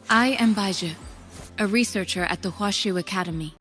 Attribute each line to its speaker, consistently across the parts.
Speaker 1: I am Baiju, a researcher at the Huashu Academy.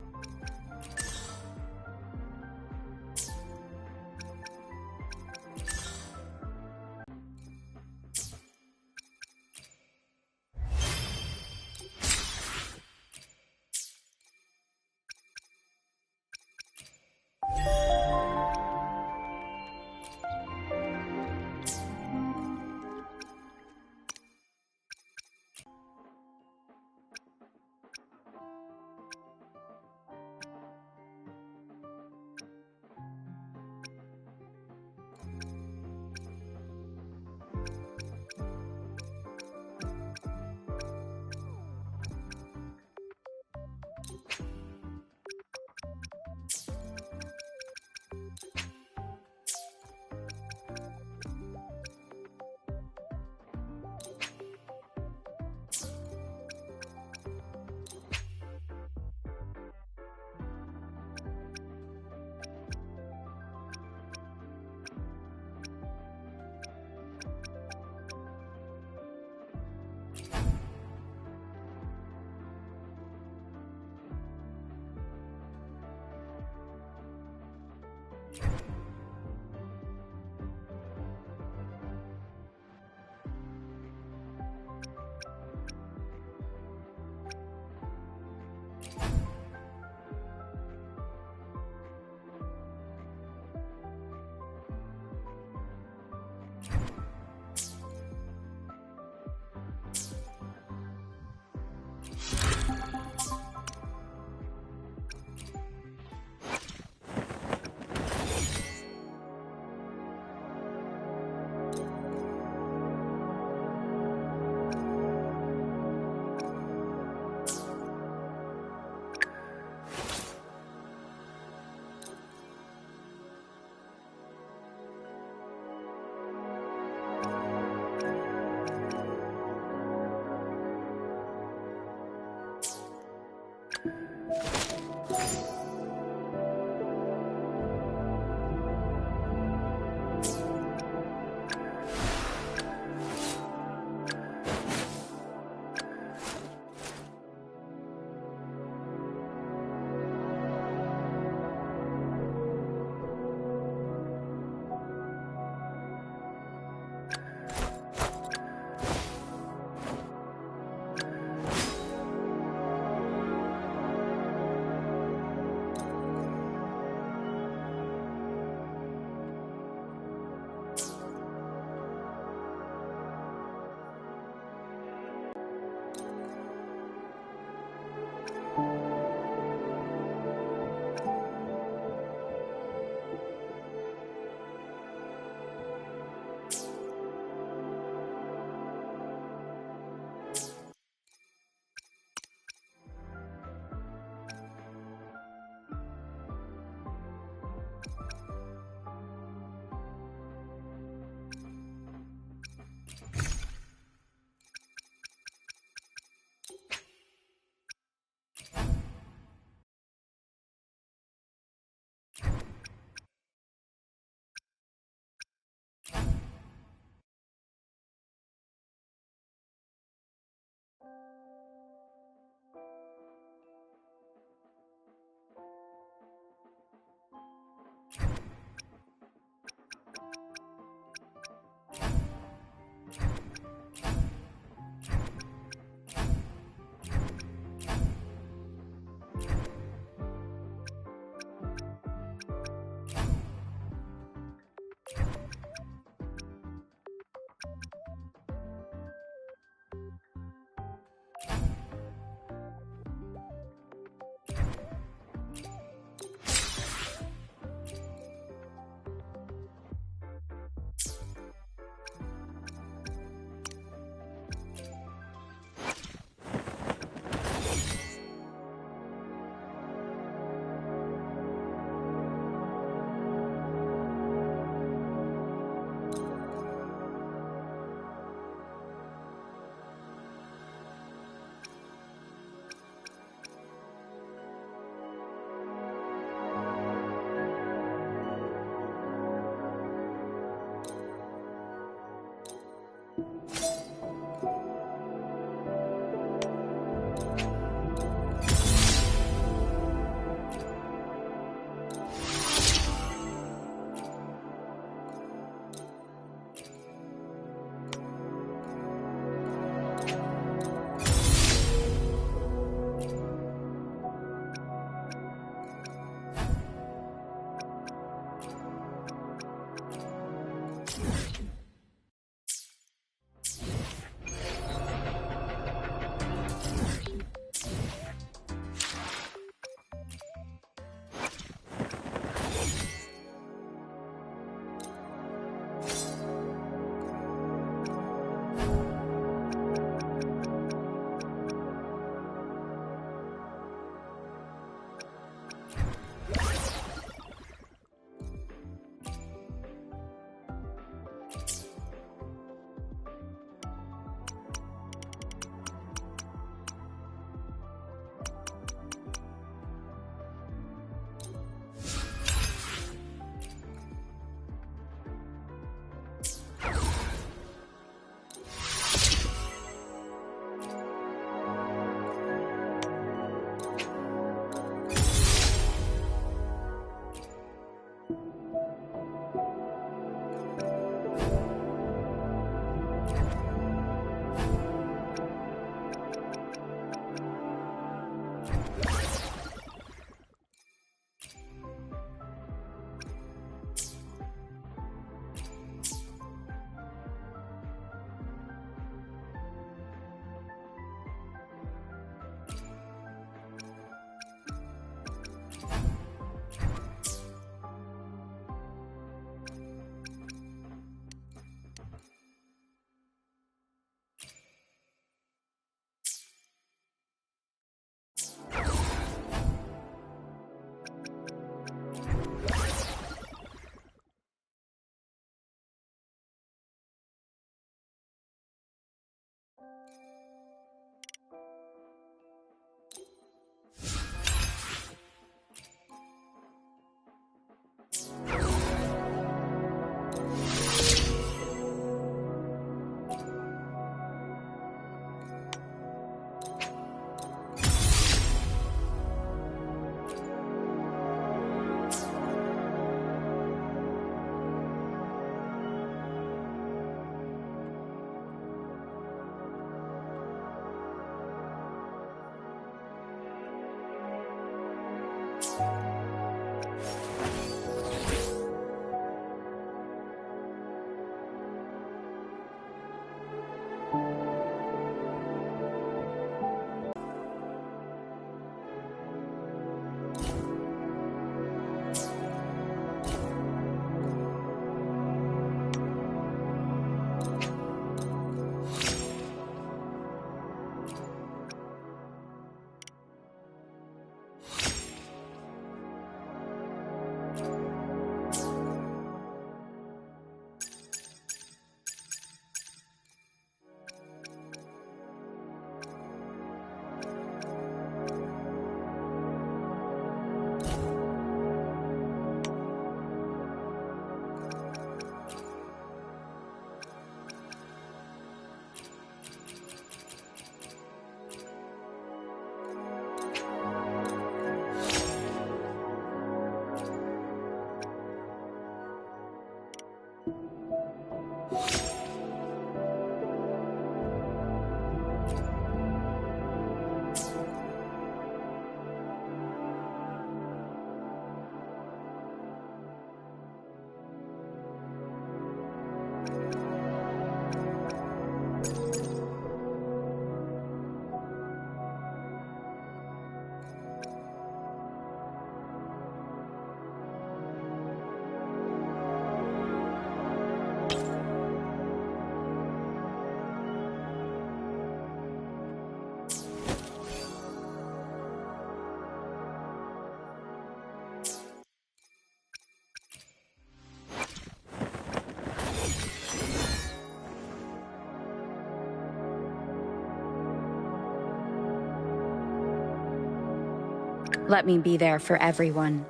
Speaker 2: Let me be there for everyone,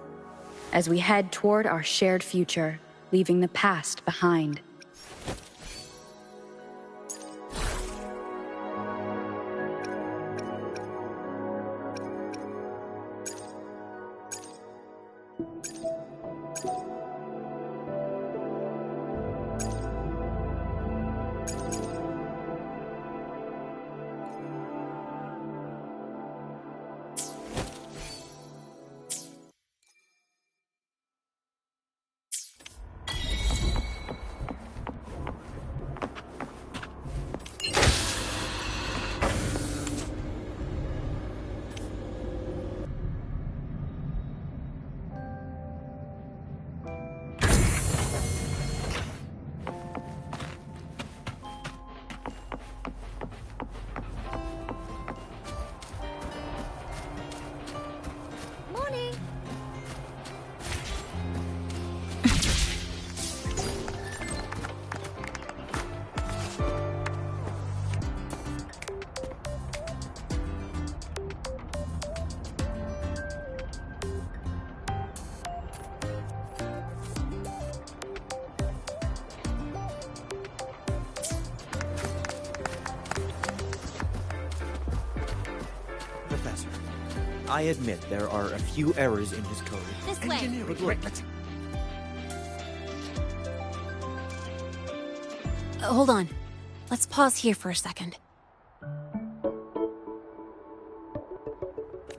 Speaker 2: as we head toward our shared future, leaving the past behind.
Speaker 3: Professor, I admit there are a few errors in his code.
Speaker 4: This way.
Speaker 3: But look,
Speaker 4: Hold on. Let's pause here for a second.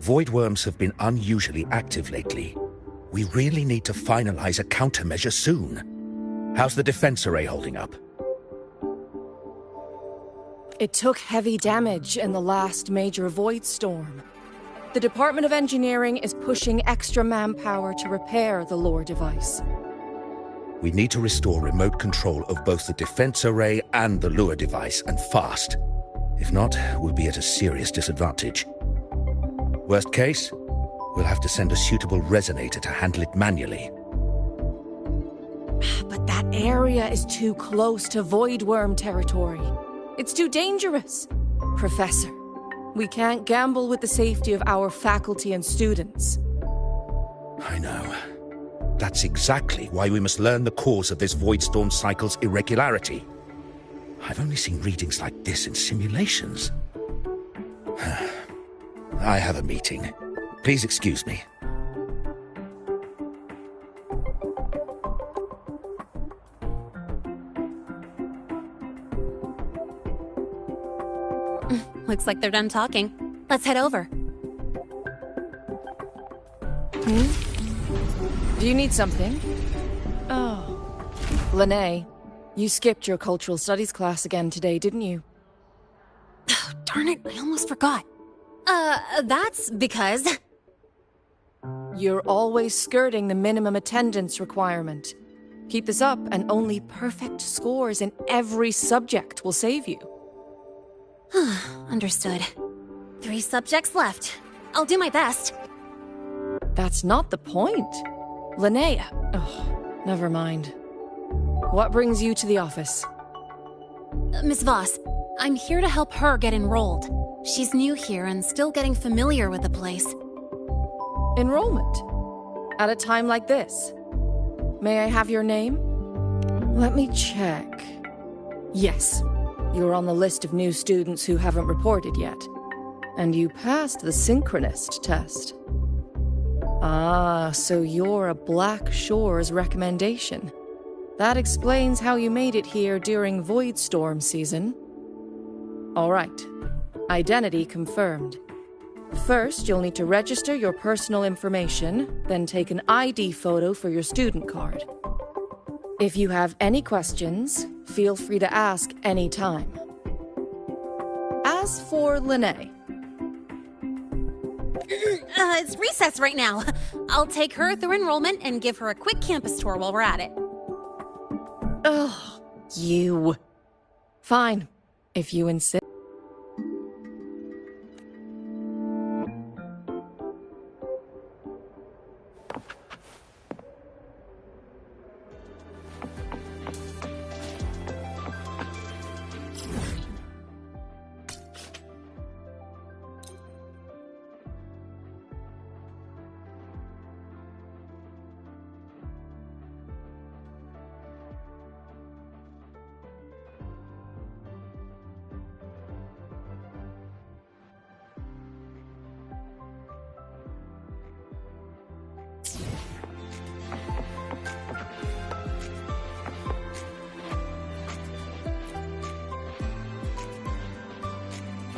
Speaker 5: Void worms have been unusually active lately. We really need to finalize a countermeasure soon. How's the defense array holding up?
Speaker 6: It took heavy damage in the last major void storm. The Department of Engineering is pushing extra manpower to repair the lore device.
Speaker 5: We need to restore remote control of both the defense array and the lure device, and fast. If not, we'll be at a serious disadvantage. Worst case, we'll have to send a suitable resonator to handle it manually.
Speaker 6: But that area is too close to void worm territory. It's too dangerous. Professor, we can't gamble with the safety of our faculty and students.
Speaker 5: I know. That's exactly why we must learn the cause of this void storm cycle's irregularity. I've only seen readings like this in simulations. I have a meeting. Please excuse me.
Speaker 4: Looks like they're done talking. Let's head over.
Speaker 6: Do you need something? Oh. Lene, you skipped your cultural studies class again today, didn't you?
Speaker 4: Oh, darn it, I almost forgot. That's because...
Speaker 6: You're always skirting the minimum attendance requirement. Keep this up, and only perfect scores in every subject will save you.
Speaker 4: Understood. 3 subjects left. I'll do my best.
Speaker 6: That's not the point. Linnea. Oh, never mind. What brings you to the office?
Speaker 4: Miss Voss, I'm here to help her get enrolled. She's new here and still getting familiar with the place.
Speaker 6: Enrollment? At a time like this? May I have your name? Let me check. Yes, you're on the list of new students who haven't reported yet. And you passed the synchronist test. Ah, so you're a Black Shores recommendation. That explains how you made it here during Void Storm season. All right. Identity confirmed. First, you'll need to register your personal information, then take an ID photo for your student card. If you have any questions, feel free to ask any time. As for Lene...
Speaker 4: It's recess right now. I'll take her through enrollment and give her a quick campus tour while we're at it.
Speaker 6: Ugh, you. Fine, if you insist.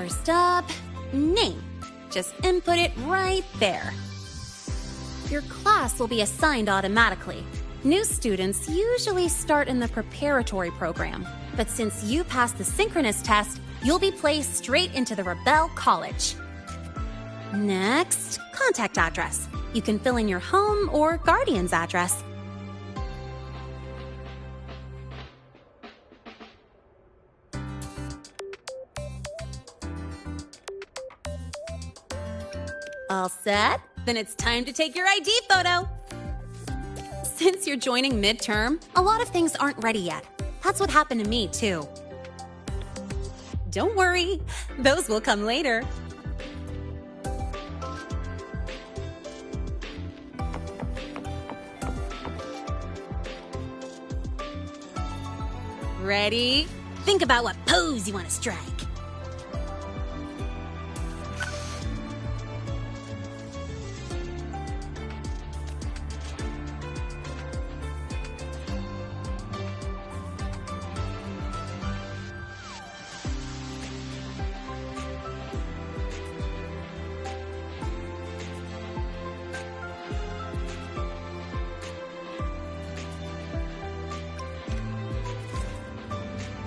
Speaker 4: First up, name. Just input it right there. Your class will be assigned automatically. New students usually start in the preparatory program, but since you passed the synchronous test, you'll be placed straight into the Rebel College. Next, contact address. You can fill in your home or guardian's address. All set? Then it's time to take your ID photo. Since you're joining midterm, a lot of things aren't ready yet. That's what happened to me, too. Don't worry, those will come later. Ready? Think about what pose you want to strike.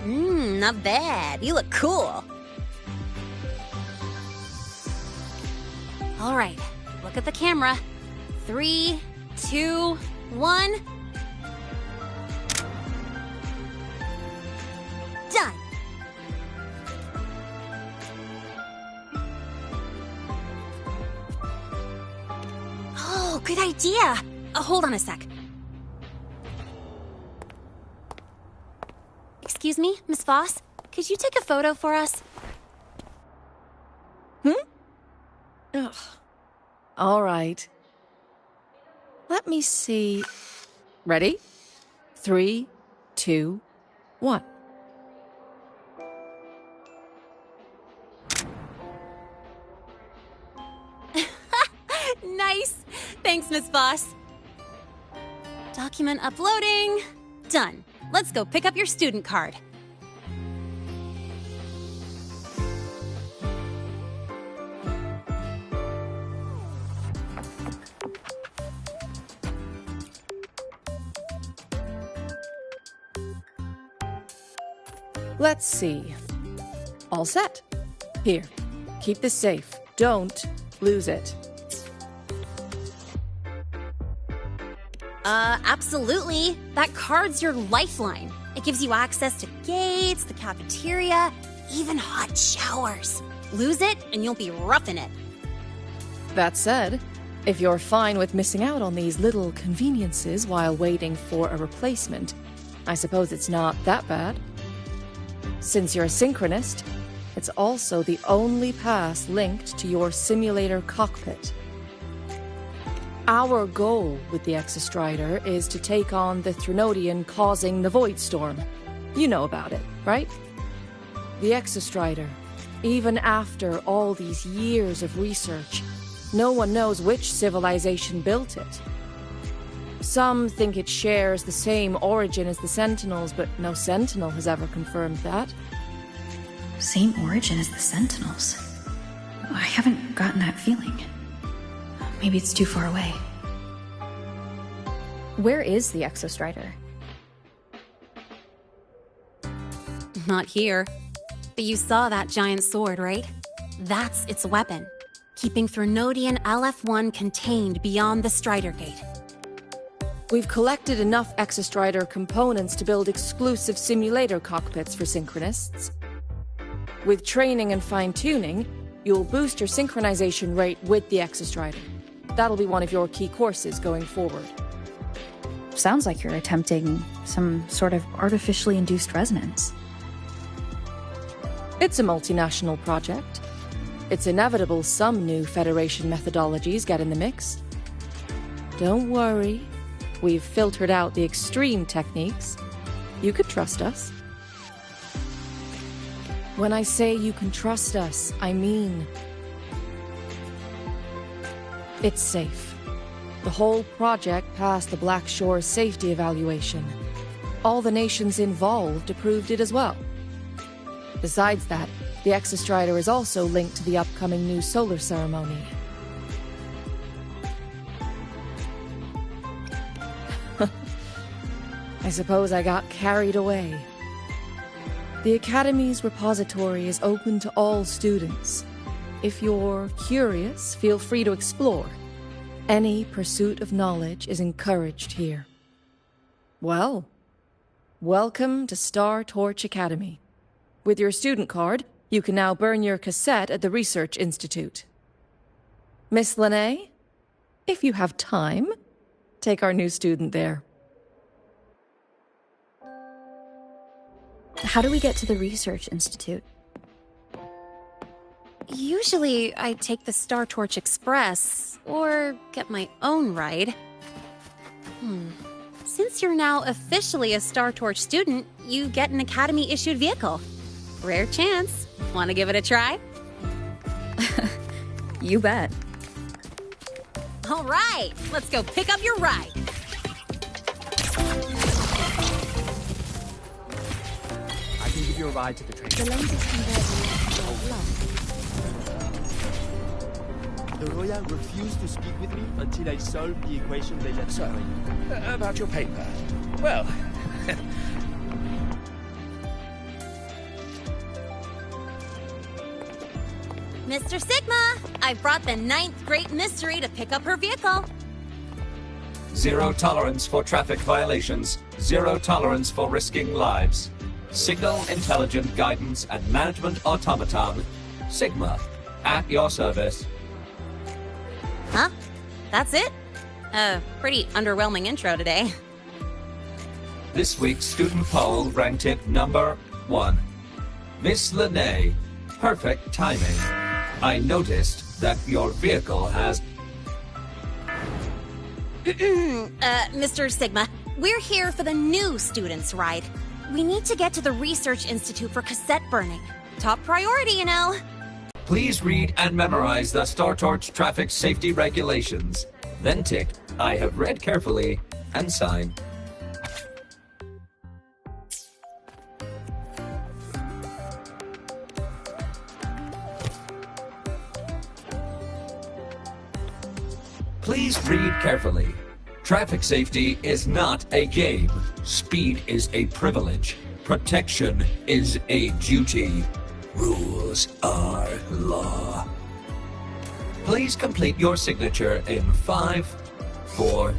Speaker 4: Not bad. You look cool. All right, look at the camera. 3, 2, 1. Done. Oh, good idea. Hold on a sec. Excuse me, Miss Voss? Could you take a photo for us?
Speaker 6: Ugh. All right. Let me see. Ready? 3, 2, 1.
Speaker 4: Nice! Thanks, Miss Voss. Document uploading. Done. Let's go pick up your student card.
Speaker 6: Let's see. All set. Here, keep this safe. Don't lose it.
Speaker 4: Absolutely. That card's your lifeline. It gives you access to gates, the cafeteria, even hot showers. Lose it, and you'll be roughing it.
Speaker 6: That said, if you're fine with missing out on these little conveniences while waiting for a replacement, I suppose it's not that bad. Since you're a synchronist, it's also the only pass linked to your simulator cockpit. Our goal with the Exostrider is to take on the Threnodian causing the Void Storm. You know about it, right? The Exostrider, even after all these years of research, no one knows which civilization built it. Some think it shares the same origin as the Sentinels, but no Sentinel has ever confirmed that.
Speaker 2: Same origin as the Sentinels. I haven't gotten that feeling. Maybe it's too far away. Where is the Exostrider?
Speaker 4: Not here. But you saw that giant sword, right? That's its weapon, keeping Threnodian LF1 contained beyond the Strider Gate.
Speaker 6: We've collected enough Exostrider components to build exclusive simulator cockpits for synchronists. With training and fine-tuning, you'll boost your synchronization rate with the Exostrider. That'll be one of your key courses going forward.
Speaker 2: Sounds like you're attempting some sort of artificially induced resonance.
Speaker 6: It's a multinational project. It's inevitable some new Federation methodologies get in the mix. Don't worry, we've filtered out the extreme techniques. You could trust us. When I say you can trust us, I mean it's safe. The whole project passed the Black Shore safety evaluation. All the nations involved approved it as well. Besides that, The Exostrider is also linked to the upcoming new solar ceremony. I suppose I got carried away. The Academy's repository is open to all students. If you're curious, feel free to explore. Any pursuit of knowledge is encouraged here. Well, welcome to Star Torch Academy. With your student card, you can now burn your cassette at the Research Institute. Miss Lene, if you have time, take our new student there.
Speaker 2: How do we get to the Research Institute?
Speaker 4: Usually, I take the Star Torch Express, or get my own ride. Since you're now officially a Star Torch student, you get an Academy-issued vehicle. Rare chance. Want to give it a try?
Speaker 2: You bet.
Speaker 4: All right, let's go pick up your ride.
Speaker 3: I can give you a ride to the train.
Speaker 7: The latest conversion of love.
Speaker 8: The Royal refused to speak with me until I solved the equation they left
Speaker 5: So,
Speaker 8: behind.
Speaker 5: about your paper. Well,
Speaker 4: Mr. Sigma, I brought the 9th Great Mystery to pick up her vehicle.
Speaker 9: Zero tolerance for traffic violations. Zero tolerance for risking lives. Signal Intelligent Guidance and Management Automaton. Sigma, at your service.
Speaker 4: Huh? That's it? Pretty underwhelming intro today.
Speaker 9: This week's student poll ranked it number 1. Miss Lene, perfect timing. I noticed that your vehicle has...
Speaker 4: Mr. Sigma, we're here for the new students' ride. We need to get to the Research Institute for cassette burning. Top priority, you know.
Speaker 9: Please read and memorize the Star Torch traffic safety regulations. Then tick, I have read carefully, and sign. Please read carefully. Traffic safety is not a game. Speed is a privilege. Protection is a duty. Rules are law. Please complete your signature in 5, 4,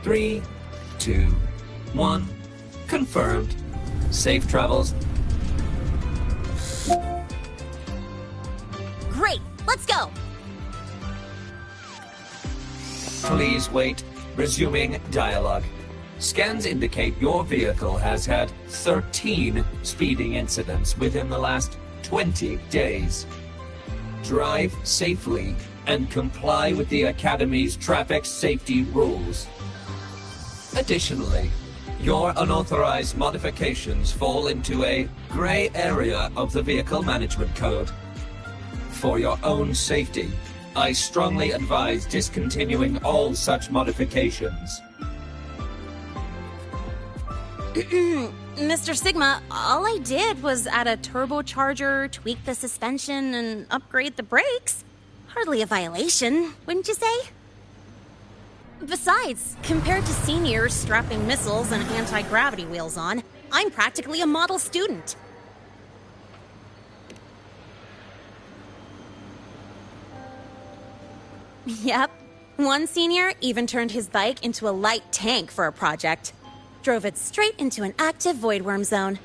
Speaker 9: 3, 2, 1. Confirmed. Safe travels.
Speaker 4: Great, let's go.
Speaker 9: Please wait. Resuming dialogue. Scans indicate your vehicle has had 13 speeding incidents within the last 20 days. Drive safely and comply with the Academy's traffic safety rules. Additionally, your unauthorized modifications fall into a gray area of the Vehicle Management Code. For your own safety, I strongly advise discontinuing all such modifications.
Speaker 4: Mr. Sigma, all I did was add a turbocharger, tweak the suspension, and upgrade the brakes. Hardly a violation, wouldn't you say? Besides, compared to seniors strapping missiles and anti-gravity wheels on, I'm practically a model student. Yep. One senior even turned his bike into a light tank for a project. Drove it straight into an active voidworm zone.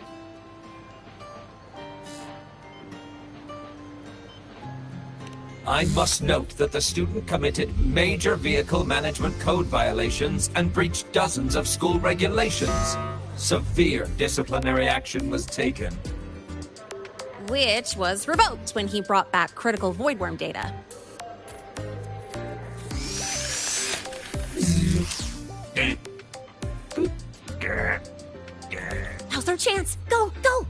Speaker 9: I must note that the student committed major vehicle management code violations and breached dozens of school regulations. Severe disciplinary action was taken.
Speaker 4: Which was revoked when he brought back critical voidworm data. Now's our chance! Go, go!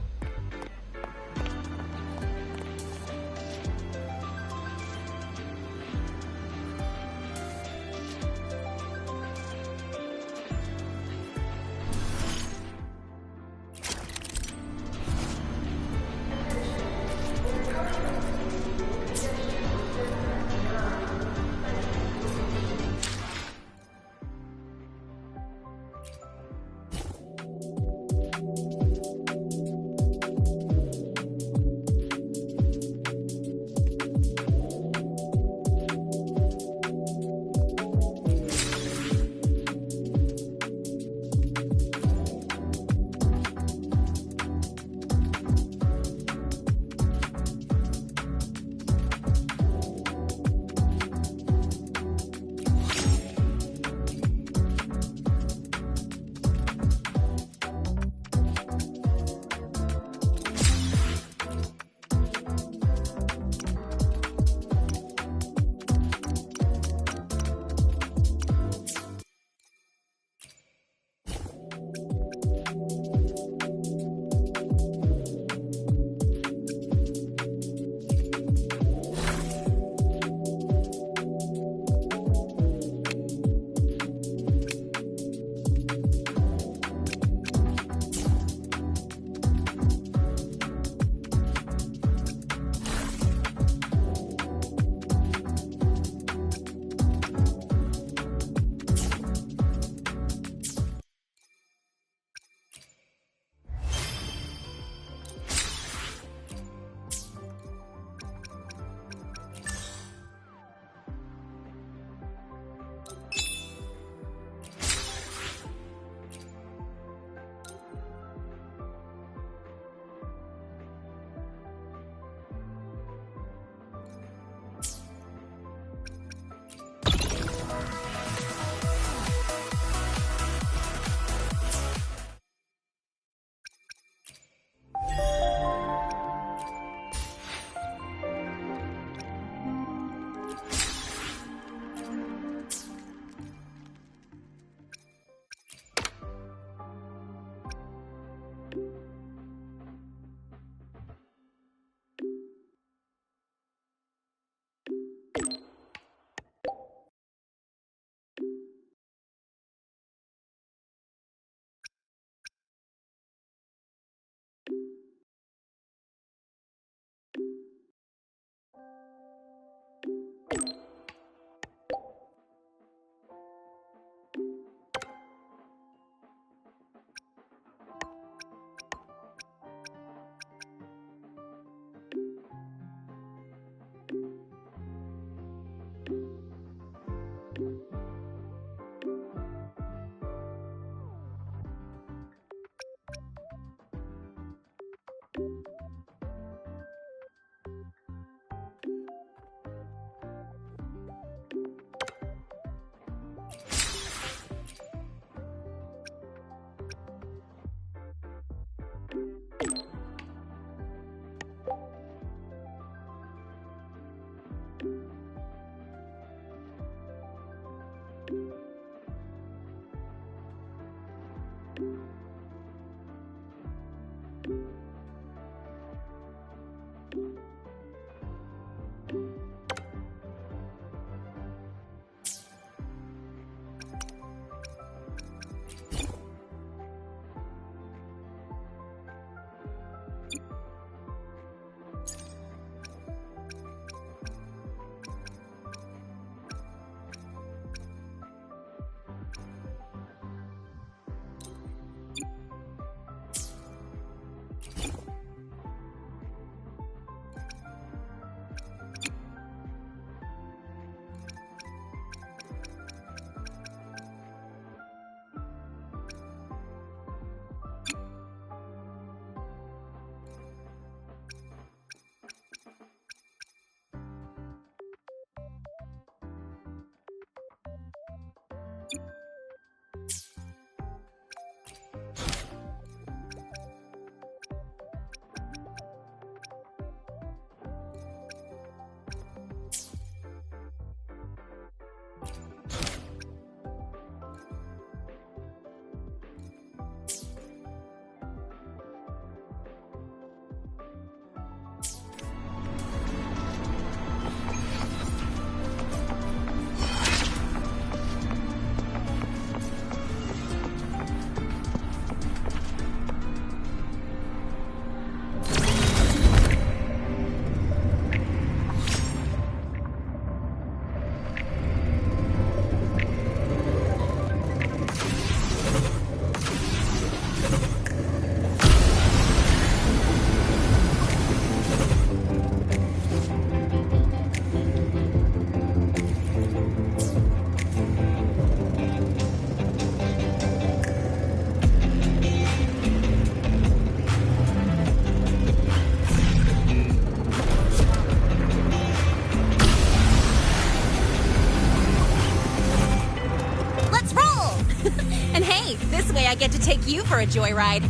Speaker 4: I get to take you for a joyride.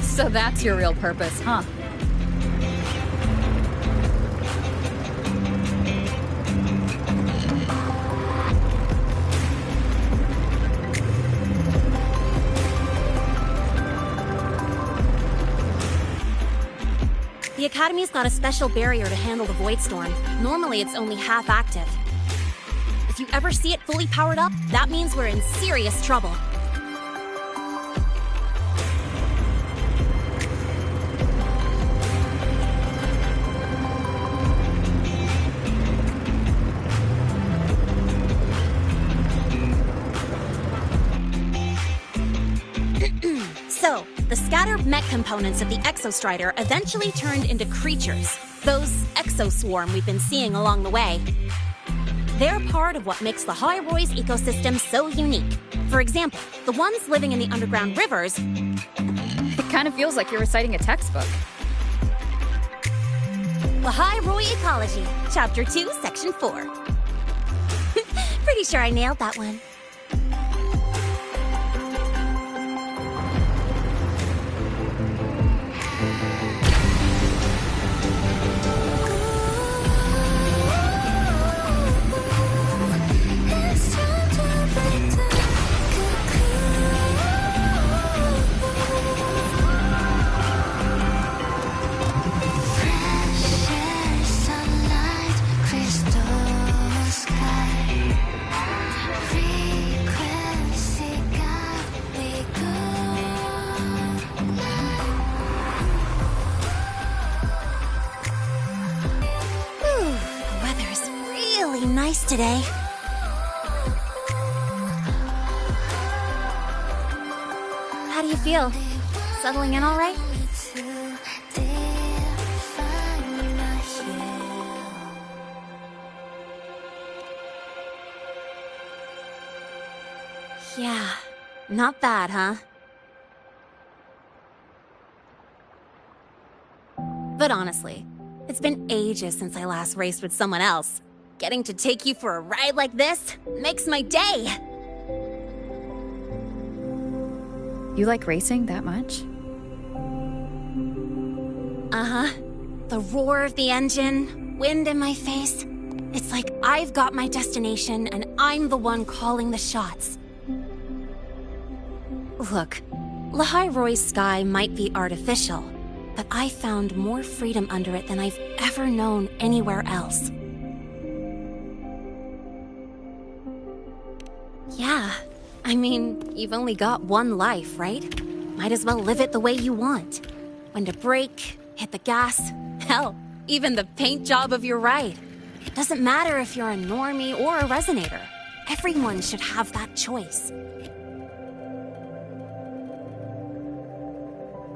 Speaker 2: So that's your real purpose, huh?
Speaker 4: The Academy's got a special barrier to handle the Void Storm. Normally, it's only half active. If you ever see it fully powered up, that means we're in serious trouble. So, the scattered mech components of the Exostrider eventually turned into creatures, those exoswarm we've been seeing along the way. They're part of what makes the Hyrule ecosystem so unique. For example, the ones living in the underground rivers...
Speaker 2: It kind of feels like you're reciting a textbook.
Speaker 4: The Hyrule Ecology, Chapter 2, Section 4. Pretty sure I nailed that one.
Speaker 7: Free
Speaker 4: best today. How do you feel? Settling in all right? Yeah, not bad, huh? But honestly, it's been ages since I last raced with someone else. Getting to take you for a ride like this makes my day!
Speaker 2: You like racing that much?
Speaker 4: Uh-huh. The roar of the engine, wind in my face. It's like I've got my destination and I'm the one calling the shots. Look, Lahai-Roy's sky might be artificial, but I found more freedom under it than I've ever known anywhere else. Yeah, I mean, you've only got one life, right? Might as well live it the way you want. When to brake, hit the gas, hell, even the paint job of your ride. It doesn't matter if you're a normie or a resonator. Everyone should have that choice.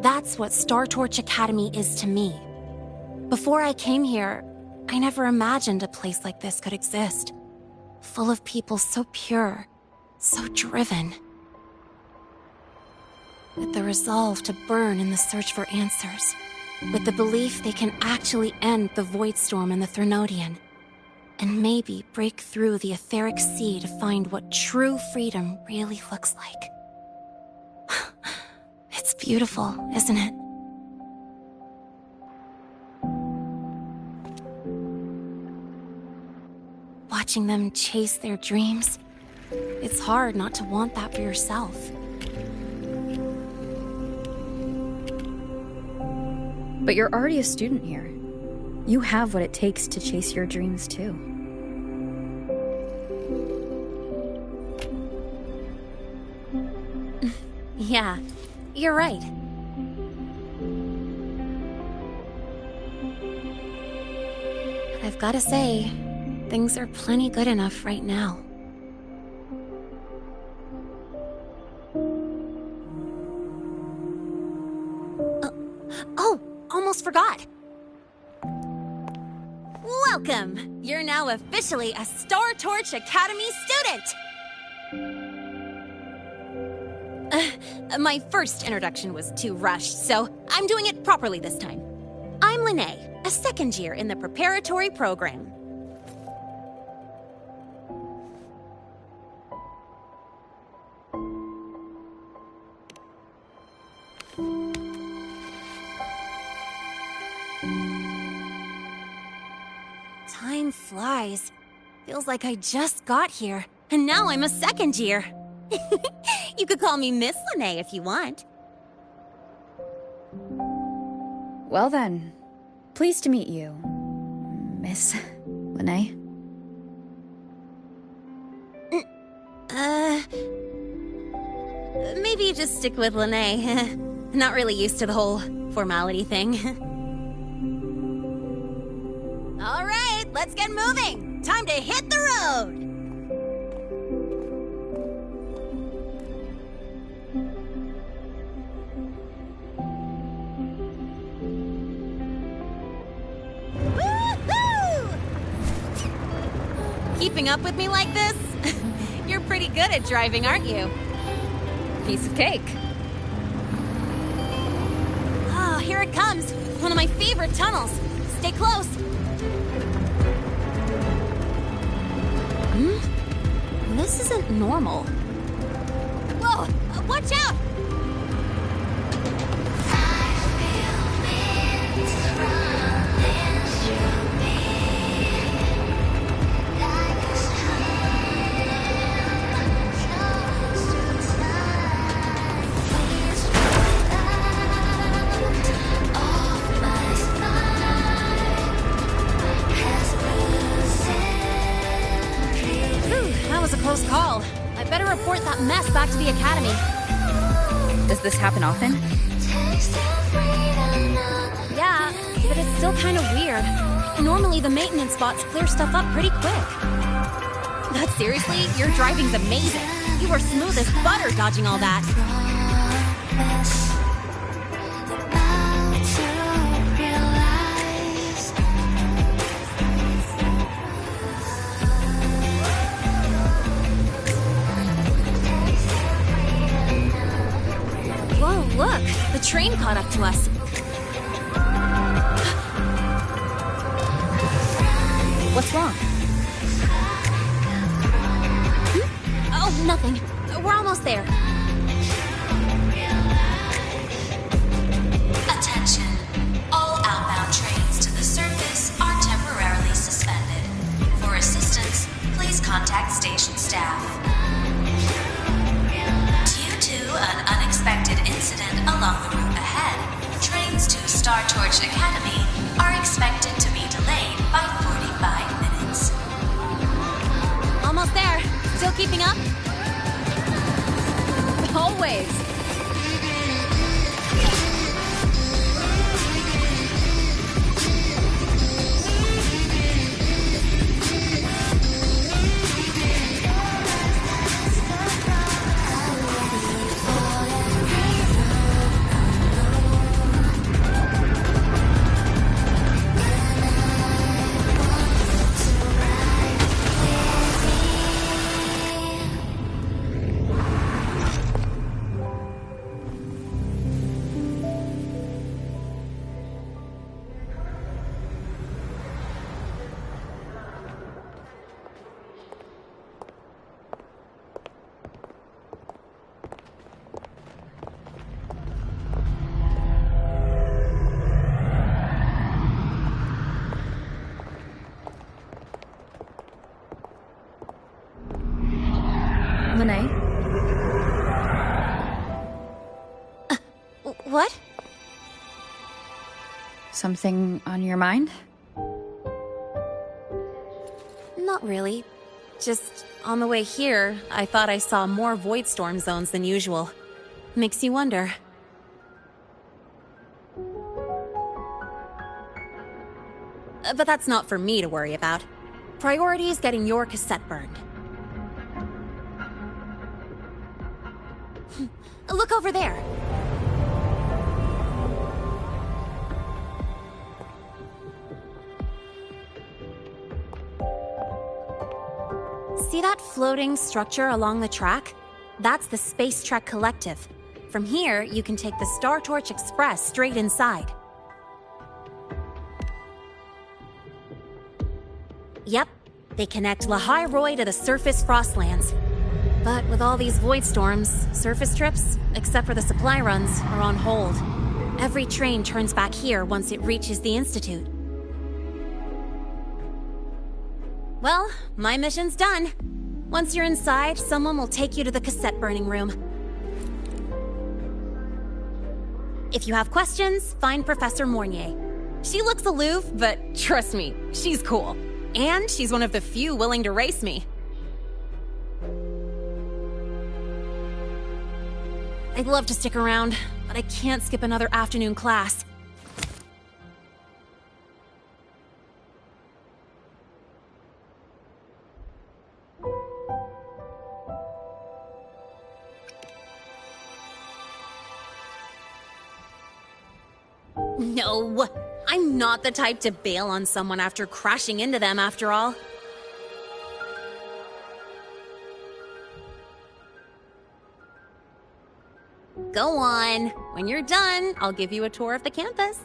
Speaker 4: That's what Star Torch Academy is to me. Before I came here, I never imagined a place like this could exist. Full of people so pure, so driven. With the resolve to burn in the search for answers. With the belief they can actually end the Void Storm and the Threnodian. And maybe break through the etheric sea to find what true freedom really looks like. It's beautiful, isn't it? Watching them chase their dreams, it's hard not to want that for yourself.
Speaker 2: But you're already a student here. You have what it takes to chase your dreams too.
Speaker 4: Yeah, you're right. But I've gotta say, things are plenty good enough right now. Oh, almost forgot. Welcome! You're now officially a Star Torch Academy student! My first introduction was too rushed, so I'm doing it properly this time. I'm Lene, a second year in the preparatory program. Time flies. Feels like I just got here, and now I'm a second year. You could call me Miss Lene if you want.
Speaker 2: Well then, pleased to meet you, Miss Lene.
Speaker 4: Maybe just stick with Lene. Not really used to the whole formality thing. All right, let's get moving. Time to hit the road. Keeping up with me like this? You're pretty good at driving, aren't you?
Speaker 2: Piece of cake.
Speaker 4: Oh, here it comes. One of my favorite tunnels. Stay close. This isn't normal. Whoa! Watch out! That was a close call. I better report that mess back to the academy.
Speaker 2: Does this happen often?
Speaker 4: Yeah, but it's still kind of weird. Normally the maintenance bots clear stuff up pretty quick. But seriously, your driving's amazing. You were smooth as butter dodging all that. Whoa, look! The train caught up to us.
Speaker 2: What's wrong?
Speaker 4: Oh, nothing. We're almost there.
Speaker 10: Attention. All outbound trains to the surface are temporarily suspended. For assistance, please contact station staff. Due to an unexpected incident along the route ahead, trains to Star Torch Academy are expected to be delayed by 45 minutes.
Speaker 4: Almost there. Still keeping up? Always.
Speaker 2: Lene?
Speaker 4: What?
Speaker 2: Something on your mind?
Speaker 4: Not really. Just on the way here, I thought I saw more void storm zones than usual. Makes you wonder. But that's not for me to worry about. Priority is getting your cassette burned. Look over there. See that floating structure along the track? That's the Space Trek Collective. From here, you can take the Star Torch Express straight inside. Yep, they connect Lahai to the surface Frostlands. But with all these void storms, surface trips, except for the supply runs, are on hold. Every train turns back here once it reaches the Institute. Well, my mission's done. Once you're inside, someone will take you to the cassette burning room. If you have questions, find Professor Mornier. She looks aloof, but trust me, she's cool. And she's one of the few willing to race me. I'd love to stick around, but I can't skip another afternoon class. No, I'm not the type to bail on someone after crashing into them, after all. Go on. When you're done, I'll give you a tour of the campus.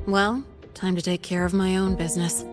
Speaker 4: Well, time to take care of my own business.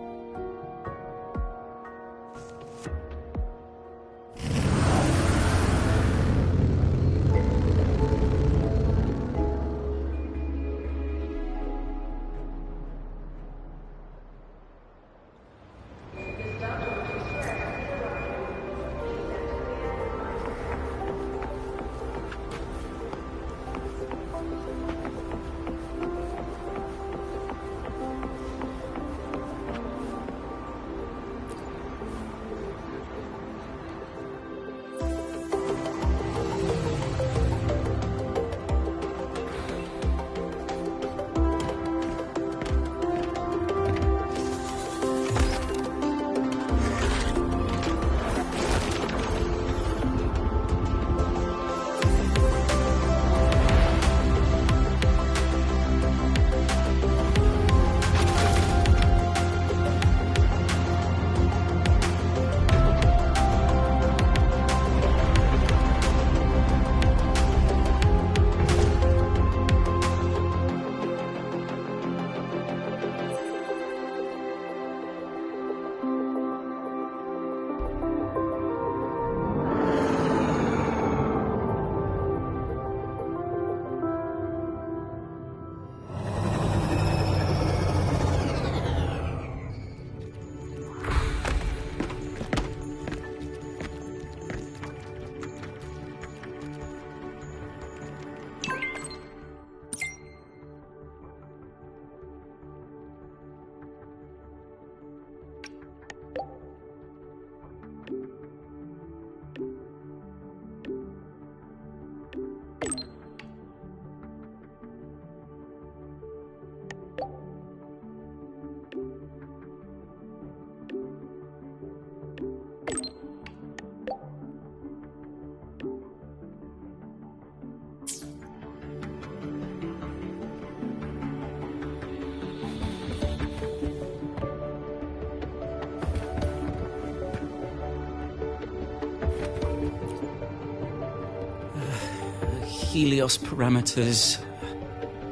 Speaker 11: Helios parameters...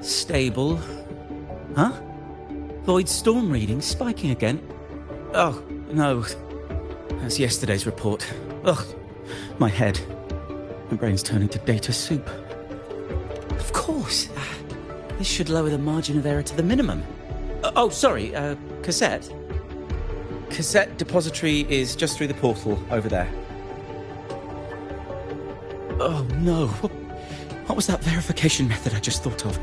Speaker 11: stable. Huh? Void storm reading spiking again? Oh, no. That's yesterday's report. Ugh, my head. My brain's turning to data soup. Of course. This should lower the margin of error to the minimum. Oh, sorry, cassette. Cassette depository is just through the portal over there. Oh, no. What was that verification method I just thought of?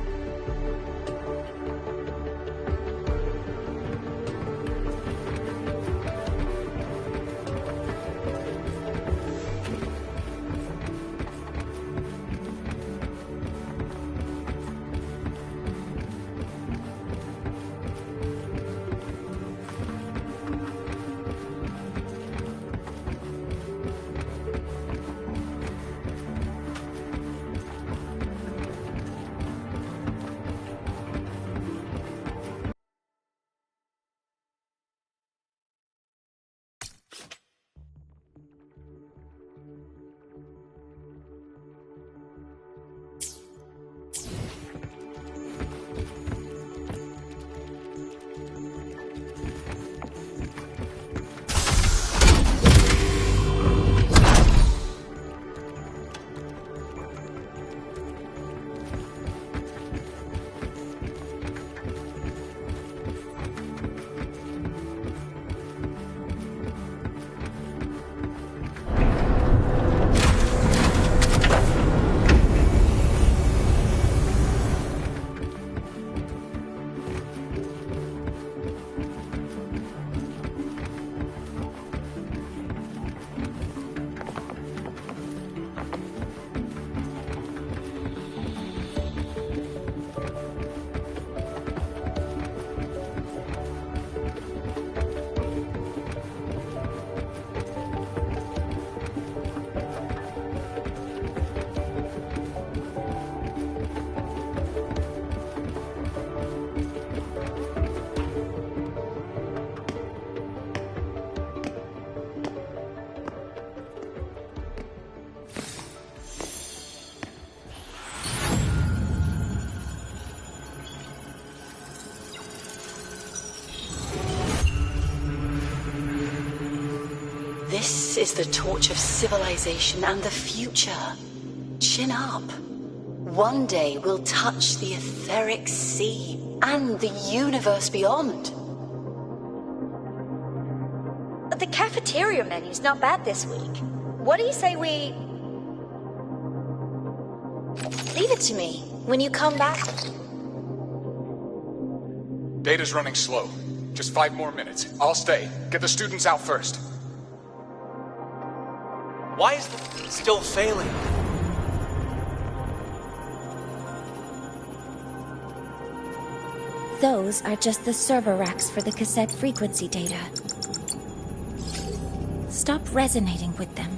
Speaker 10: This is the torch of civilization and the future. Chin up. One day we'll touch the etheric sea and the universe beyond.
Speaker 12: The cafeteria menu's not bad this week. What do you say we... Leave it to me when you come back.
Speaker 13: Data's running slow. Just 5 more minutes. I'll stay. Get the students out first.
Speaker 8: Why is it still failing?
Speaker 12: Those are just the server racks for the cassette frequency data. Stop resonating with them.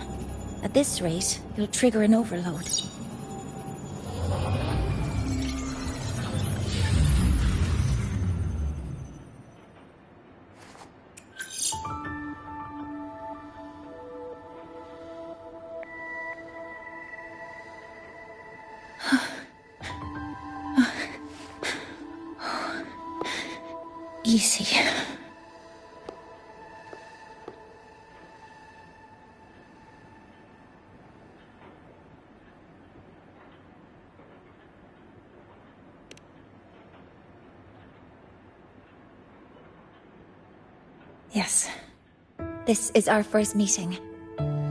Speaker 12: At this rate, you'll trigger an overload. Easy. Yes. This is our first meeting.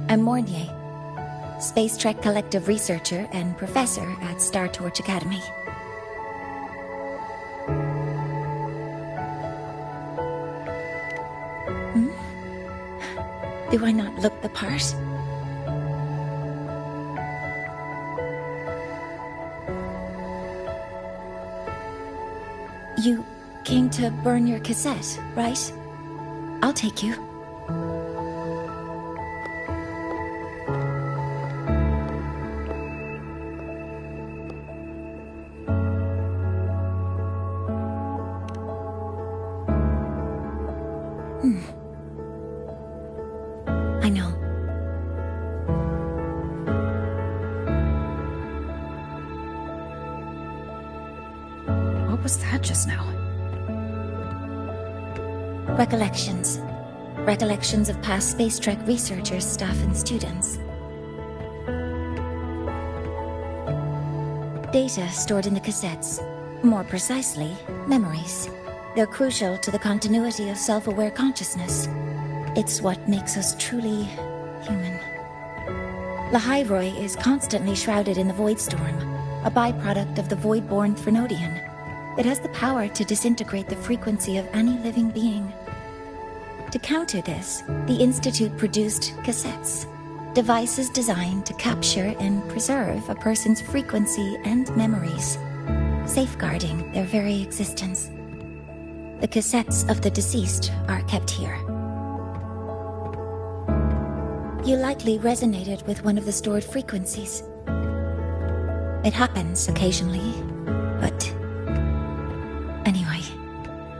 Speaker 12: I'm Mornier, Space Trek Collective researcher and professor at Star Torch Academy. Do I not look the part? You came to burn your cassette, right? I'll take you. I know.
Speaker 2: was that just now?
Speaker 12: Recollections. Recollections of past Space Trek researchers, staff, and students. Data stored in the cassettes. More precisely, memories. They're crucial to the continuity of self-aware consciousness. It's what makes us truly human. Lahairoi is constantly shrouded in the Void Storm, a byproduct of the Void-born Threnodian. It has the power to disintegrate the frequency of any living being. To counter this, the Institute produced cassettes, devices designed to capture and preserve a person's frequency and memories, safeguarding their very existence. The cassettes of the deceased are kept here. You likely resonated with one of the stored frequencies. It happens occasionally, but... Anyway,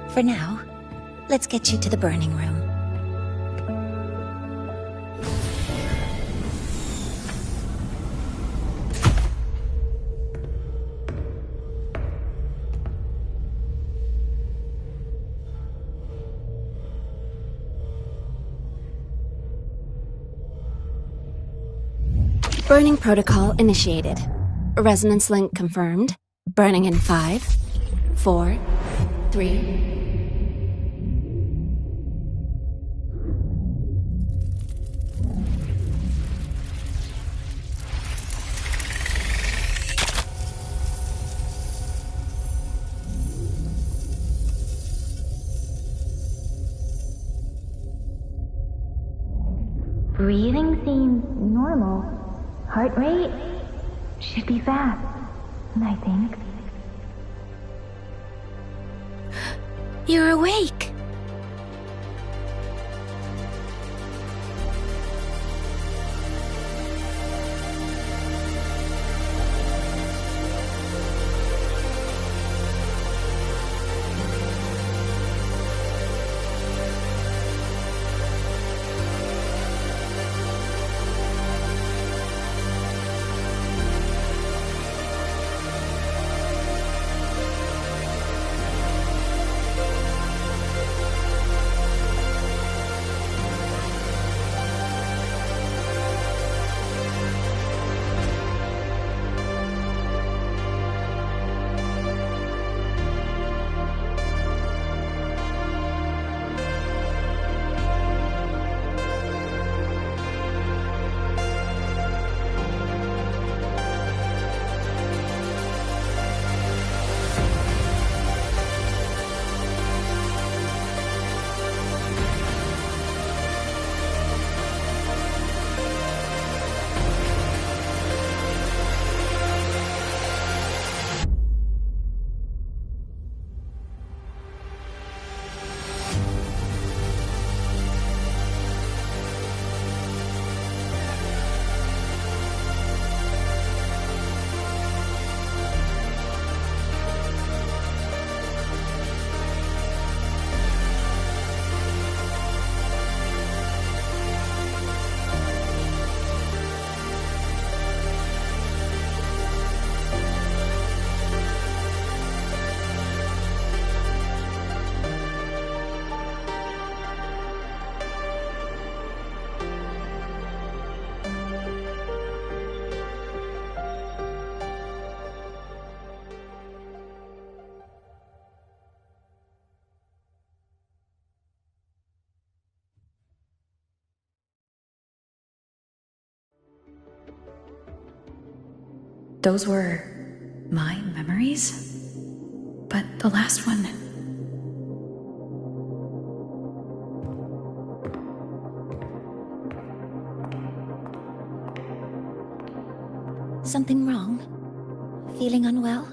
Speaker 12: for now, let's get you to the burning room.
Speaker 4: Burning protocol initiated. Resonance link confirmed. Burning in 5, 4, 3...
Speaker 14: Breathing seems normal. Heart rate should be fast, I think.
Speaker 12: You're awake!
Speaker 2: Those were my memories? But the last one...
Speaker 12: Something wrong? Feeling unwell?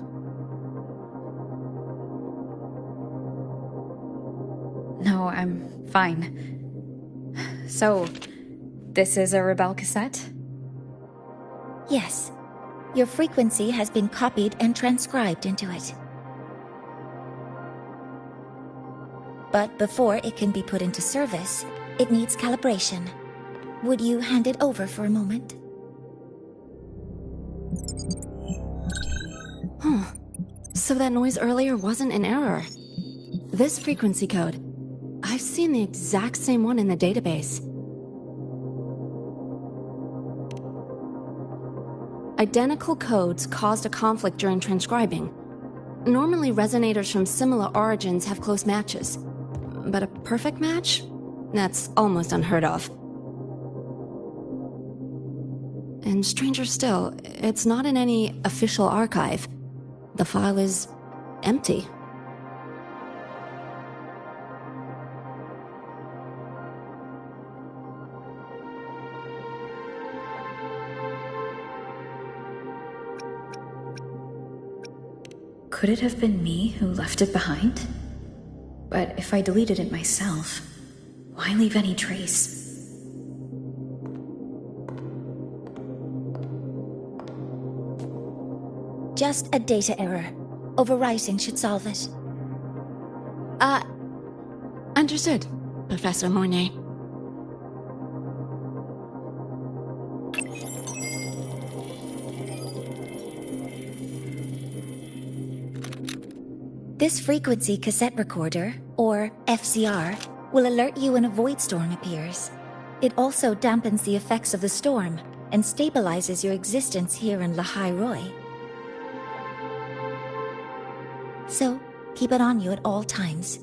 Speaker 2: No, I'm fine. So, this is a Rebel cassette?
Speaker 12: Yes. Your frequency has been copied and transcribed into it. But before it can be put into service, it needs calibration. Would you hand it over for a moment?
Speaker 15: So that noise earlier wasn't an error. This frequency code, I've seen the exact same one in the database. Identical codes caused a conflict during transcribing. Normally, resonators from similar origins have close matches. But a perfect match? That's almost unheard of. And stranger still, it's not in any official archive. The file is empty.
Speaker 2: Could it have been me who left it behind? But if I deleted it myself, why leave any trace?
Speaker 12: Just a data error. Overwriting should solve it.
Speaker 15: Understood, Professor Mornay.
Speaker 12: This frequency cassette recorder, or FCR, will alert you when a void storm appears. It also dampens the effects of the storm and stabilizes your existence here in Lahai Roy. So, keep it on you at all times.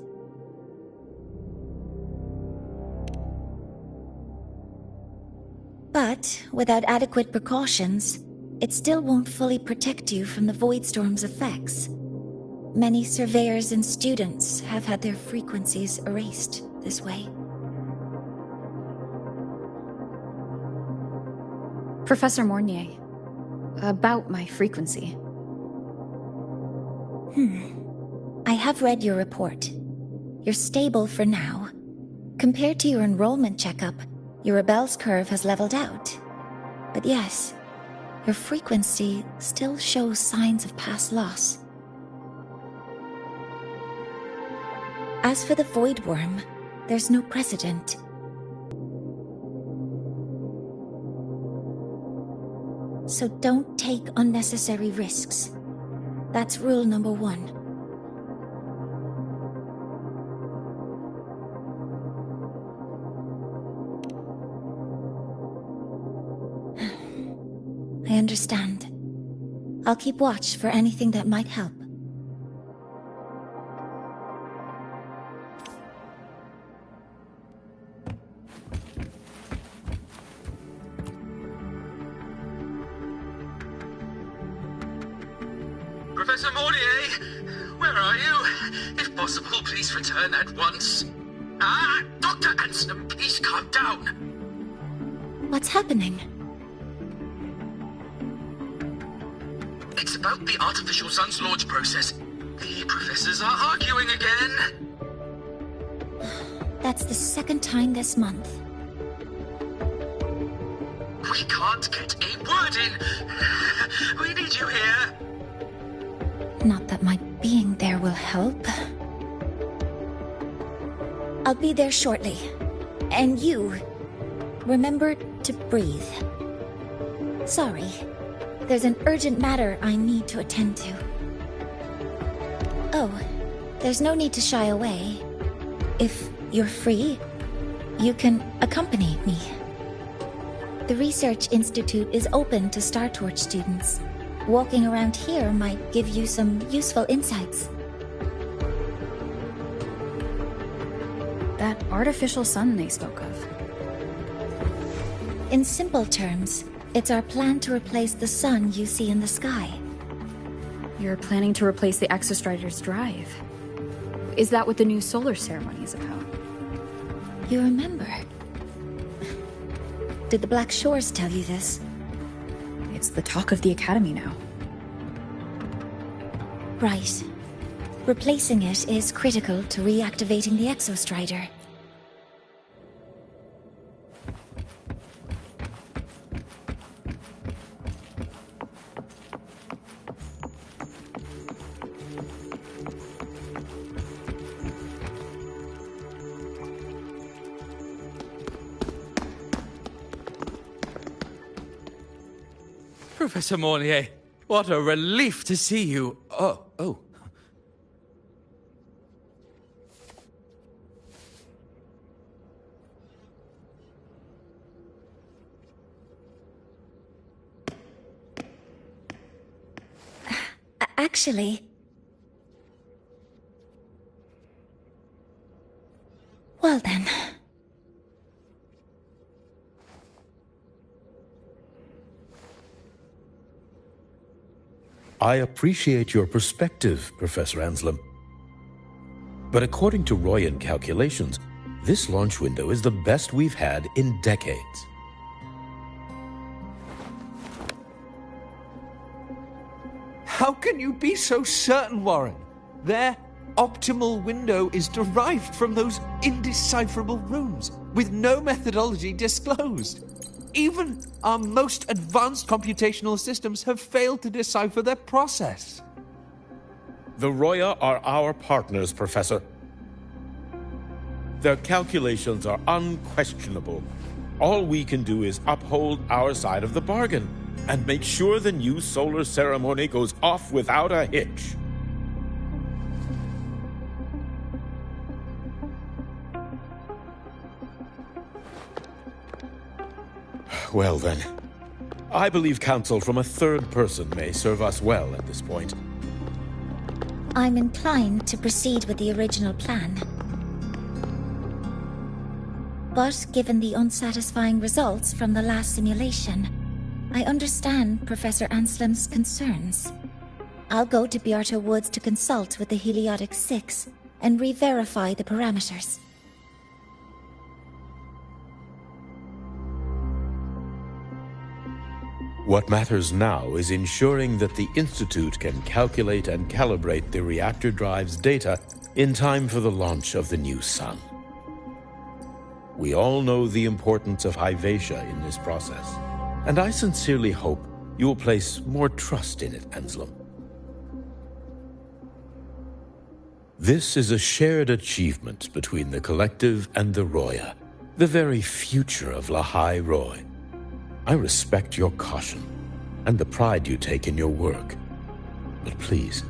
Speaker 12: But, without adequate precautions, it still won't fully protect you from the void storm's effects. Many surveyors and students have had their frequencies erased this way.
Speaker 2: Professor Mornier, about my frequency.
Speaker 12: I have read your report. You're stable for now. Compared to your enrollment checkup, your rebel's curve has leveled out. But yes, your frequency still shows signs of past loss. As for the Void Worm, there's no precedent. So don't take unnecessary risks. That's rule number 1. I understand. I'll keep watch for anything that might help.
Speaker 16: Professor Mornier, where are you? If possible, please return at once. Dr. Anson, please calm down.
Speaker 12: What's happening?
Speaker 16: It's about the artificial sun's launch process. The professors are arguing again.
Speaker 12: That's the second time this month.
Speaker 16: We can't get a word in. We need you here.
Speaker 12: Not that my being there will help. I'll be there shortly. And you, remember to breathe. Sorry, there's an urgent matter I need to attend to. Oh, there's no need to shy away. If you're free, you can accompany me. The Research Institute is open to Star Torch students. Walking around here might give you some useful insights.
Speaker 2: That artificial sun they spoke of.
Speaker 12: In simple terms, it's our plan to replace the sun you see in the sky.
Speaker 2: You're planning to replace the Exostrider's drive. Is that what the new solar ceremony is about?
Speaker 12: You remember? Did the Black Shores tell you this?
Speaker 2: It's the talk of the Academy now.
Speaker 12: Right. Replacing it is critical to reactivating the Exostrider.
Speaker 11: Professor Mornier, what a relief to see you.
Speaker 12: Actually... Well then...
Speaker 5: I appreciate your perspective, Professor Anselm. But according to Royan calculations, this launch window is the best we've had in decades.
Speaker 9: How can you be so certain, Warren? Their optimal window is derived from those indecipherable runes, with no methodology disclosed. Even our most advanced computational systems have failed to decipher their process.
Speaker 5: The Roya are our partners, Professor. Their calculations are unquestionable. All we can do is uphold our side of the bargain and make sure the new solar ceremony goes off without a hitch. Well then, I believe counsel from a third person may serve us well at this point.
Speaker 12: I'm inclined to proceed with the original plan. But given the unsatisfying results from the last simulation, I understand Professor Anselm's concerns. I'll go to Beata Woods to consult with the Heliotic 6 and re-verify the parameters.
Speaker 5: What matters now is ensuring that the Institute can calculate and calibrate the reactor drive's data in time for the launch of the new sun. We all know the importance of Hyvatia in this process, and I sincerely hope you will place more trust in it, Anselm. This is a shared achievement between the Collective and the Roya, the very future of Lahai Roy. I respect your caution and the pride you take in your work. But please,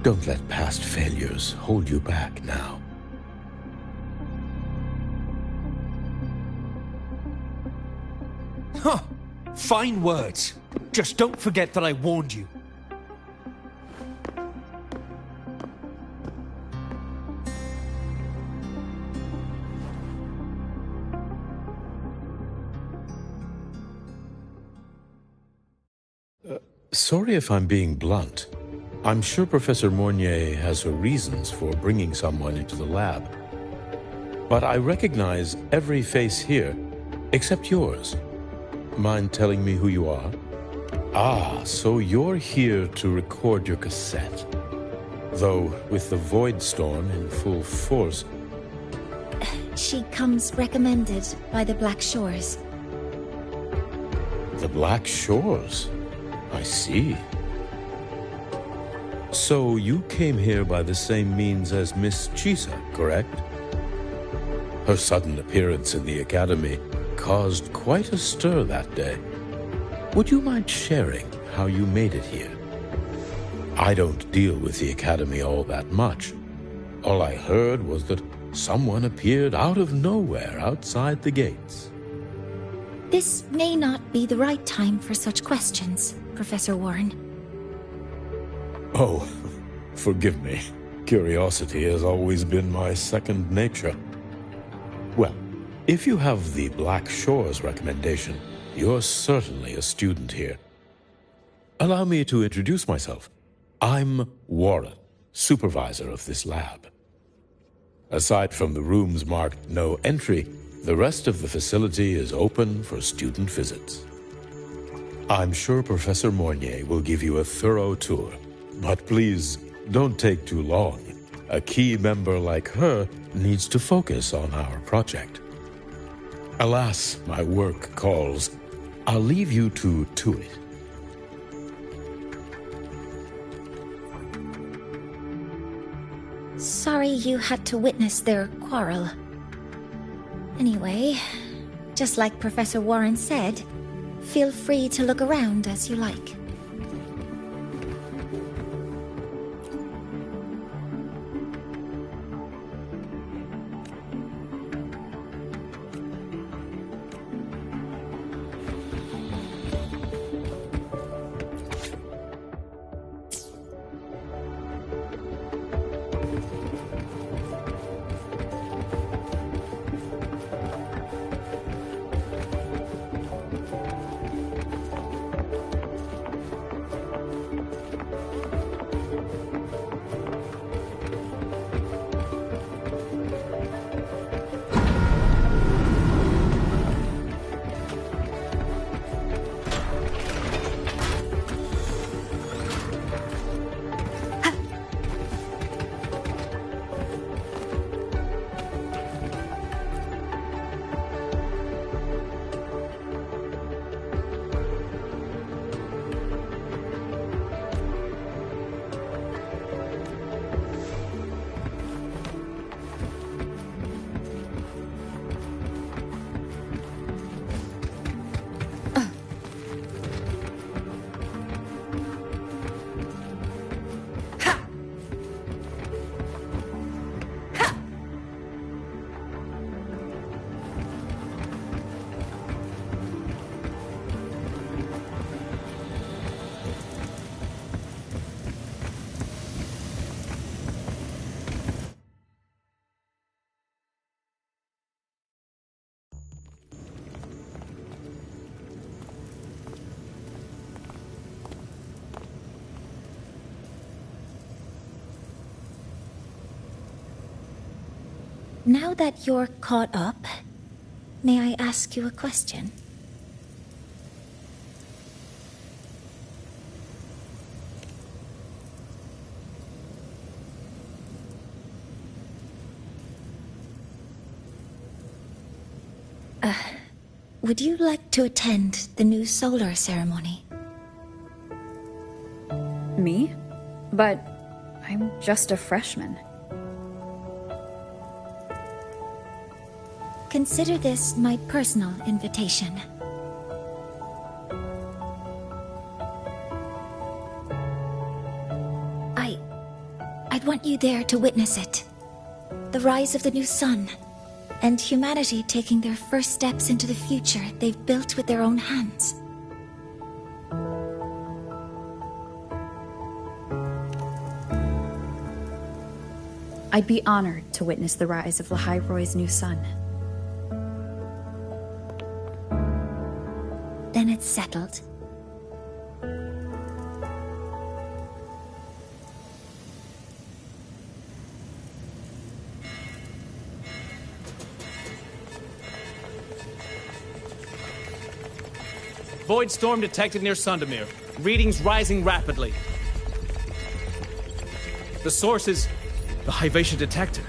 Speaker 5: don't let past failures hold you back now.
Speaker 9: Huh. Fine words. Just don't forget that I warned you.
Speaker 5: Sorry if I'm being blunt. I'm sure Professor Mornier has her reasons for bringing someone into the lab. But I recognize every face here, except yours. Mind telling me who you are? Ah, so you're here to record your cassette. Though, with the Void Storm in full force...
Speaker 12: She comes recommended by the Black Shores.
Speaker 5: The Black Shores? I see. So you came here by the same means as Miss Chisa, correct? Her sudden appearance in the Academy caused quite a stir that day. Would you mind sharing how you made it here? I don't deal with the Academy all that much. All I heard was that someone appeared out of nowhere outside the gates.
Speaker 12: This may not be the right time for such questions, Professor Warren.
Speaker 5: Oh, forgive me. Curiosity has always been my second nature. Well, if you have the Black Shores recommendation, you're certainly a student here. Allow me to introduce myself. I'm Warren, supervisor of this lab. Aside from the rooms marked no entry, the rest of the facility is open for student visits. I'm sure Professor Mornier will give you a thorough tour, but please don't take too long. A key member like her needs to focus on our project. Alas, my work calls. I'll leave you to it.
Speaker 12: Sorry you had to witness their quarrel. Anyway, just like Professor Warren said, feel free to look around as you like. Now that you're caught up, may I ask you a question? Would you like to attend the new solar ceremony?
Speaker 2: Me? But I'm just a freshman.
Speaker 12: Consider this my personal invitation. I'd want you there to witness it. The rise of the new sun, and humanity taking their first steps into the future they've built with their own hands.
Speaker 2: I'd be honored to witness the rise of Lahai-Roy's new sun.
Speaker 12: Then it's settled.
Speaker 17: Void storm detected near Sundamir. Readings rising rapidly. The source is the Hyvatia detector.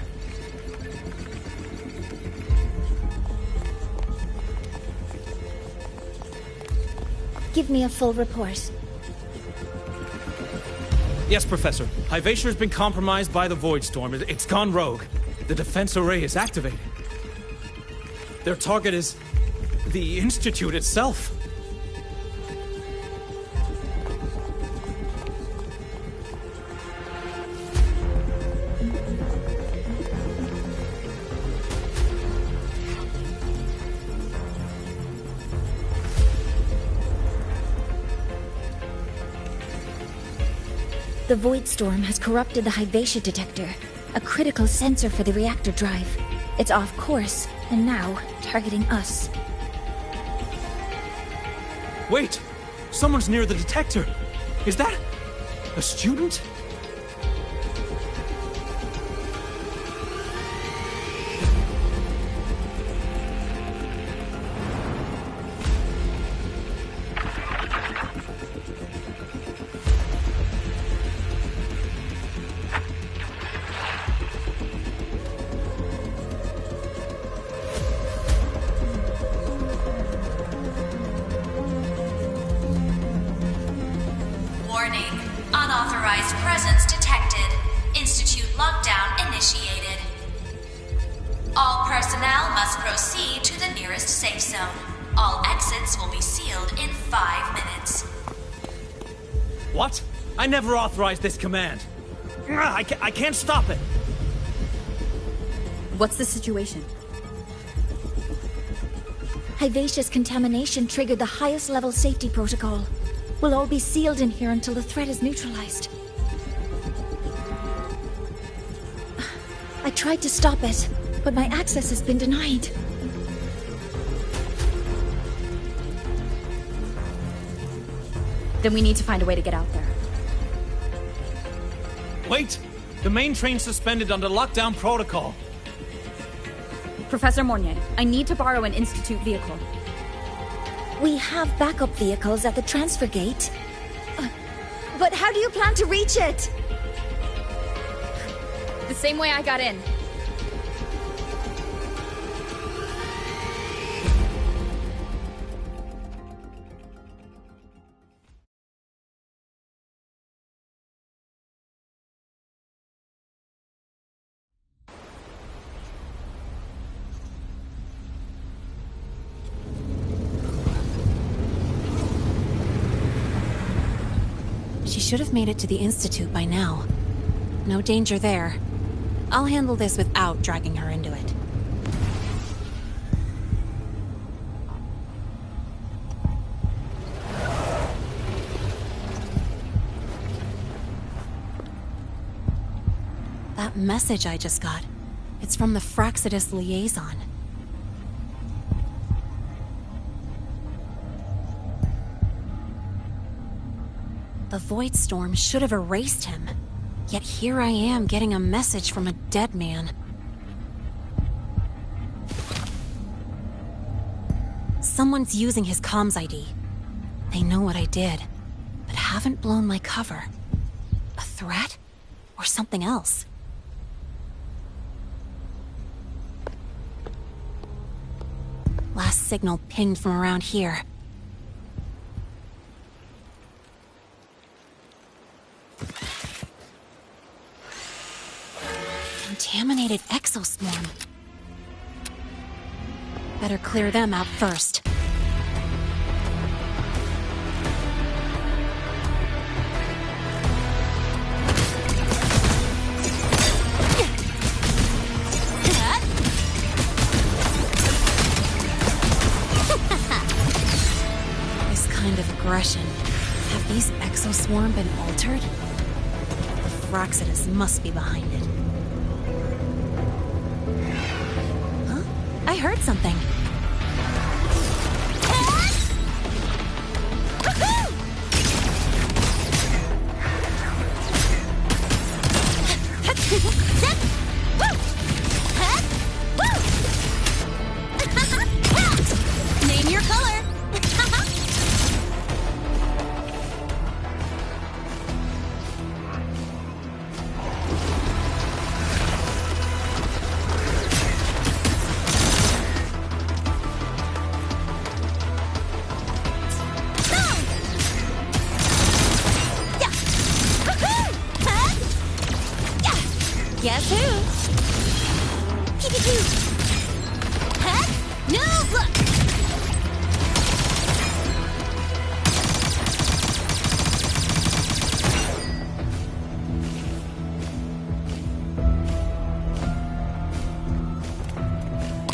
Speaker 12: Give me a full report.
Speaker 17: Yes, Professor. Hyvatia has been compromised by the Void Storm. It's gone rogue. The defense array is activated. Their target is the Institute itself.
Speaker 12: The Void Storm has corrupted the Hyvatia detector, a critical sensor for the reactor drive. It's off course, and now targeting us.
Speaker 17: Wait! Someone's near the detector! Is that a student?
Speaker 10: Unauthorized presence detected. Institute lockdown initiated. All personnel must proceed to the nearest safe zone. All exits will be sealed in 5 minutes.
Speaker 17: What? I never authorized this command. I can't stop it.
Speaker 2: What's the situation?
Speaker 12: Hyvatia's contamination triggered the highest level safety protocol. We'll all be sealed in here until the threat is neutralized. I tried to stop it, but my access has been denied.
Speaker 2: Then we need to find a way to get out there.
Speaker 17: Wait! The main train's suspended under lockdown protocol.
Speaker 2: Professor Mornier, I need to borrow an Institute vehicle.
Speaker 12: We have backup vehicles at the transfer gate. But how do you plan to reach it?
Speaker 2: The same way I got in.
Speaker 15: She should have made it to the Institute by now. No danger there. I'll handle this without dragging her into it. That message I just got, it's from the Fraxidus liaison. The Void Storm should have erased him. Yet here I am getting a message from a dead man.
Speaker 4: Someone's using his comms ID. They know what I did, but haven't blown my cover. A threat? Or something else? Last signal pinged from around here. Contaminated exoswarm. Better clear them out first. This kind of aggression. Have these exoswarm been altered? The Fraxidus must be behind it. Huh? I heard something. Name your color. Guess who? Pew-pew-pew. Huh? No, look!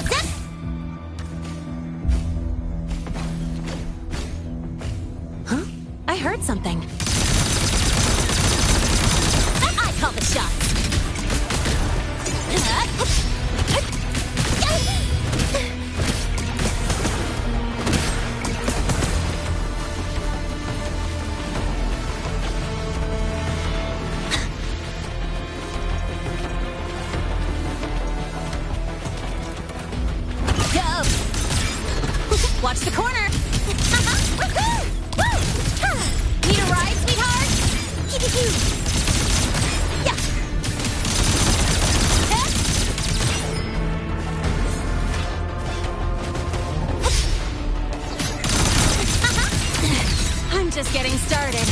Speaker 4: Zip! Huh? I heard something. I call the shots. Watch the corner! Need a ride, sweetheart? Yeah. I'm just getting started.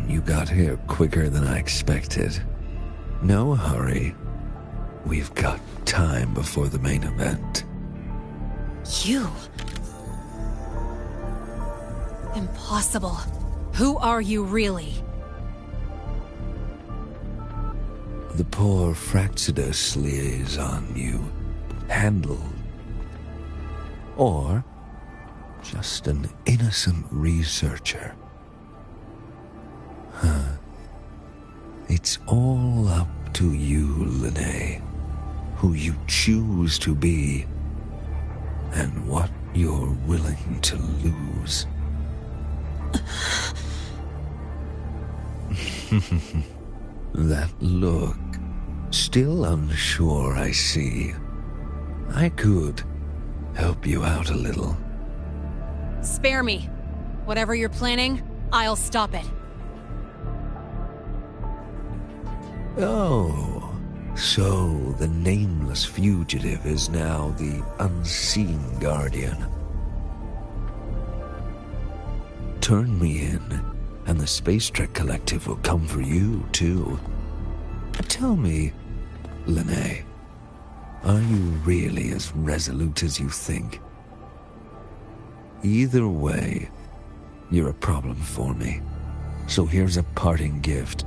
Speaker 5: You got here quicker than I expected. No hurry. We've got time before the main event.
Speaker 4: You? Impossible. Who are you really?
Speaker 5: The poor Fraxidus liaison you handled. Or just an innocent researcher. It's all up to you, Linnae. Who you choose to be, and what You're willing to lose. That look. Still unsure, I see. I could help you out a little.
Speaker 1: Spare me. Whatever you're planning, I'll stop it.
Speaker 5: Oh, so the nameless fugitive is now the unseen guardian. Turn me in, and the Space Trek Collective will come for you, too. Tell me, Lene, are you really as resolute as you think? Either way, you're a problem for me. So here's a parting gift.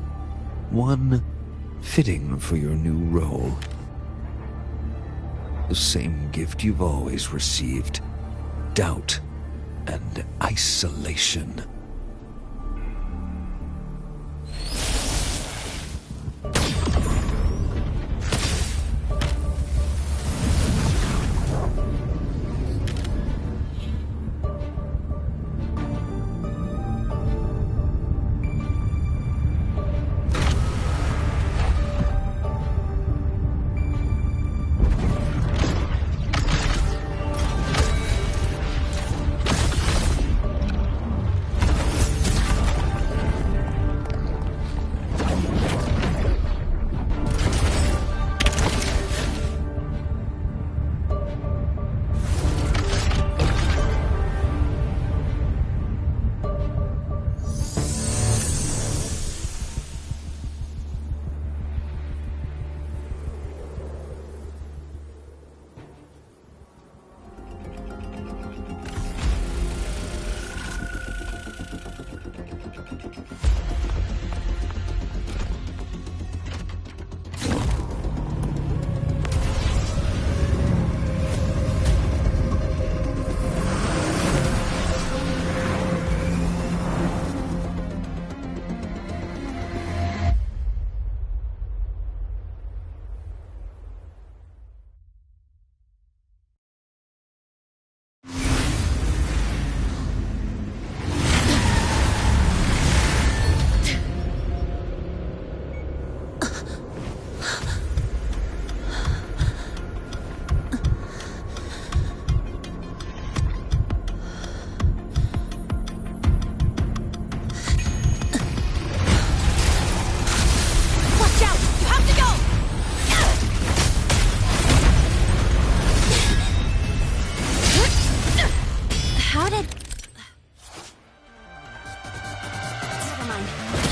Speaker 5: One fitting for your new role. The same gift you've always received. Doubt and isolation.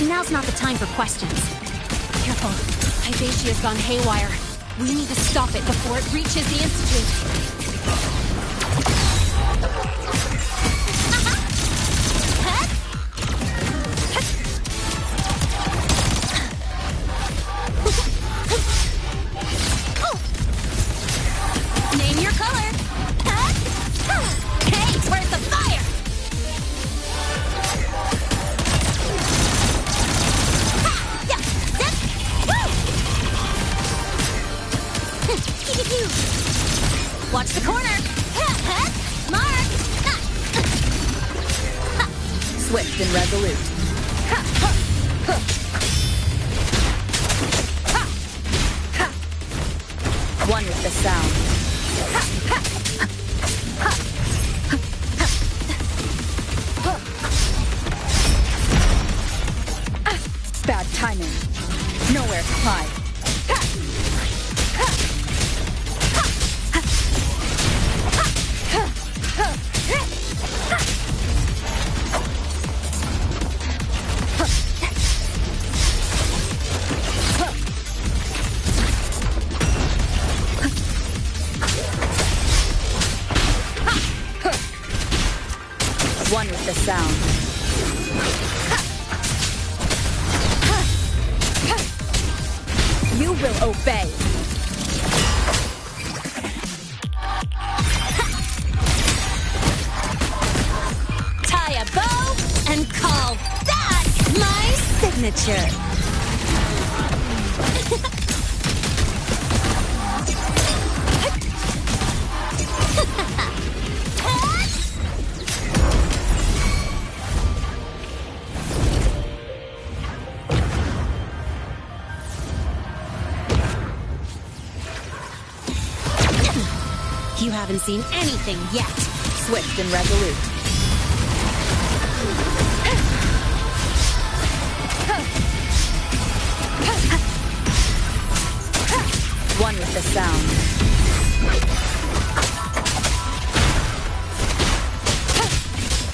Speaker 4: Now's not the time for questions. Careful. Hypatia's gone haywire. We need to stop it before it reaches the Institute. Name your color. Hey, where's the fire? Watch the corner! Mark!
Speaker 6: Swift and resolute. One with the sound. Bad timing. Nowhere to hide. One with the sound. You will obey.
Speaker 4: Tie a bow and call that my signature.
Speaker 1: You haven't seen anything yet.
Speaker 6: Swift and resolute. One with the sound.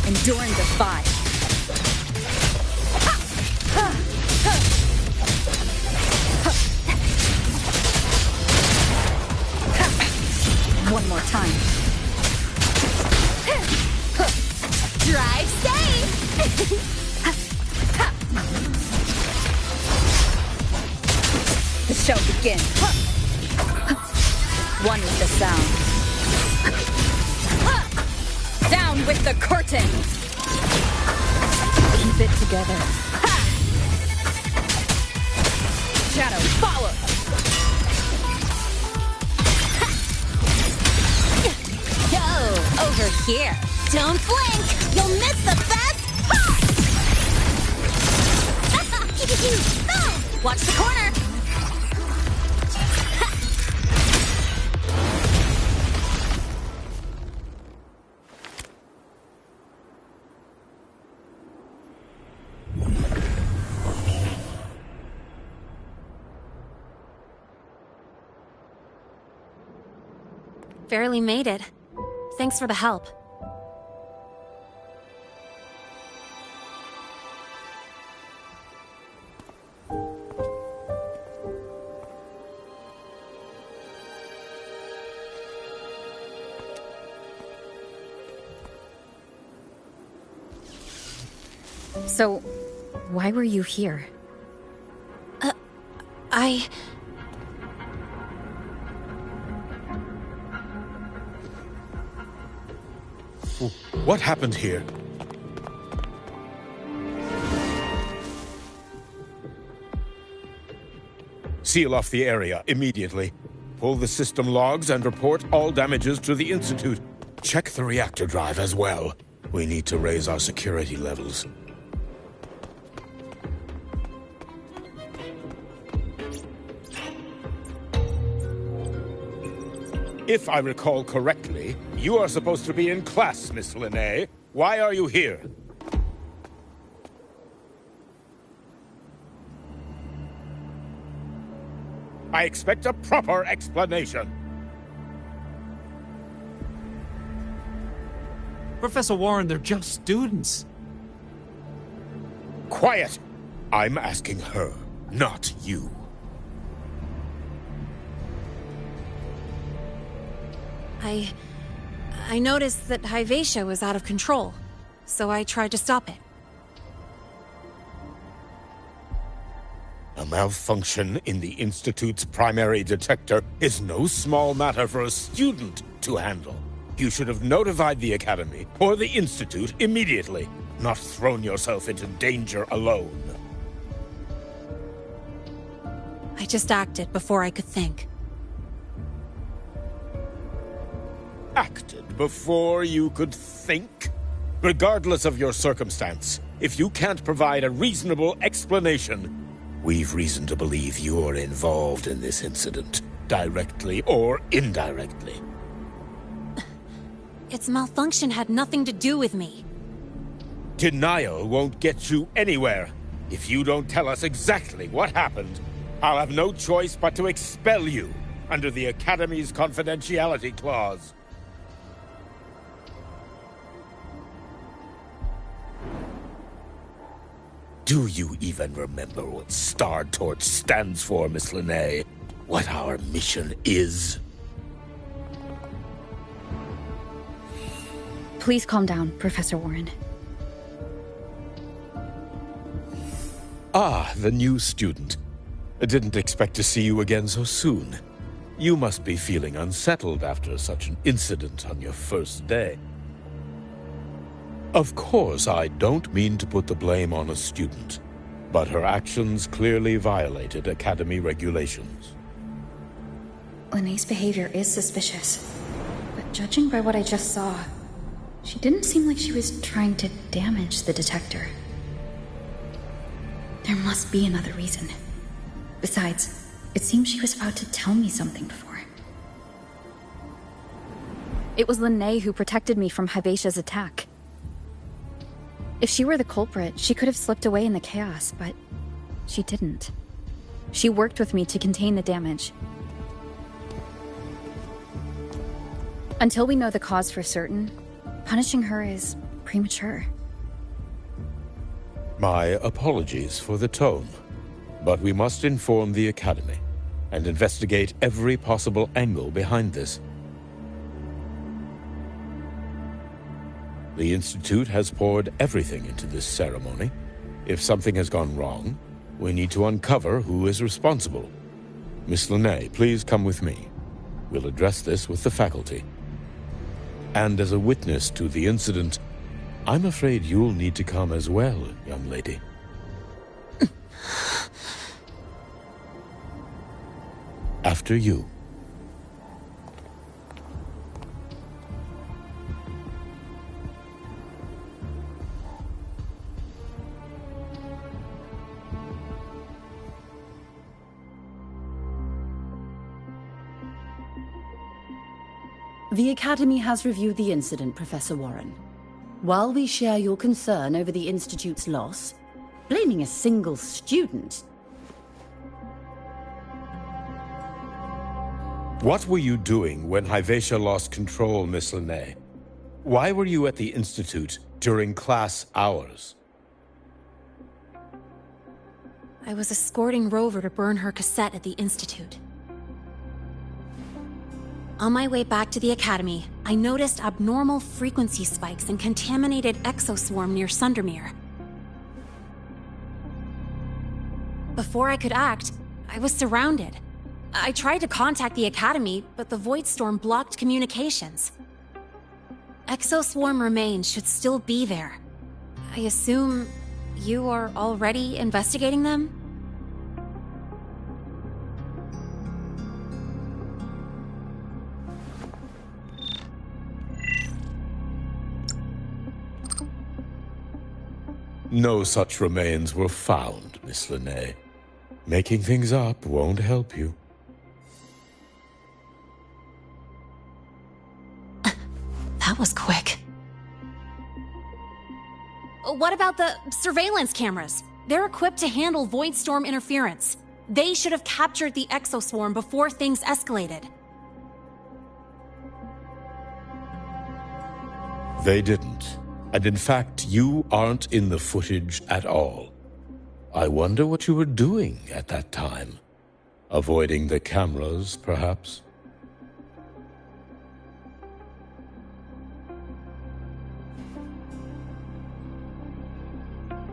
Speaker 6: Enduring defy. One more time.
Speaker 1: Drive safe!
Speaker 6: The show begins. One with the sound. Down with the curtain! Keep it together. Shadow, follow!
Speaker 1: Yo, over here. Don't blink! You'll miss the best part! Watch the corner!
Speaker 4: Barely made it. Thanks for the help.
Speaker 2: So, why were you here?
Speaker 5: What happened here? Seal off the area immediately. Pull the system logs and report all damages to the Institute. Check the reactor drive as well. We need to raise our security levels. If I recall correctly, you are supposed to be in class, Miss Linnae. Why are you here? I expect a proper explanation.
Speaker 17: Professor Warren, they're just students.
Speaker 5: Quiet! I'm asking her, not you.
Speaker 4: I noticed that Hyvatia was out of control, so I tried to stop it.
Speaker 5: A malfunction in the Institute's primary detector is no small matter for a student to handle. You should have notified the Academy or the Institute immediately, not thrown yourself into danger alone.
Speaker 4: I just acted before I could think.
Speaker 5: Acted before you could think? Regardless of your circumstance, if you can't provide a reasonable explanation, we've reason to believe you're involved in this incident, directly or indirectly.
Speaker 4: Its malfunction had nothing to do with me.
Speaker 5: Denial won't get you anywhere. If you don't tell us exactly what happened, I'll have no choice but to expel you under the Academy's confidentiality clause. Do you even remember what Star Torch stands for, Miss Linnae? What our mission is?
Speaker 2: Please calm down, Professor Warren.
Speaker 5: Ah, the new student. I didn't expect to see you again so soon. You must be feeling unsettled after such an incident on your first day. Of course, I don't mean to put the blame on a student, but her actions clearly violated Academy regulations.
Speaker 2: Linnae's behavior is suspicious, but judging by what I just saw, she didn't seem like she was trying to damage the detector. There must be another reason. Besides, it seems she was about to tell me something before. It was Linnae who protected me from Hybatia's attack. If she were the culprit, she could have slipped away in the chaos, but she didn't. She worked with me to contain the damage. Until we know the cause for certain, punishing her is premature.
Speaker 5: My apologies for the tone, but we must inform the Academy and investigate every possible angle behind this. The Institute has poured everything into this ceremony. If something has gone wrong, we need to uncover who is responsible. Miss Linnae, please come with me. We'll address this with the faculty. And as a witness to the incident, I'm afraid you'll need to come as well, young lady. After you.
Speaker 18: The Academy has reviewed the incident, Professor Warren. While we share your concern over the Institute's loss, blaming a single student...
Speaker 5: What were you doing when Hyvatia lost control, Miss Linnae? Why were you at the Institute during class hours?
Speaker 4: I was escorting Rover to burn her cassette at the Institute. On my way back to the Academy, I noticed abnormal frequency spikes and contaminated exoswarm near Sundermere. Before I could act, I was surrounded. I tried to contact the Academy, but the Void Storm blocked communications. Exoswarm remains should still be there. I assume you are already investigating them?
Speaker 5: No such remains were found, Miss Linnae. Making things up won't help you.
Speaker 4: That was quick. What about the surveillance cameras? They're equipped to handle Void Storm interference. They should have captured the exoswarm before things escalated.
Speaker 5: They didn't. And in fact, you aren't in the footage at all. I wonder what you were doing at that time. Avoiding the cameras, perhaps?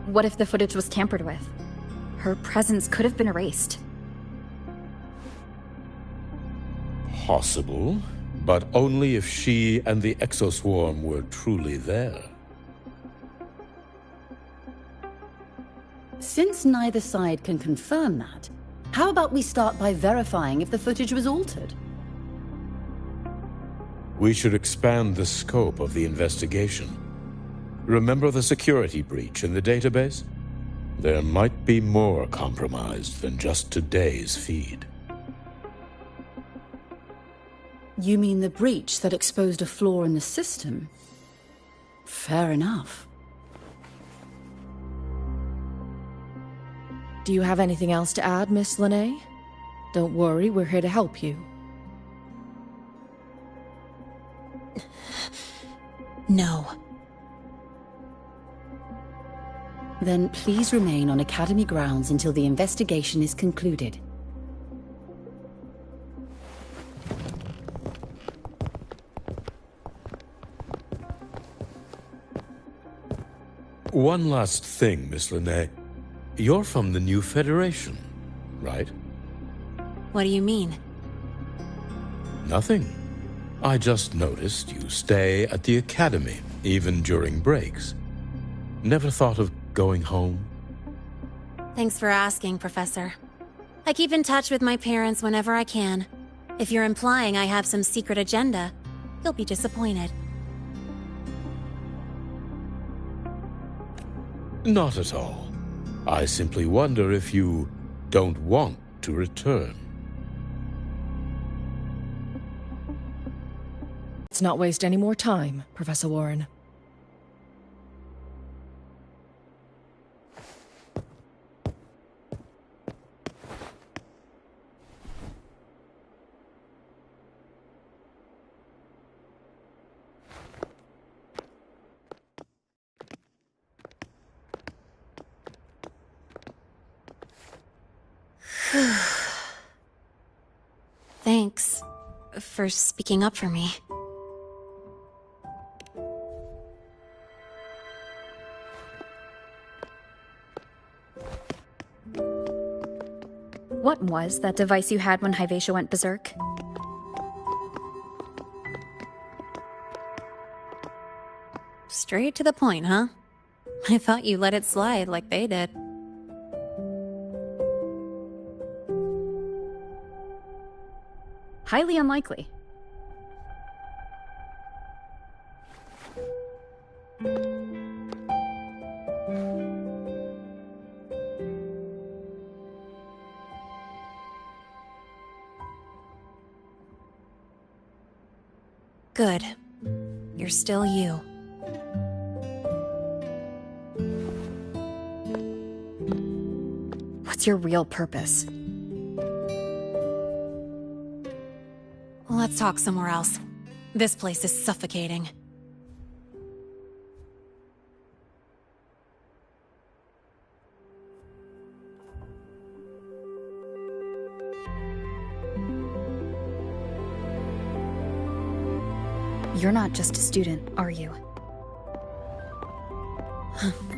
Speaker 2: What if the footage was tampered with? Her presence could have been erased.
Speaker 5: Possible, but only if she and the exoswarm were truly there.
Speaker 18: Since neither side can confirm that, how about we start by verifying if the footage was altered?
Speaker 5: We should expand the scope of the investigation. Remember the security breach in the database? There might be more compromised than just today's feed.
Speaker 18: You mean the breach that exposed a flaw in the system? Fair enough. Do you have anything else to add, Miss Linnae? Don't worry, we're here to help you.
Speaker 4: No.
Speaker 18: Then please remain on Academy grounds until the investigation is concluded.
Speaker 5: One last thing, Miss Linnae. You're from the new Federation, right?
Speaker 4: What do you mean?
Speaker 5: Nothing. I just noticed you stay at the Academy, even during breaks. Never thought of going home?
Speaker 4: Thanks for asking, Professor. I keep in touch with my parents whenever I can. If you're implying I have some secret agenda, you'll be disappointed.
Speaker 5: Not at all. I simply wonder if you don't want to return.
Speaker 6: Let's not waste any more time, Professor Warren.
Speaker 15: Thanks for speaking up for me.
Speaker 2: What was that device you had when Hyvatia went berserk?
Speaker 4: Straight to the point, huh? I thought you let it slide like they did.
Speaker 2: Highly unlikely.
Speaker 4: Good. You're still you.
Speaker 2: What's your real purpose?
Speaker 4: Let's talk somewhere else. This place is suffocating.
Speaker 2: You're not just a student, are you?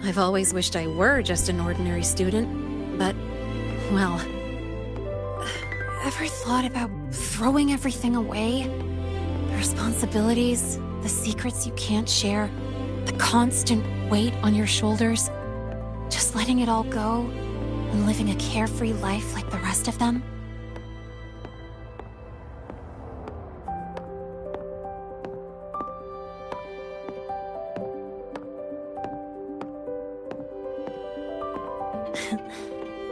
Speaker 4: I've always wished I were just an ordinary student, but, well... Ever thought about throwing everything away? The responsibilities, the secrets you can't share, the constant weight on your shoulders. Just letting it all go and living a carefree life like the rest of them?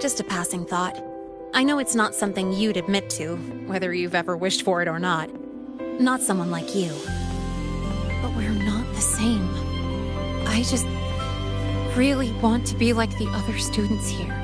Speaker 4: Just a passing thought. I know it's not something you'd admit to, whether you've ever wished for it or not. Not someone like you. But we're not the same. I just really want to be like the other students here.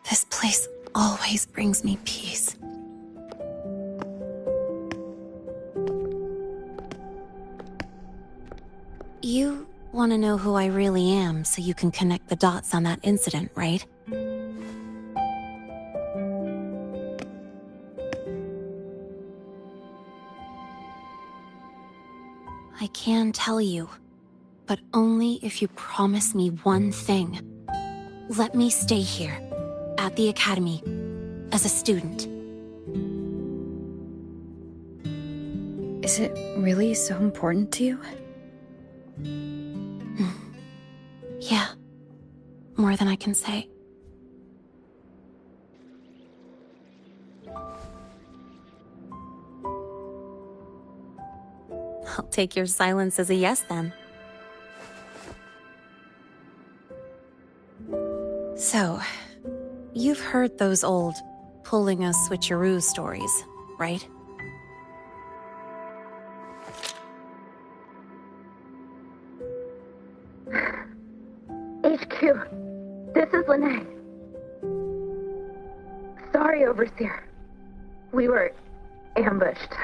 Speaker 4: This place always brings me peace. You want to know who I really am so you can connect the dots on that incident, right? I can tell you, but only if you promise me one thing. Let me stay here, at the Academy, as a student.
Speaker 2: Is it really so important to you?
Speaker 4: Yeah, more than I can say. I'll take your silence as a yes, then. So, you've heard those old pulling a switcheroo stories, right?
Speaker 14: HQ, this is Lene. Sorry, Overseer. We were ambushed.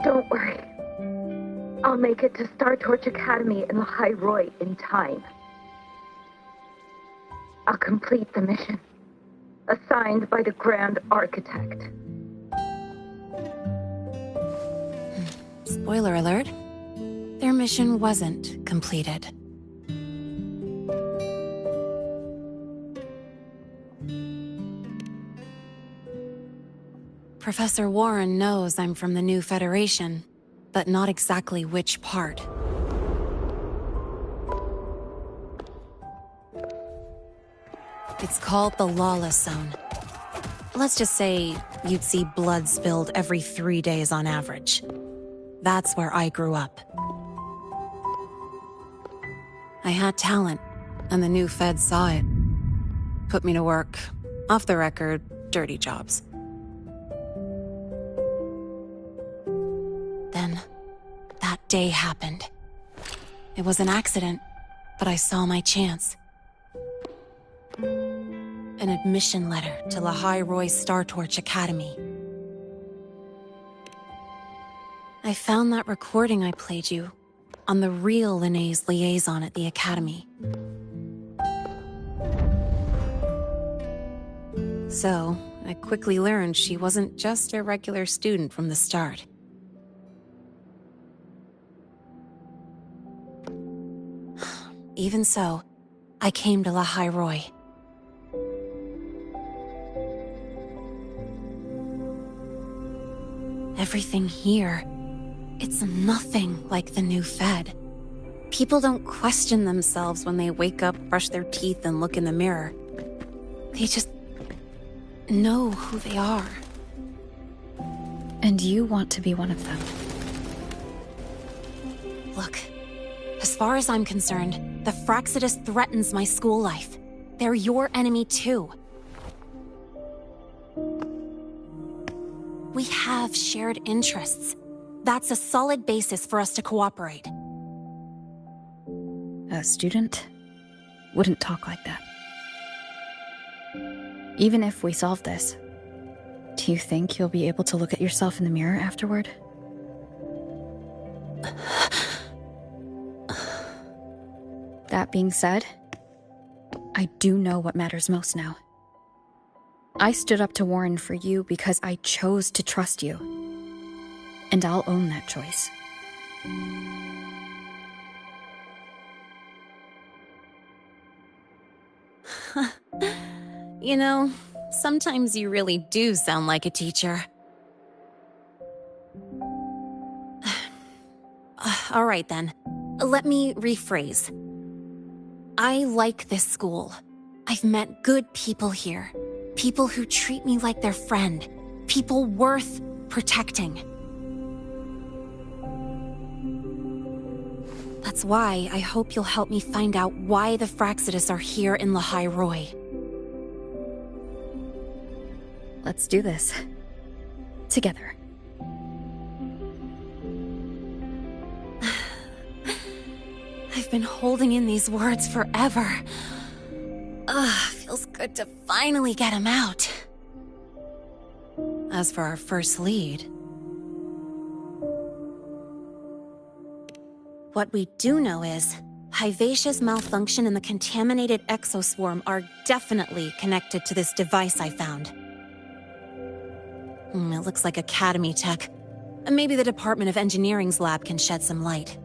Speaker 14: Don't worry. I'll make it to Star Torch Academy in the High Roy in time. I'll complete the mission, assigned by the Grand Architect.
Speaker 4: Spoiler alert. Their mission wasn't completed.
Speaker 15: Professor Warren knows I'm from the new Federation, but not exactly which part. It's called the Lawless Zone. Let's just say you'd see blood spilled every 3 days on average. That's where I grew up. I had talent, and the new feds saw it. Put me to work, off the record, dirty jobs. Then, that day happened. It was an accident, but I saw my chance. An admission letter to Lahai Roy Star Torch Academy. I found that recording I played you on the real Linnaeus liaison at the Academy. So, I quickly learned she wasn't just a regular student from the start. Even so, I came to Lahai Roy. Everything here, it's nothing like the new Fed. People don't question themselves when they wake up, brush their teeth, and look in the mirror. They just know who they are.
Speaker 2: And you want to be one of them.
Speaker 15: Look, as far as I'm concerned, the Fraxidus threatens my school life. They're your enemy too. We have shared interests. That's a solid basis for us to cooperate.
Speaker 2: A student wouldn't talk like that. Even if we solve this, do you think you'll be able to look at yourself in the mirror afterward? That being said, I do know what matters most now. I stood up to Warren for you because I chose to trust you. And I'll own that choice.
Speaker 15: You know, sometimes you really do sound like a teacher. All right then, let me rephrase. I like this school. I've met good people here. People who treat me like their friend. People worth protecting. That's why I hope you'll help me find out why the Fraxidus are here in Lahai Roy.
Speaker 2: Let's do this. Together.
Speaker 15: I've been holding in these words forever. Feels good to finally get them out. As for our first lead... What we do know is, Hyvatia's malfunction and the contaminated exoswarm are definitely connected to this device I found. It looks like Academy tech. Maybe the Department of Engineering's lab can shed some light.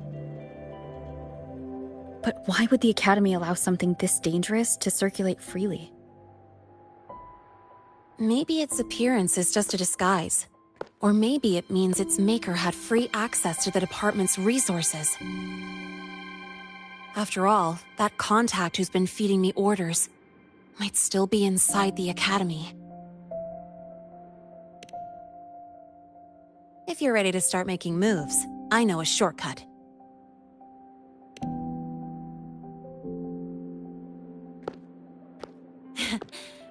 Speaker 2: But why would the Academy allow something this dangerous to circulate freely?
Speaker 15: Maybe its appearance is just a disguise. Or maybe it means its maker had free access to the department's resources. After all, that contact who's been feeding me orders might still be inside the Academy. If you're ready to start making moves, I know a shortcut.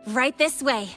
Speaker 15: Right this way.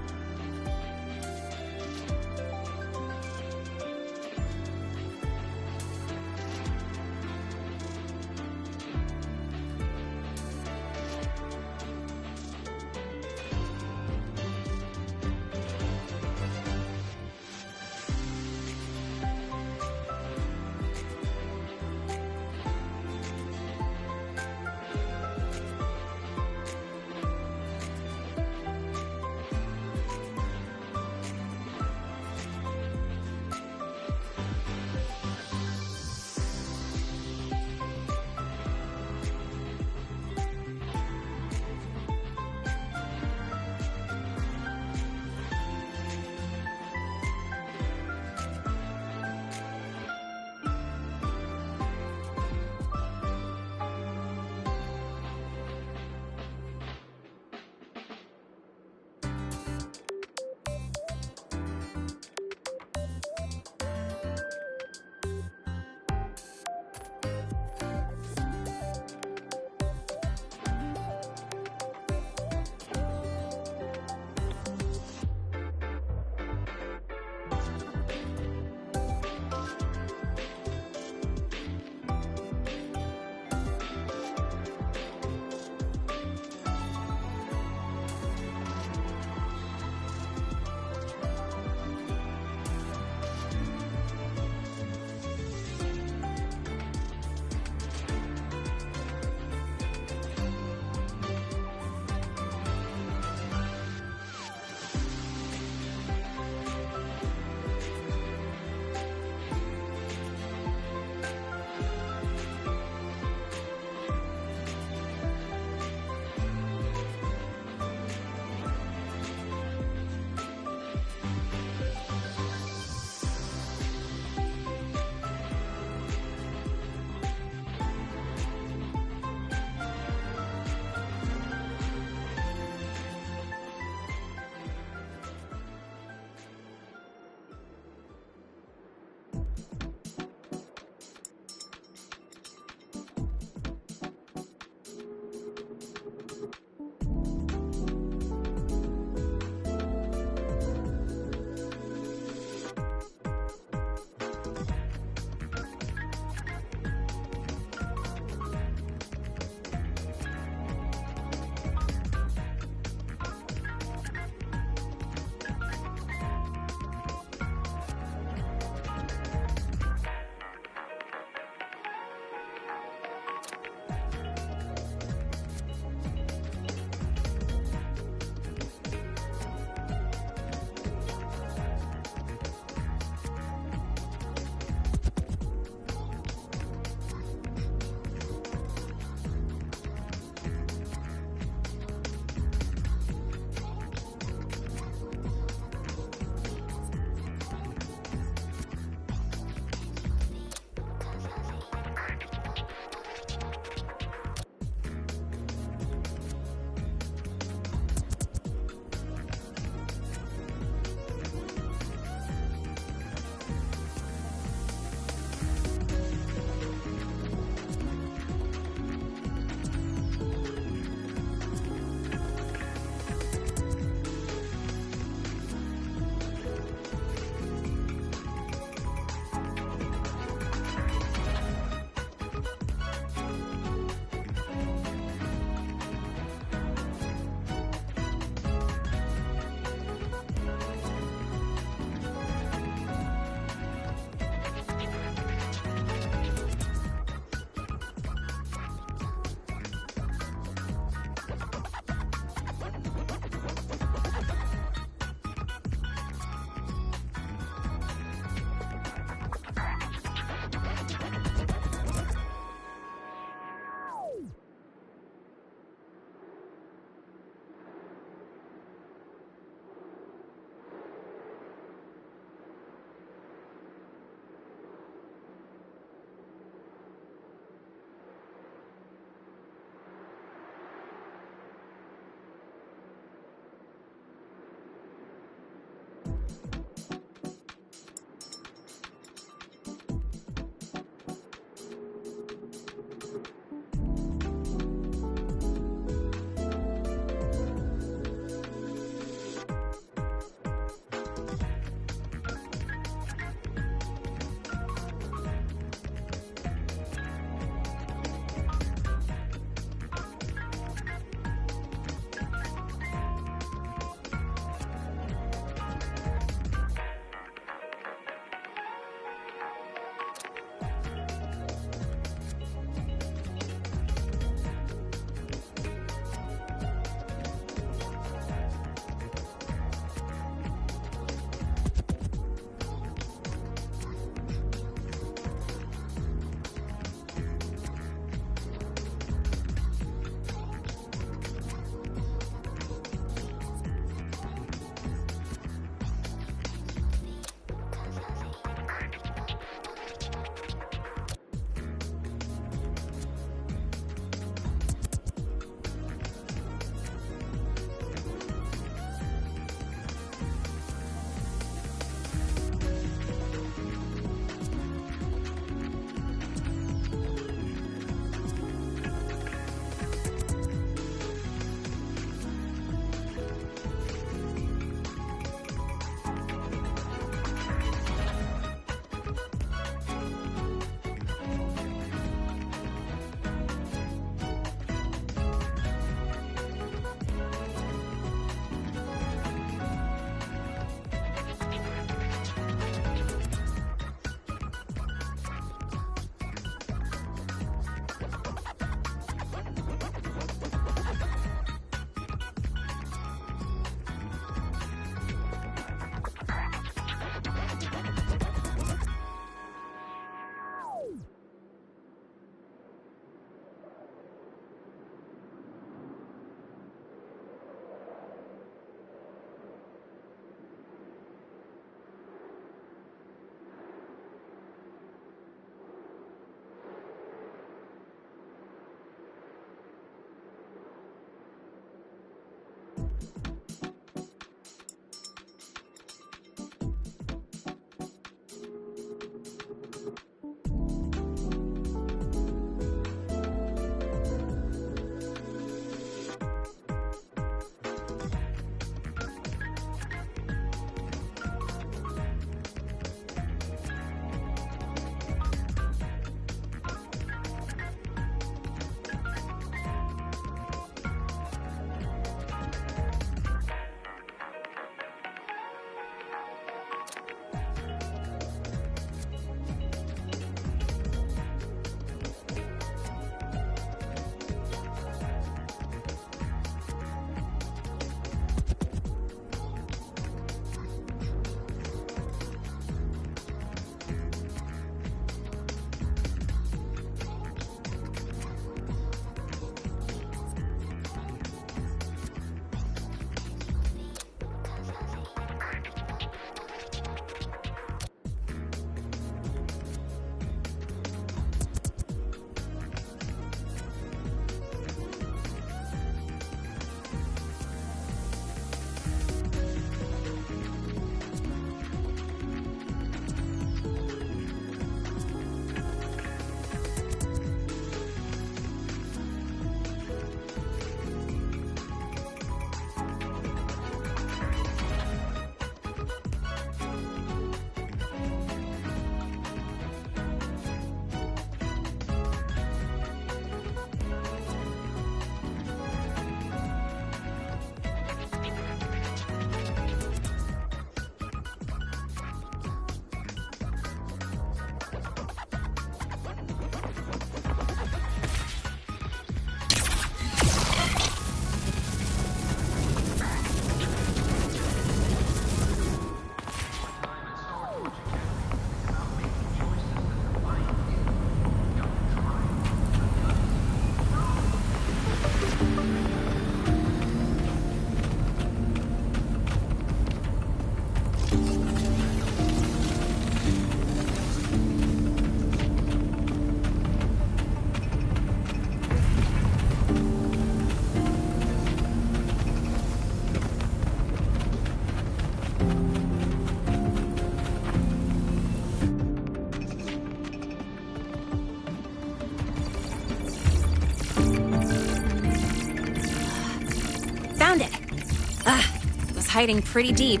Speaker 4: hiding pretty deep.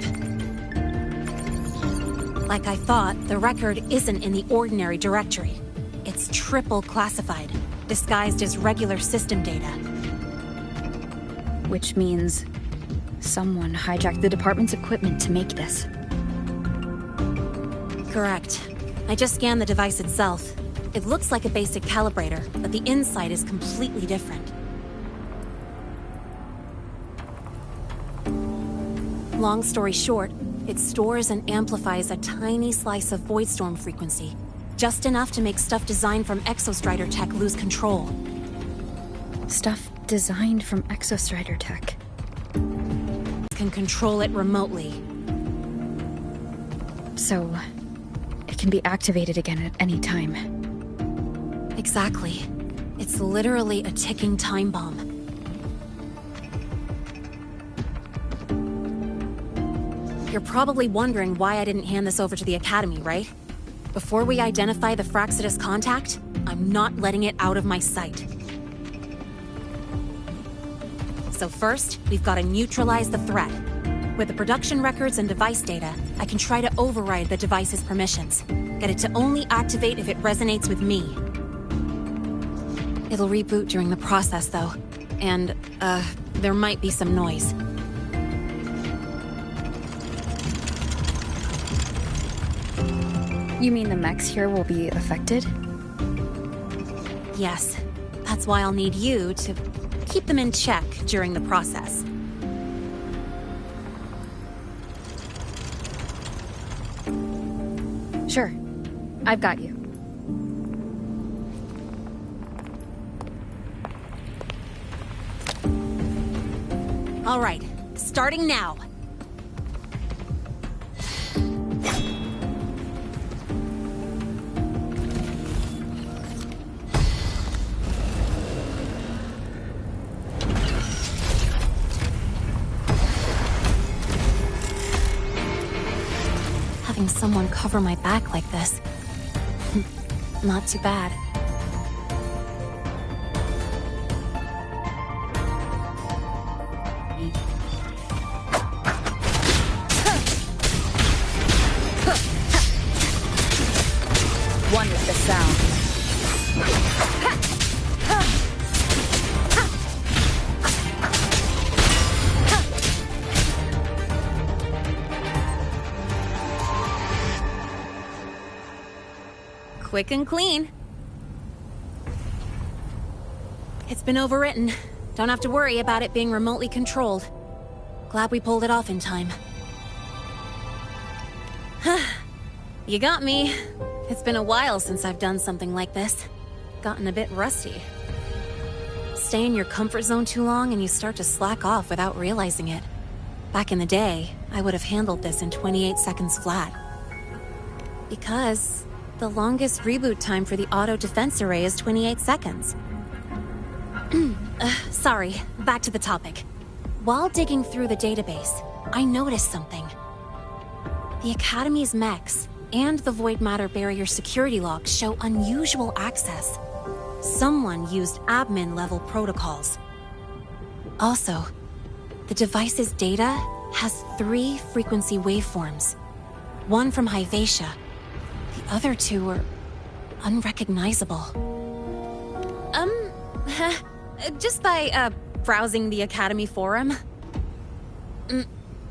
Speaker 4: Like I thought, the record isn't in the ordinary directory. It's triple classified, disguised as regular system data.
Speaker 2: Which means someone hijacked the department's equipment to make this.
Speaker 4: Correct. I just scanned the device itself. It looks like a basic calibrator, but the inside is completely different. Long story short, it stores and amplifies a tiny slice of Voidstorm frequency, just enough to make stuff designed from Exostrider tech lose control.
Speaker 2: Stuff designed from Exostrider tech.
Speaker 4: Can control it remotely.
Speaker 2: So, it can be activated again at any time.
Speaker 4: Exactly. It's literally a ticking time bomb. You're probably wondering why I didn't hand this over to the Academy, right? Before we identify the Fraxidus contact, I'm not letting it out of my sight. So first, we've got to neutralize the threat. With the production records and device data, I can try to override the device's permissions. Get it to only activate if it resonates with me. It'll reboot during the process, though. And, there might be some noise.
Speaker 2: You mean the mechs here will be affected?
Speaker 4: Yes. That's why I'll need you to keep them in check during the process.
Speaker 2: Sure. I've got you.
Speaker 4: All right. Starting now. Someone cover my back like this. Not too bad.
Speaker 2: One with the sound.
Speaker 4: Quick and clean. It's been overwritten. Don't have to worry about it being remotely controlled. Glad we pulled it off in time. You got me. It's been a while since I've done something like this. Gotten a bit rusty. Stay in your comfort zone too long and you start to slack off without realizing it. Back in the day, I would have handled this in 28 seconds flat. Because the longest reboot time for the auto defense array is 28 seconds. Sorry, back to the topic. While digging through the database, I noticed something. The Academy's mechs and the Void Matter Barrier security logs show unusual access. Someone used admin-level protocols. Also, the device's data has 3 frequency waveforms. One from Hyvatia. The other 2 were unrecognizable. Just by, browsing the Academy forum.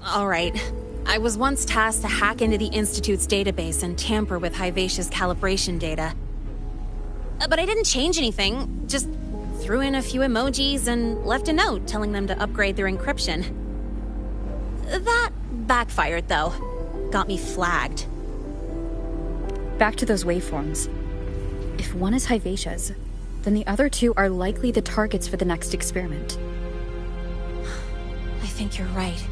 Speaker 4: Alright. I was once tasked to hack into the Institute's database and tamper with Hyvatia's calibration data. But I didn't change anything, just threw in a few emojis and left a note telling them to upgrade their encryption. That backfired, though. Got me flagged.
Speaker 2: Back to those waveforms. If one is Hyvatia's, then the other 2 are likely the targets for the next experiment.
Speaker 4: I think you're right.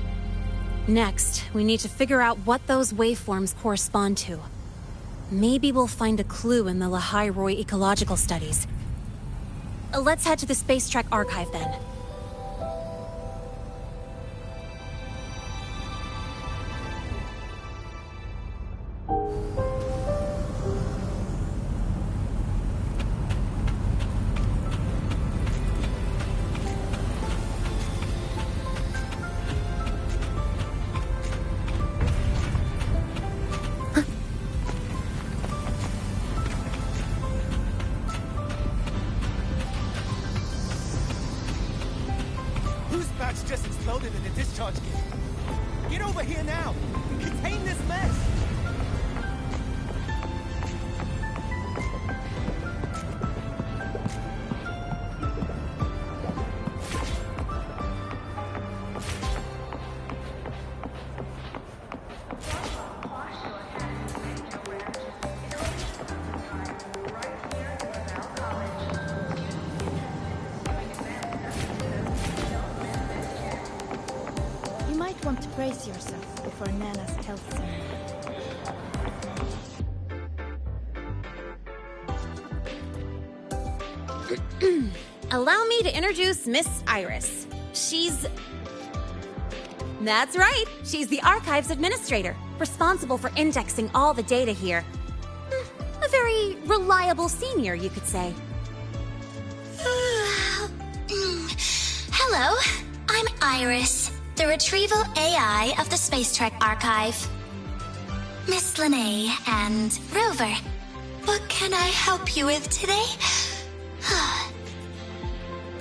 Speaker 4: Next, we need to figure out what those waveforms correspond to. Maybe we'll find a clue in the Lahai Roy ecological studies. Let's head to the Space Trek archive then.
Speaker 8: loaded in the discharge kit. Get over here now and contain this mess.
Speaker 7: Want to brace yourself before Nana's health
Speaker 4: scene. Allow me to introduce Miss Iris. That's right, she's the Archives Administrator, responsible for indexing all the data here. A very reliable senior, you could say.
Speaker 10: Hello, I'm Iris, the Retrieval AI of the Space Trek Archive. Miss Lene and Rover, what can I help you with today?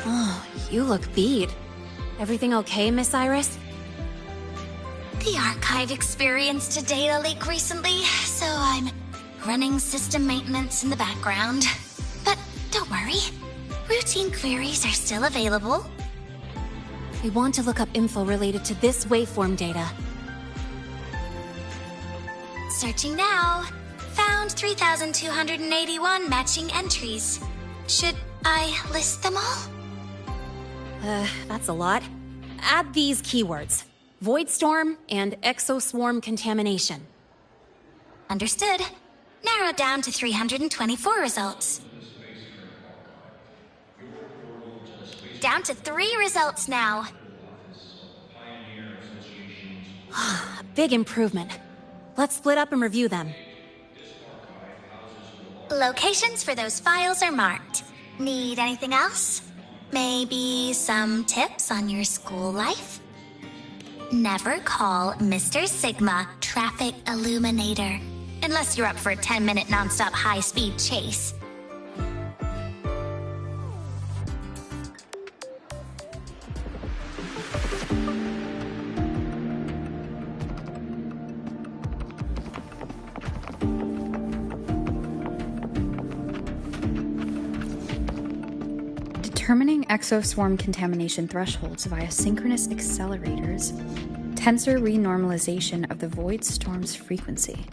Speaker 4: Oh, you look beat. Everything okay, Miss Iris?
Speaker 10: The Archive experienced a data leak recently, so I'm running system maintenance in the background. But don't worry, routine queries are still available.
Speaker 4: We want to look up info related to this waveform data.
Speaker 10: Searching now. Found 3,281 matching entries. Should I list them all?
Speaker 4: That's a lot. Add these keywords: Void Storm and Exoswarm Contamination.
Speaker 10: Understood. Narrowed down to 324 results. Down to 3 results now.
Speaker 4: Big improvement. Let's split up and review them.
Speaker 10: Locations for those files are marked. Need anything else? Maybe some tips on your school life? Never call Mr. Sigma Traffic Illuminator, unless you're up for a 10-minute non-stop high-speed chase.
Speaker 2: Determining exoswarm contamination thresholds via synchronous accelerators, tensor renormalization of the void storm's frequency.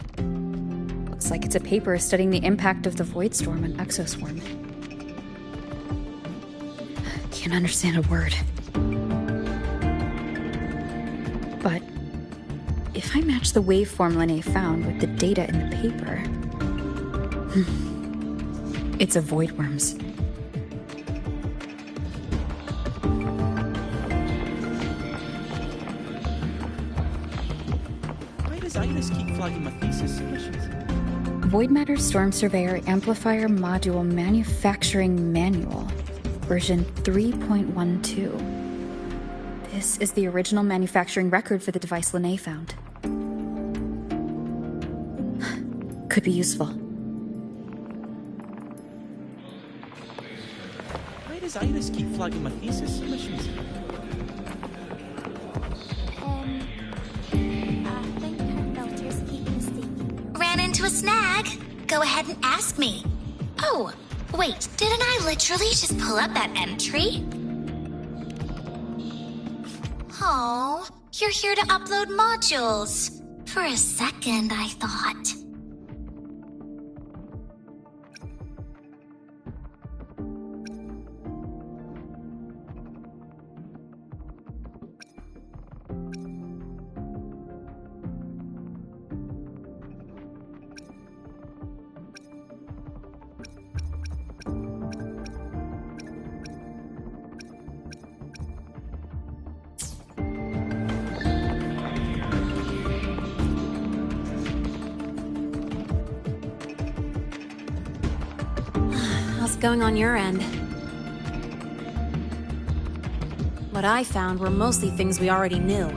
Speaker 2: Looks like it's a paper studying the impact of the void storm on exoswarm. Can't understand a word. But if I match the waveform Lene found with the data in the paper, it's a voidworm's.
Speaker 11: I just keep flagging my thesis submissions.
Speaker 2: Void Matter Storm Surveyor Amplifier Module Manufacturing Manual, version 3.12. This is the original manufacturing record for the device Lene found. Could be useful.
Speaker 11: Why does Iris keep flagging my thesis submissions?
Speaker 10: A snag? Go ahead and ask me. Oh, wait, didn't I literally just pull up that entry? Oh, you're here to upload modules. For a second, I thought.
Speaker 4: Going on your end? What I found were mostly things we already knew.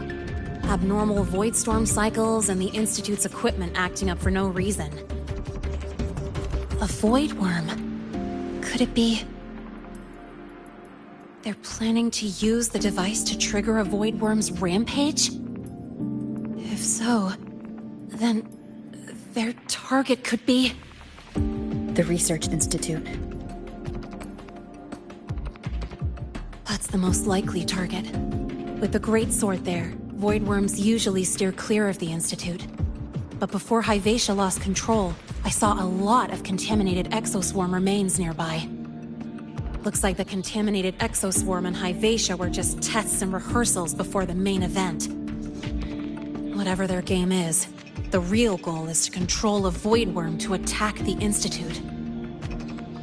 Speaker 4: Abnormal void storm cycles and the Institute's equipment acting up for no reason. A void worm. Could it be?
Speaker 15: They're planning to use the device to trigger a Void Worm's rampage? If so, then their target could be...
Speaker 2: the Research Institute.
Speaker 15: That's the most likely target. With the Great Sword there, Void Worms usually steer clear of the Institute. But before Hyvatia lost control, I saw a lot of contaminated exoswarm remains nearby. Looks like the contaminated exoswarm and Hyvatia were just tests and rehearsals before the main event. Whatever their game is, the real goal is to control a Void Worm to attack the Institute.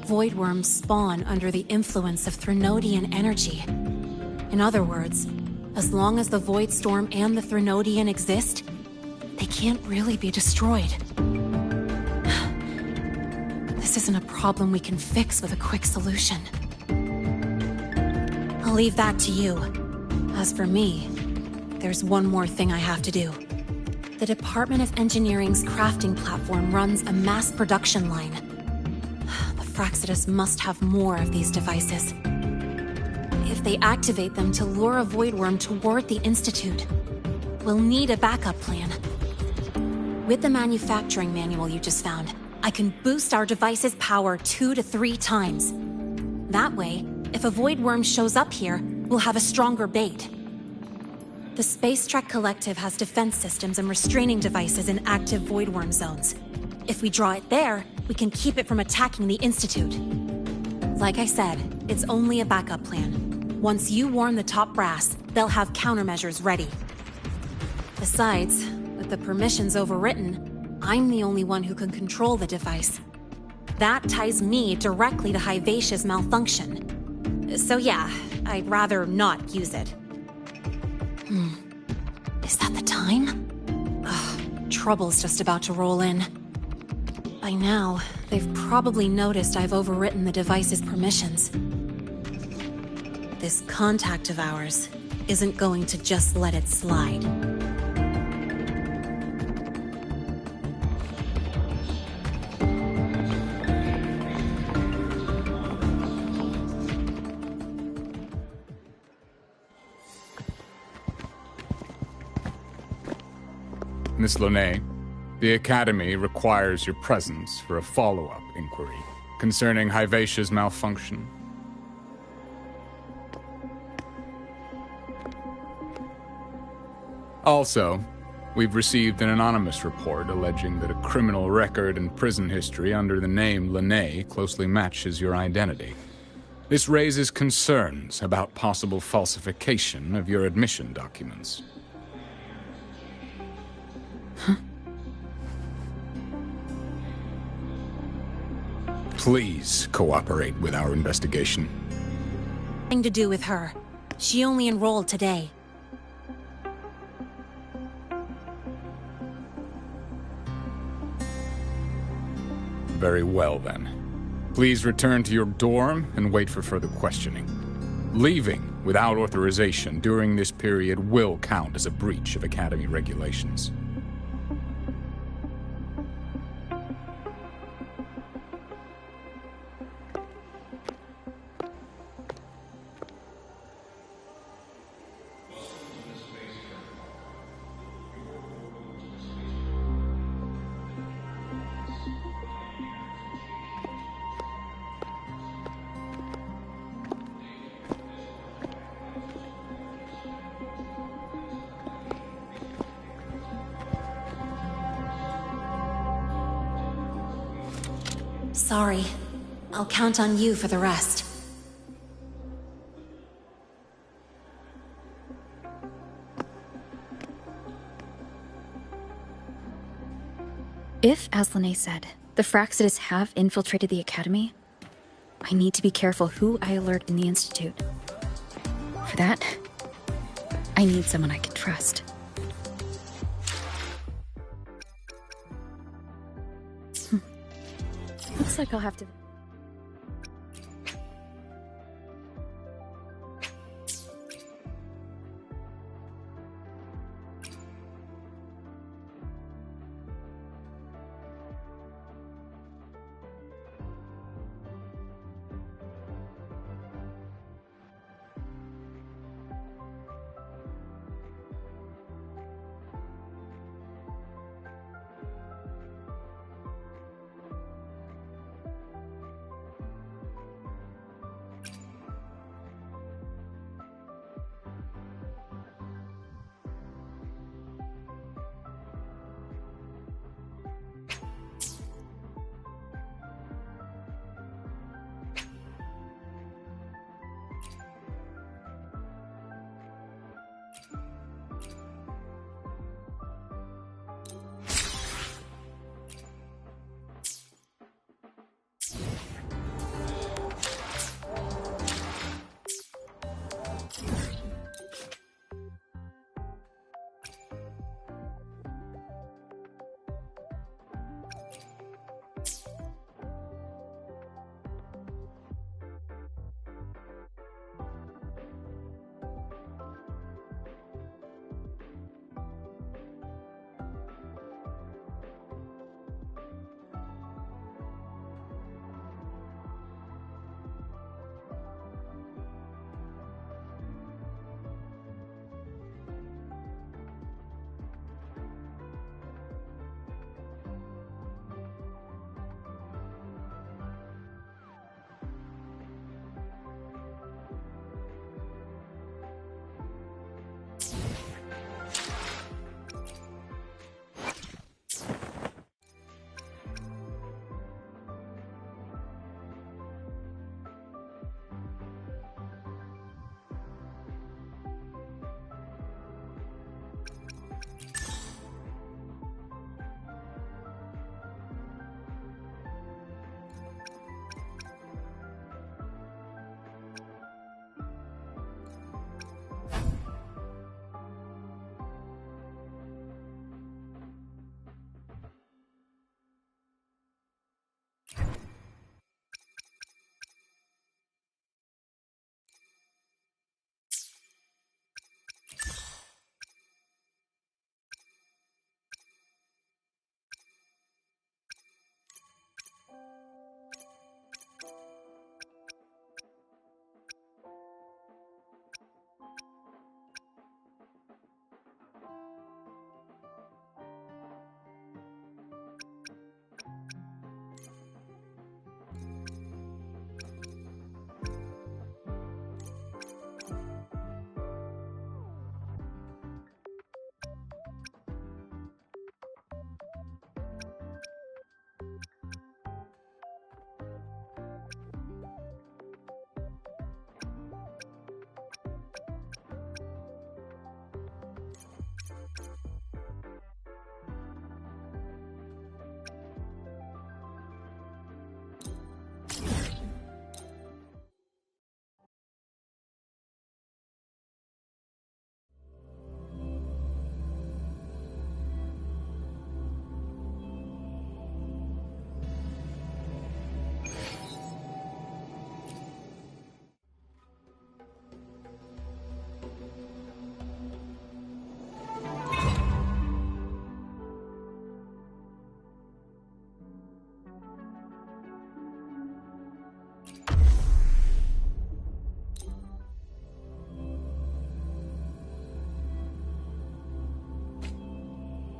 Speaker 15: Void Worms spawn under the influence of Threnodian energy. In other words, as long as the Void Storm and the Threnodian exist, they can't really be destroyed. This isn't a problem we can fix with a quick solution. I'll leave that to you. As for me, there's one more thing I have to do. The Department of Engineering's crafting platform runs a mass production line. The Fraxidus must have more of these devices. If they activate them to lure a Void Worm toward the Institute, we'll need a backup plan. With the manufacturing manual you just found, I can boost our device's power 2 to 3 times. That way, if a Void Worm shows up here, we'll have a stronger bait. The Space Trek Collective has defense systems and restraining devices in active Void Worm zones. If we draw it there, we can keep it from attacking the Institute. Like I said, it's only a backup plan. Once you warn the top brass, they'll have countermeasures ready. Besides, with the permissions overwritten, I'm the only one who can control the device. That ties me directly to Hyvatia's malfunction. So yeah, I'd rather not use it. Is that the time? Ugh, trouble's just about to roll in. By now, they've probably noticed I've overwritten the device's permissions. This contact of ours isn't going to just let it slide.
Speaker 13: Miss Lonet, the Academy requires your presence for a follow-up inquiry concerning Hyvatia's malfunction. Also, we've received an anonymous report alleging that a criminal record and prison history under the name Lonet closely matches your identity. This raises concerns about possible falsification of your admission documents. Please cooperate with our investigation.
Speaker 15: Nothing to do with her. She only enrolled today.
Speaker 13: Very well, then. Please return to your dorm and wait for further questioning. Leaving without authorization during this period will count as a breach of Academy regulations.
Speaker 15: Sorry. I'll count on you for the rest.
Speaker 2: If, as Lene said, the Fraxidus have infiltrated the Academy, I need to be careful who I alert in the Institute. For that, I need someone I can trust. Looks like I'll have to...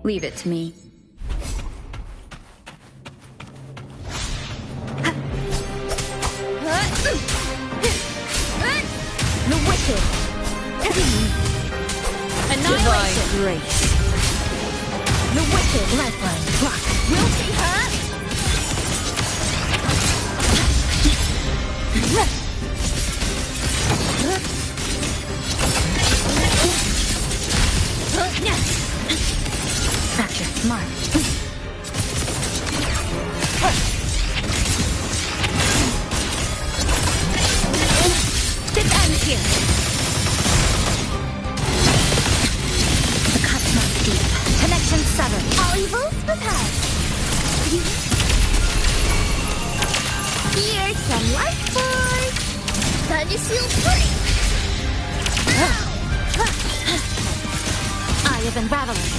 Speaker 2: Leave it to me.
Speaker 1: The wicked! Annihilation!
Speaker 6: Divine grace.
Speaker 1: The wicked!
Speaker 6: Lifeline. Block.
Speaker 1: Will she hurt?
Speaker 2: Fracture. Smart.
Speaker 1: This ends here.
Speaker 2: The cut's not deep.
Speaker 1: Connection severed. All evils repelled. Here's some life force. Time to seal free. Eye of unraveling.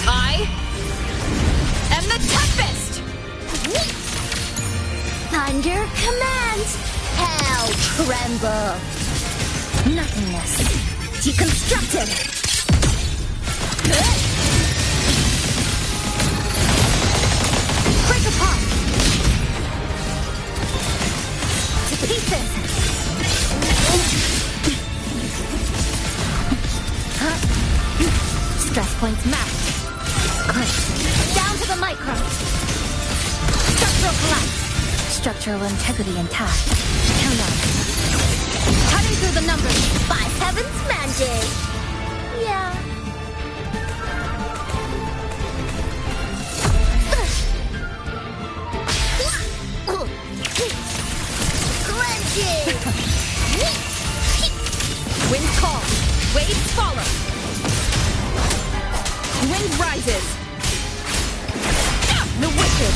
Speaker 1: I am the Tempest! Thunder commands! Hell tremble! Nothingness deconstructed! Break apart! To pieces! Stress points mapped. Click. Down to the micro. Structural collapse.
Speaker 2: Structural integrity intact.
Speaker 1: Count on. Cutting through the numbers. By heaven's magic. Yeah. Clenching. Wind call. Waves follow. Wind rises. The wicked.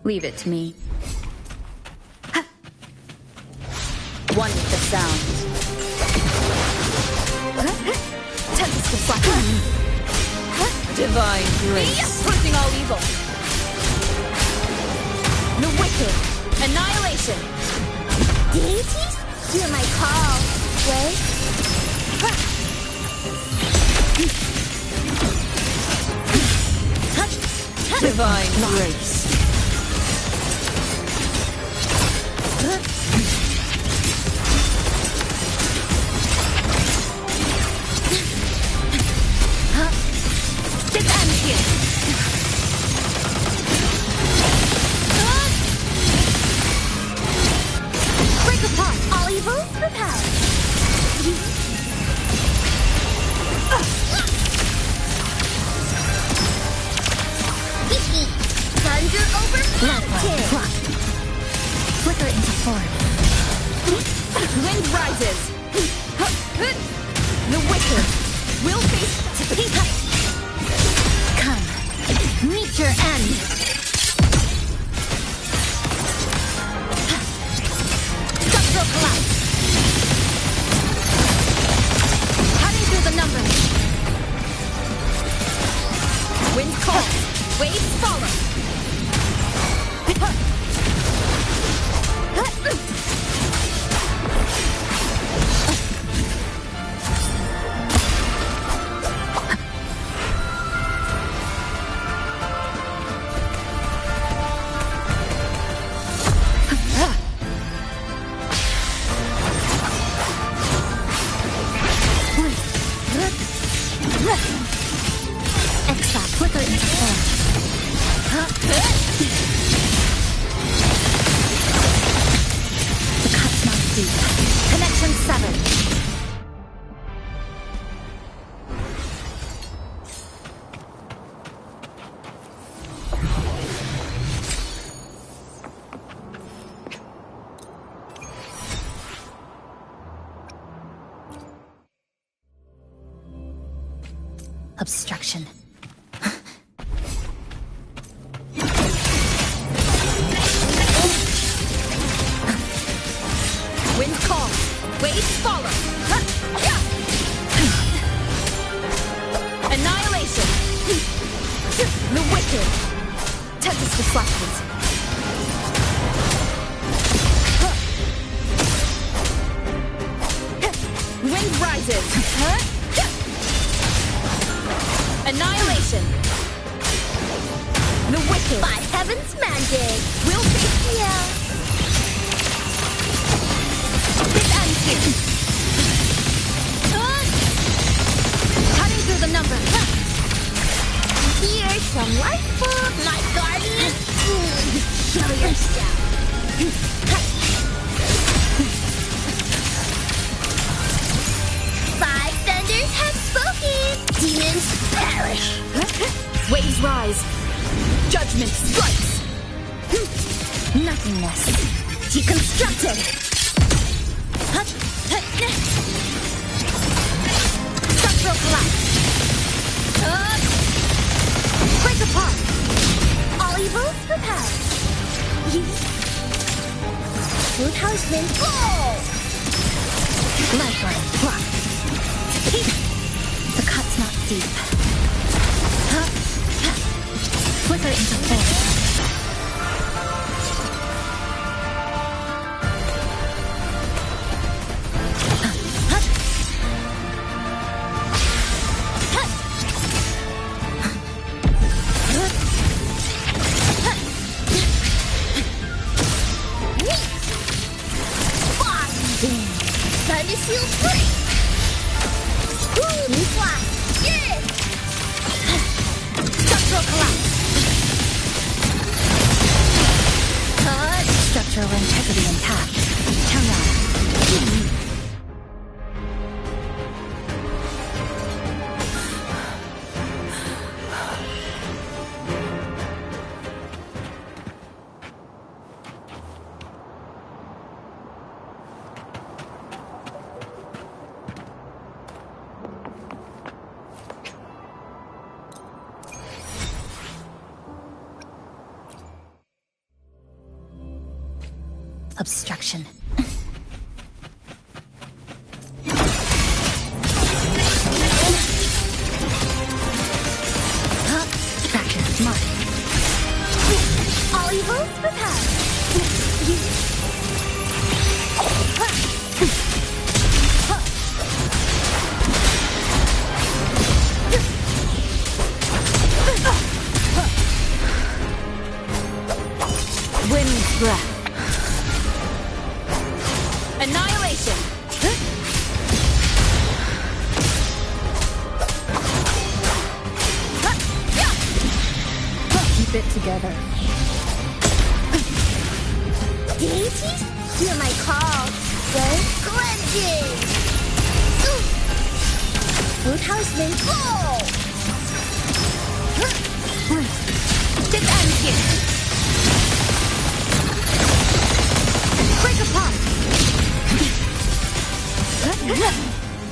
Speaker 2: Leave it to me. One with the sound.
Speaker 1: Tempest of black.
Speaker 6: Divine grace.
Speaker 1: Purging all evil. The wicked. Annihilation. Deities? Hear my call. Wait.
Speaker 6: Divine grace.
Speaker 1: This ends here. Break apart. All evils repelled. Thunder over mountain.
Speaker 2: Flicker into form.
Speaker 1: Wind rises. The wicked will face to peace. Come, meet your end. Structural collapse. Cutting through the numbers. Wind call. Waves follow.
Speaker 2: Exile. Flicker into form. Face follow! Annihilation! The wicked! Tempest deflected. Wind rises! Annihilation! The wicked!
Speaker 1: By heaven's mandate!
Speaker 2: We'll face
Speaker 1: Yeah.
Speaker 2: This ends here! Cutting through the number!
Speaker 1: Here's some life food, my guardian. Show yourself. Five thunders have spoken. Demons perish.
Speaker 2: Waves rise. Judgment strikes.
Speaker 1: Nothingness. Deconstructed.
Speaker 2: Structural collapse. Break apart.
Speaker 1: All evils repelled. Root houseman. Oh!
Speaker 2: Lifeline block. The cut's not deep. Flicker into full.
Speaker 1: Structural integrity intact. Turn on. Obstruction. Fracture. Mark. All evils repelled.
Speaker 2: Wind's breath. Annihilation! Keep it together.
Speaker 1: Deities? Hear my call. Go cleansing! Root houseman. Oh!
Speaker 2: This ends here. Break apart.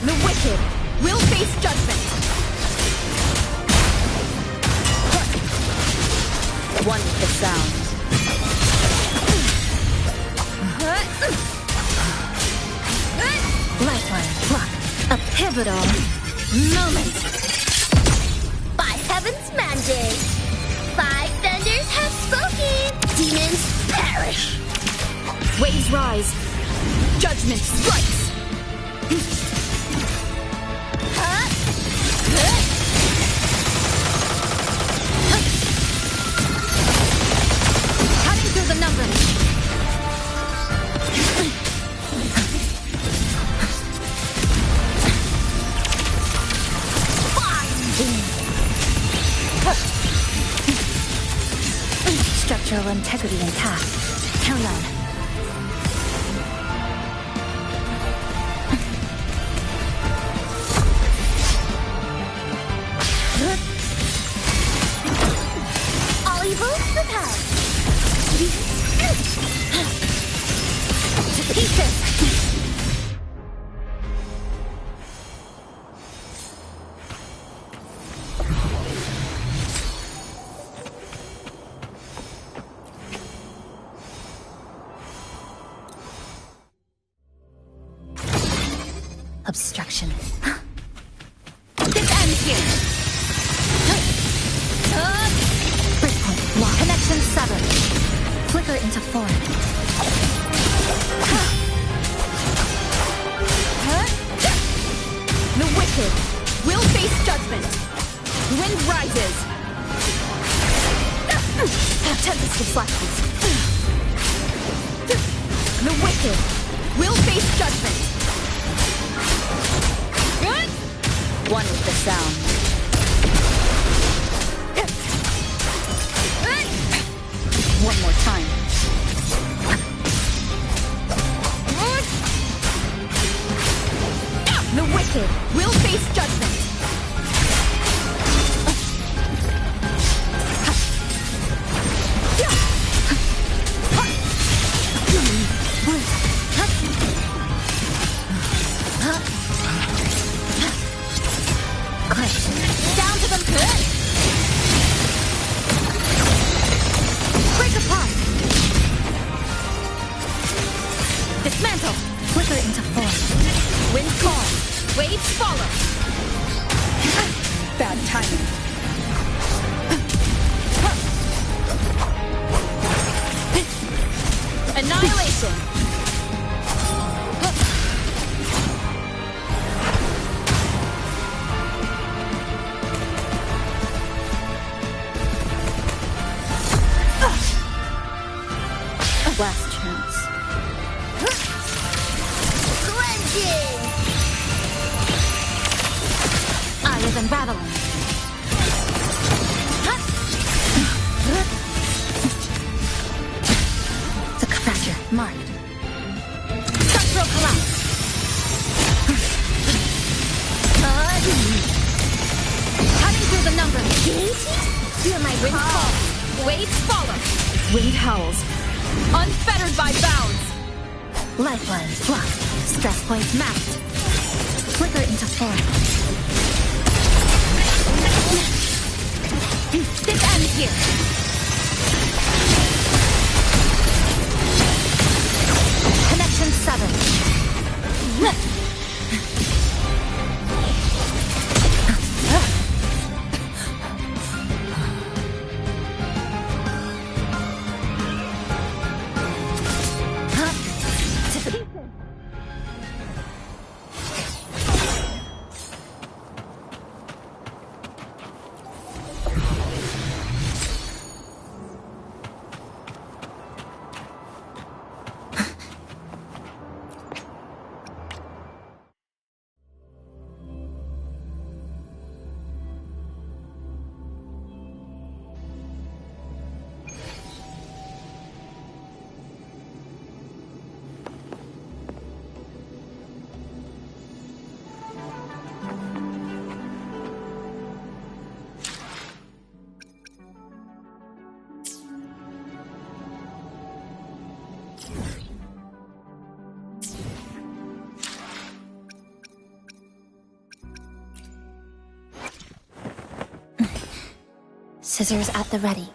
Speaker 2: The wicked will face judgment. One with the sound.
Speaker 1: Lifeline block. A pivotal moment. By heaven's mandate. Five thunders have spoken. Demons perish.
Speaker 2: Waves rise. Judgment strikes. Cutting through the number.
Speaker 1: Structural integrity intact. Carry on. All evils repelled. To pieces.
Speaker 12: Obstruction.
Speaker 1: This ends here.
Speaker 12: Breakpoint locked.
Speaker 1: Connection severed.
Speaker 12: Flicker into form.
Speaker 1: The wicked will face judgment. Wind rises. Tempest reflections. The wicked will face judgment.
Speaker 2: One with the sound. One more time.
Speaker 1: The wicked will face judgment. Down to them. Break apart. Dismantle.
Speaker 12: Flicker into form.
Speaker 1: Wind calm. Waves follow.
Speaker 2: Bad timing.
Speaker 1: Annihilation.
Speaker 2: Last chance.
Speaker 1: Cleansing. Eye of unraveling.
Speaker 12: The fracture marked.
Speaker 1: Structural collapse. Cutting through the numbers. Feel my wind fall. Waves follow.
Speaker 2: Wind howls.
Speaker 1: Unfettered by bounds.
Speaker 12: Lifeline blocked.
Speaker 1: Stress points mapped.
Speaker 12: Flicker into form.
Speaker 1: This ends here. Connection severed.
Speaker 12: Scissors at the ready.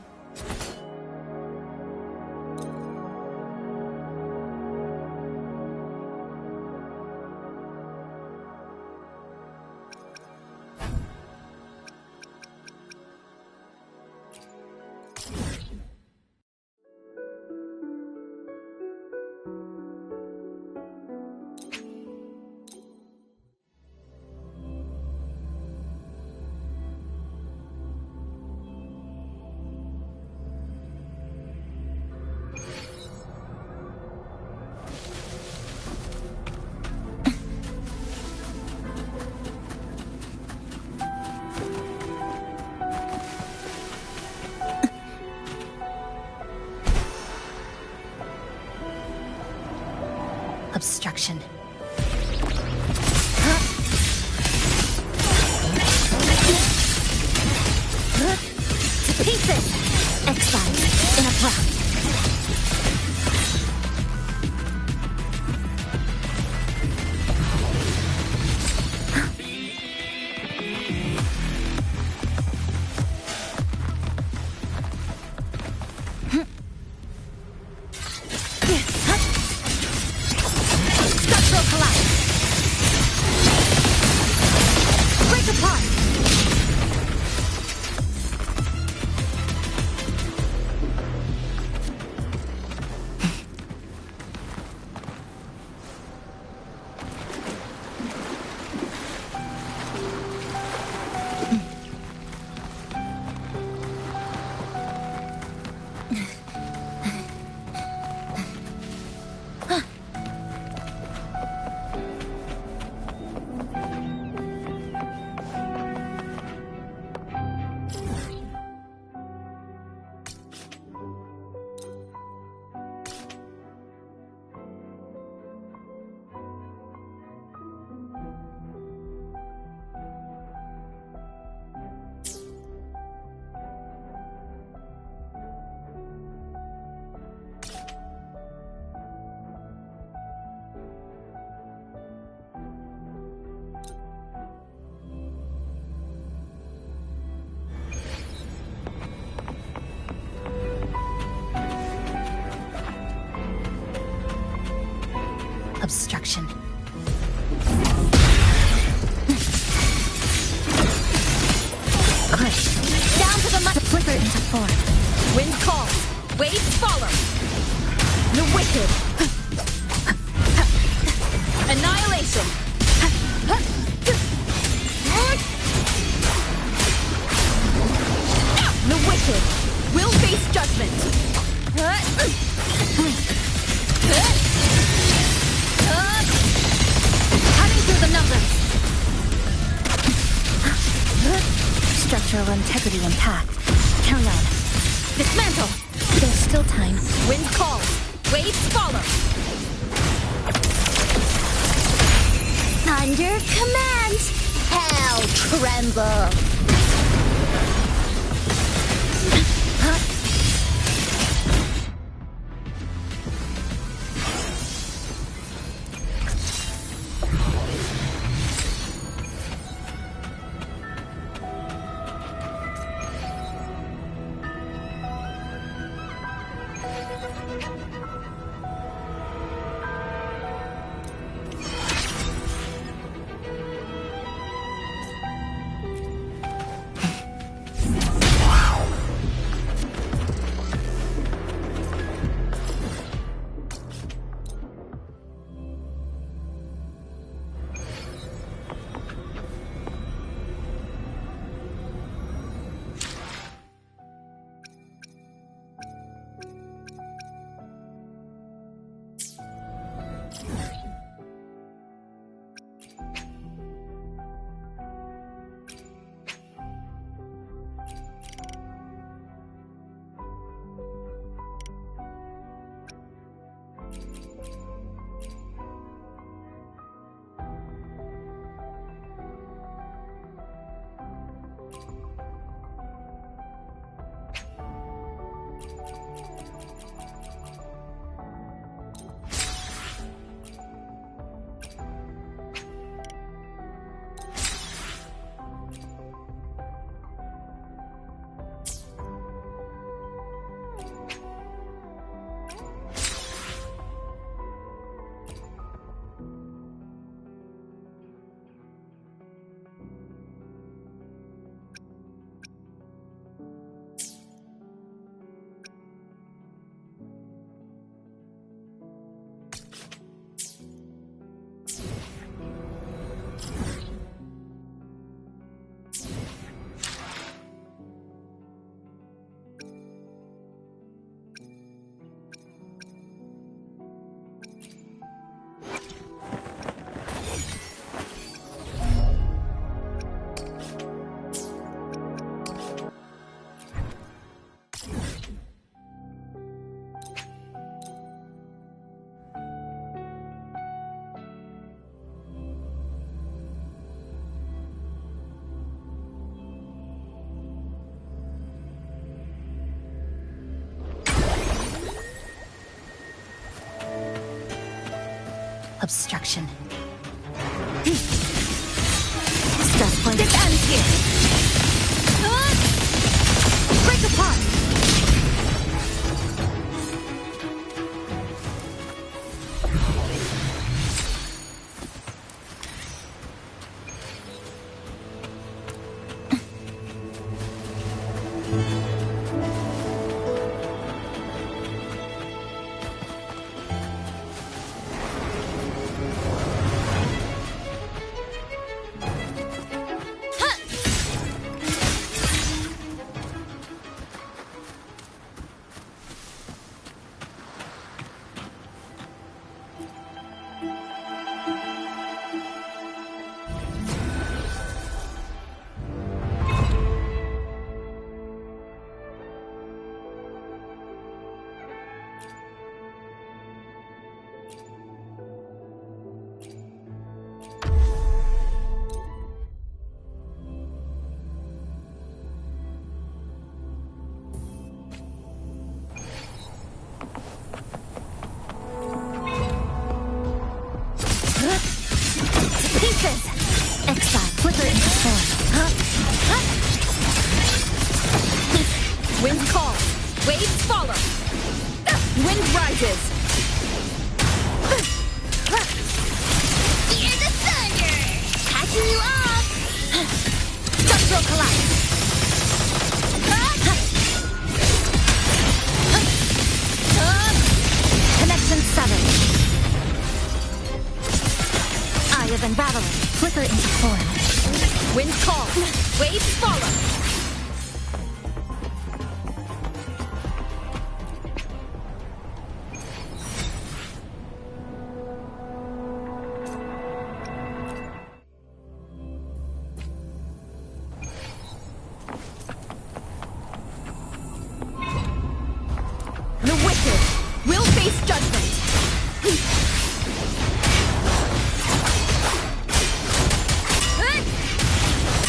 Speaker 12: Obstruction.
Speaker 1: To pieces!
Speaker 12: Exile in a breath.
Speaker 1: Structural collapse.
Speaker 12: Obstruction.
Speaker 1: Push. Down to the flicker into form. Wind calls. Waves follow. The wicked. Annihilation. The wicked will face judgment. Cutting through the numbers.
Speaker 12: Structural integrity intact. Carry on.
Speaker 1: Dismantle.
Speaker 12: There's still time.
Speaker 1: Wind calls. Waves follow. Under command. Hell tremble.
Speaker 12: Obstruction. Stress point.
Speaker 1: This ends here. Break apart.
Speaker 2: follow! Wind rises!
Speaker 1: Fear the thunder! Catching you off!
Speaker 2: Structural collapse! Connection severed. Eye of Unraveling. Flicker into form. Wind call. Waves follow. The wicked will face judgment.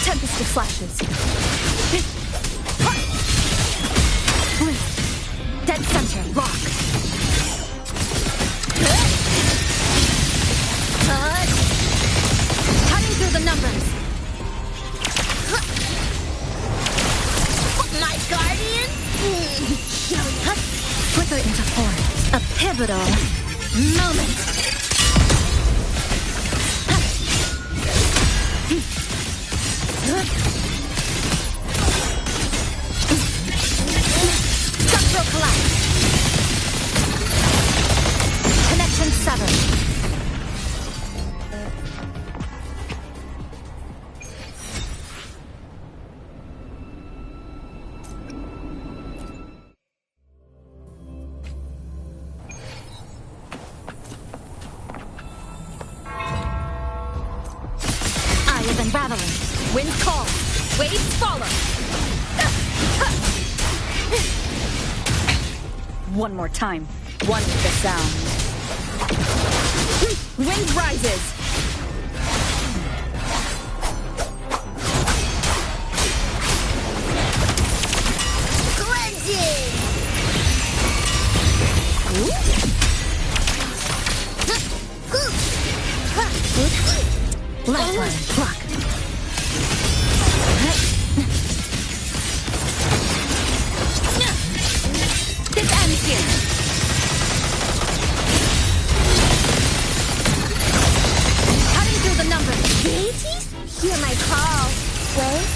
Speaker 2: Tempest of flashes. Dead center, lock. Cutting through the numbers.
Speaker 1: My guardian?
Speaker 2: Flicker into form. A pivotal moment. Structural collapse. Connection severed. Eye of Unraveling. Wind call. Waves follow. One more time. One with the sound. Wind rises.
Speaker 1: Cleansing!
Speaker 2: Lifeline. Block. This ends here. Cutting through the numbers.
Speaker 1: Deities? Hear my call. Wait.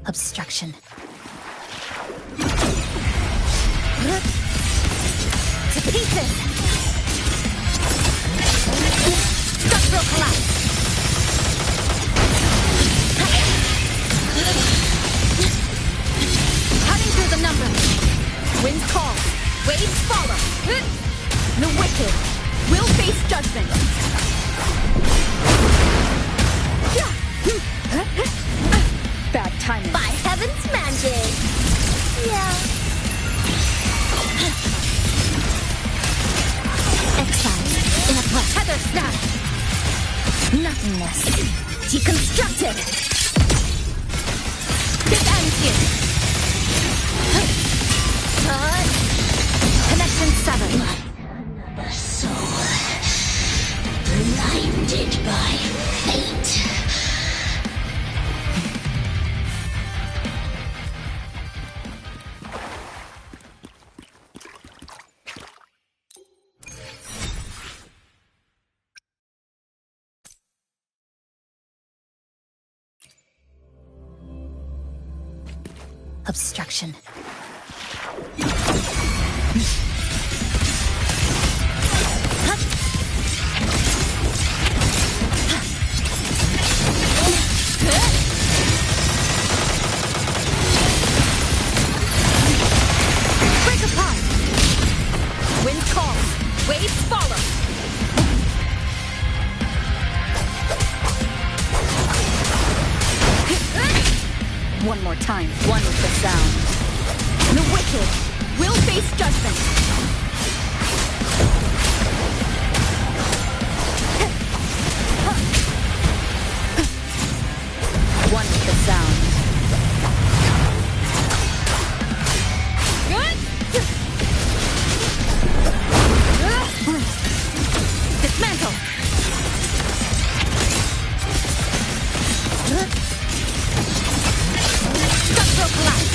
Speaker 12: Obstruction.
Speaker 1: To pieces! Structural collapse! Cutting through the numbers! Winds call, waves follow! The wicked will face judgment!
Speaker 2: Bad timing.
Speaker 1: By heaven's magic! Yeah.
Speaker 12: Exile. In a plus.
Speaker 1: Tether snap!
Speaker 12: Nothingness.
Speaker 1: Deconstructed! This ends here! Connection severed.
Speaker 12: A soul. Blinded by fate. Obstruction.
Speaker 1: Break apart! Wind calls, waves follow!
Speaker 2: One more time, one with the sound.
Speaker 1: The wicked will face judgment!
Speaker 2: One with the sound.
Speaker 1: Dismantle! Structural collapse!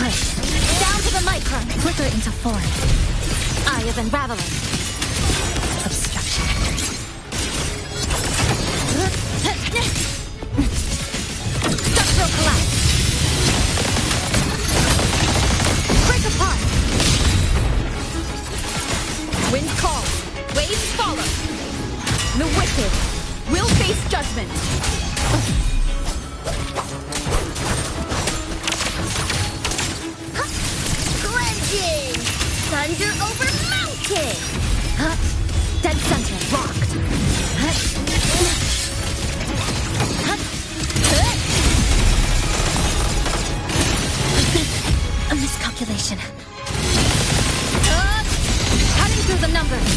Speaker 12: Crushed.
Speaker 1: Down to the micron.
Speaker 12: Flicker into form.
Speaker 1: Eye of unraveling.
Speaker 12: Obstruction.
Speaker 1: Structural collapse. Break apart. Wind calls. Waves follow. The wicked will face judgment. Cleansing! Thunder over mountain!
Speaker 12: Dead center locked. A miscalculation.
Speaker 1: Cutting through the numbers.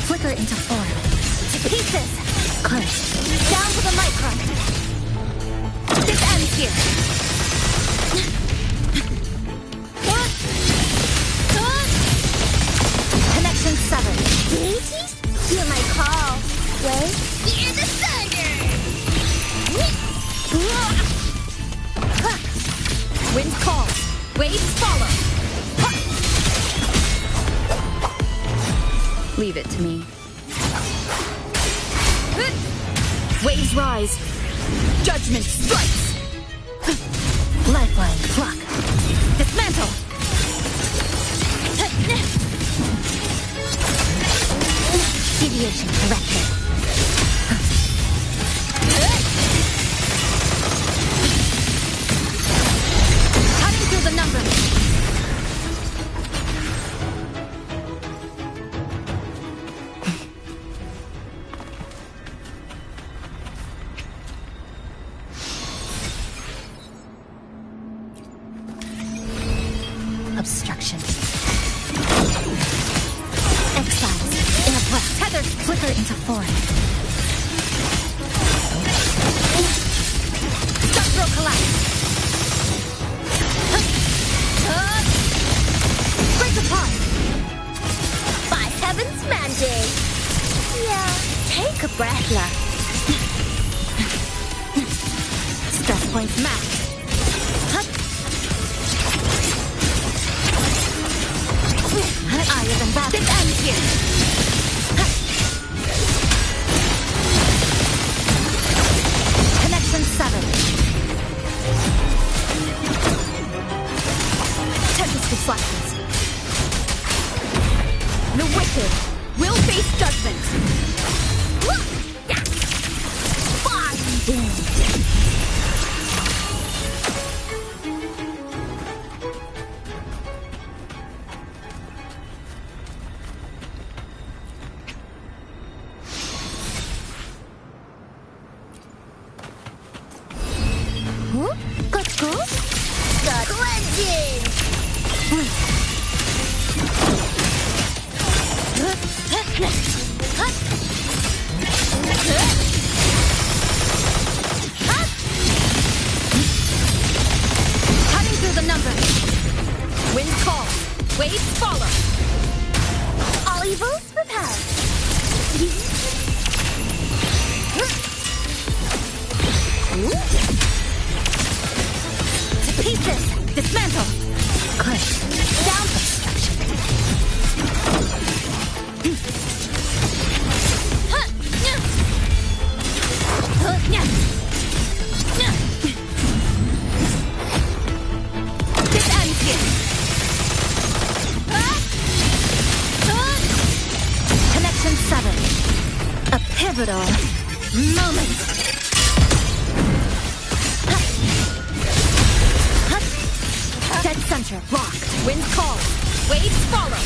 Speaker 12: Flicker into form.
Speaker 1: To pieces!
Speaker 12: Crushed.
Speaker 1: Down to the micron. This ends here. Connection severed.
Speaker 7: Deities? Feel my call. Wait. Hear the thunder!
Speaker 1: Wind calls. Waves follow.
Speaker 2: Leave it to me.
Speaker 1: Waves rise. Judgment strikes.
Speaker 12: Lifeline pluck.
Speaker 1: Dismantle.
Speaker 12: Deviation corrected.
Speaker 1: Cutting through the numbers.
Speaker 12: Obstruction. Exiles. In a breath.
Speaker 1: Tether.
Speaker 12: Flicker into form.
Speaker 1: Structural collapse. Break apart.
Speaker 7: By heaven's mandate. Yeah, take a breath, love.
Speaker 1: Stress points mapped. Eye of unraveling. This ends here. Connection severed. Tempest reflections. The wicked will face judgment.
Speaker 12: Let's go.
Speaker 7: The cleansing!
Speaker 1: Cutting through the numbers. Wind calls. Waves follow.
Speaker 7: All evils repelled.
Speaker 1: To pieces. Dismantle.
Speaker 12: Crushed.
Speaker 1: Down.
Speaker 12: Obstruction.
Speaker 2: pivotal moment. Dead center blocked.
Speaker 1: Winds call. Waves follow.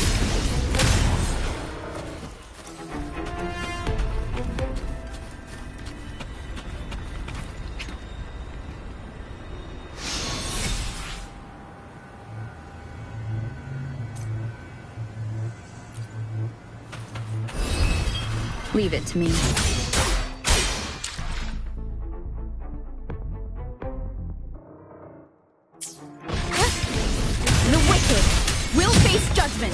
Speaker 2: Leave it to me.
Speaker 1: The wicked will face judgment.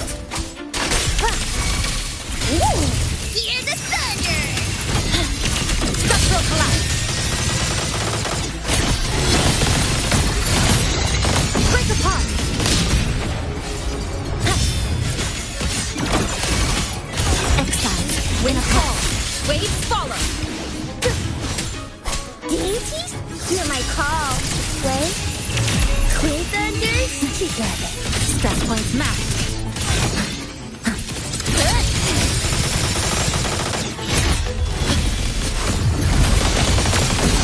Speaker 7: Hear the thunder!
Speaker 1: Structural collapse. Break apart.
Speaker 2: Exile.
Speaker 1: Win a call. Waves follow.
Speaker 7: Deities? Hear my call. Wait. Clear thunder?
Speaker 2: Together. Stress points mapped.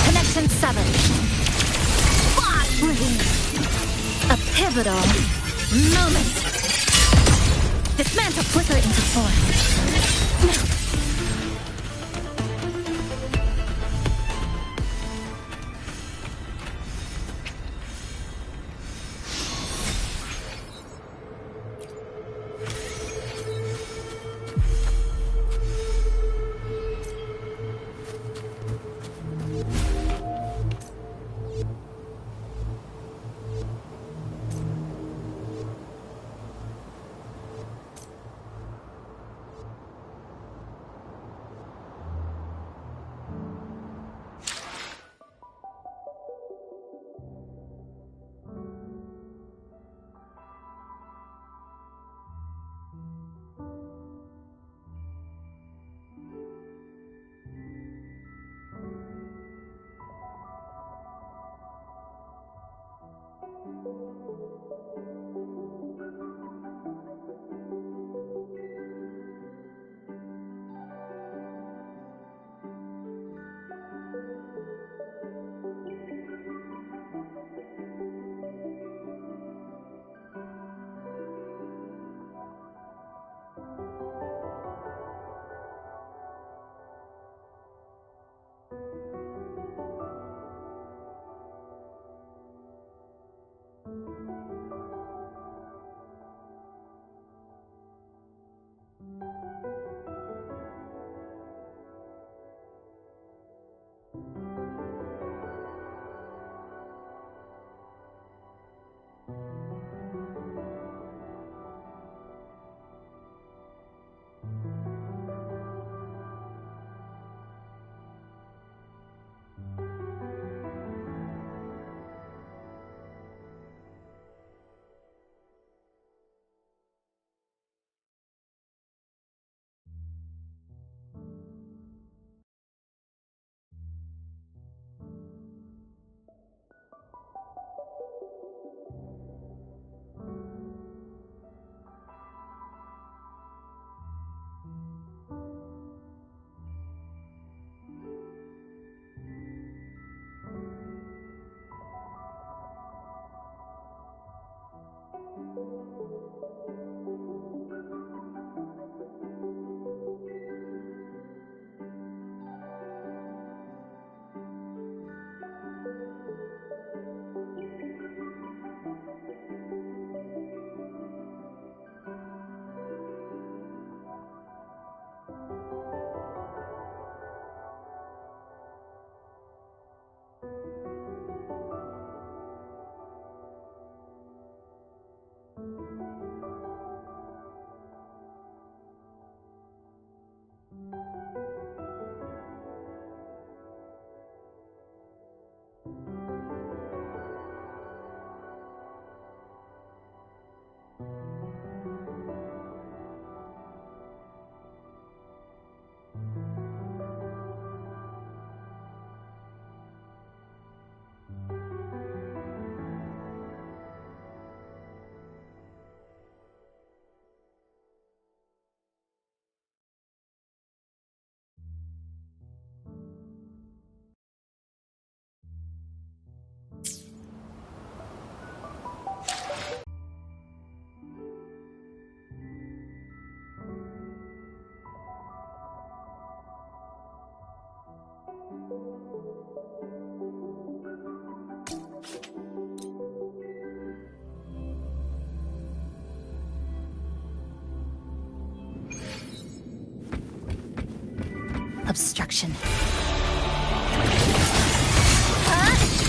Speaker 2: Connection 7. A pivotal moment. Dismantle flicker into form.
Speaker 12: obstruction.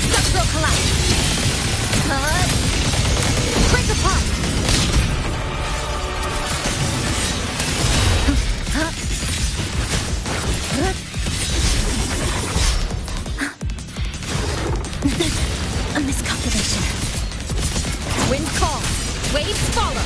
Speaker 1: Structural collapse. Break apart.
Speaker 12: A miscalculation.
Speaker 1: Wind calls. Waves follow.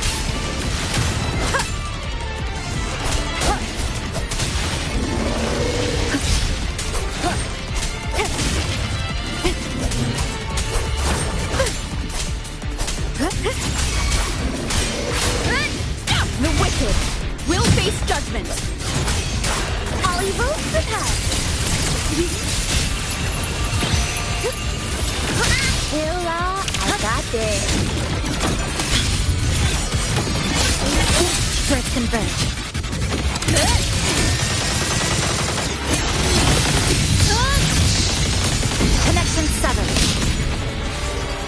Speaker 1: The wicked will face judgment.
Speaker 7: All evil, prepare. Hilla, I got this.
Speaker 12: First converge. Connection severed.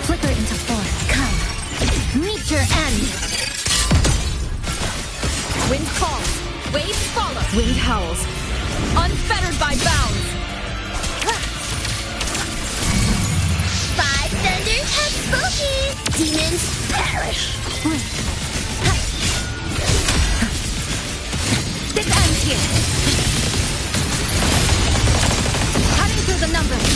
Speaker 12: Flicker into form. Come. Meet your end.
Speaker 1: Wind calls. Waves follow.
Speaker 2: Wind howls.
Speaker 1: Unfettered by bounds.
Speaker 7: Five thunders have spoken. Demons perish.
Speaker 1: This ends here. Cutting through the numbers.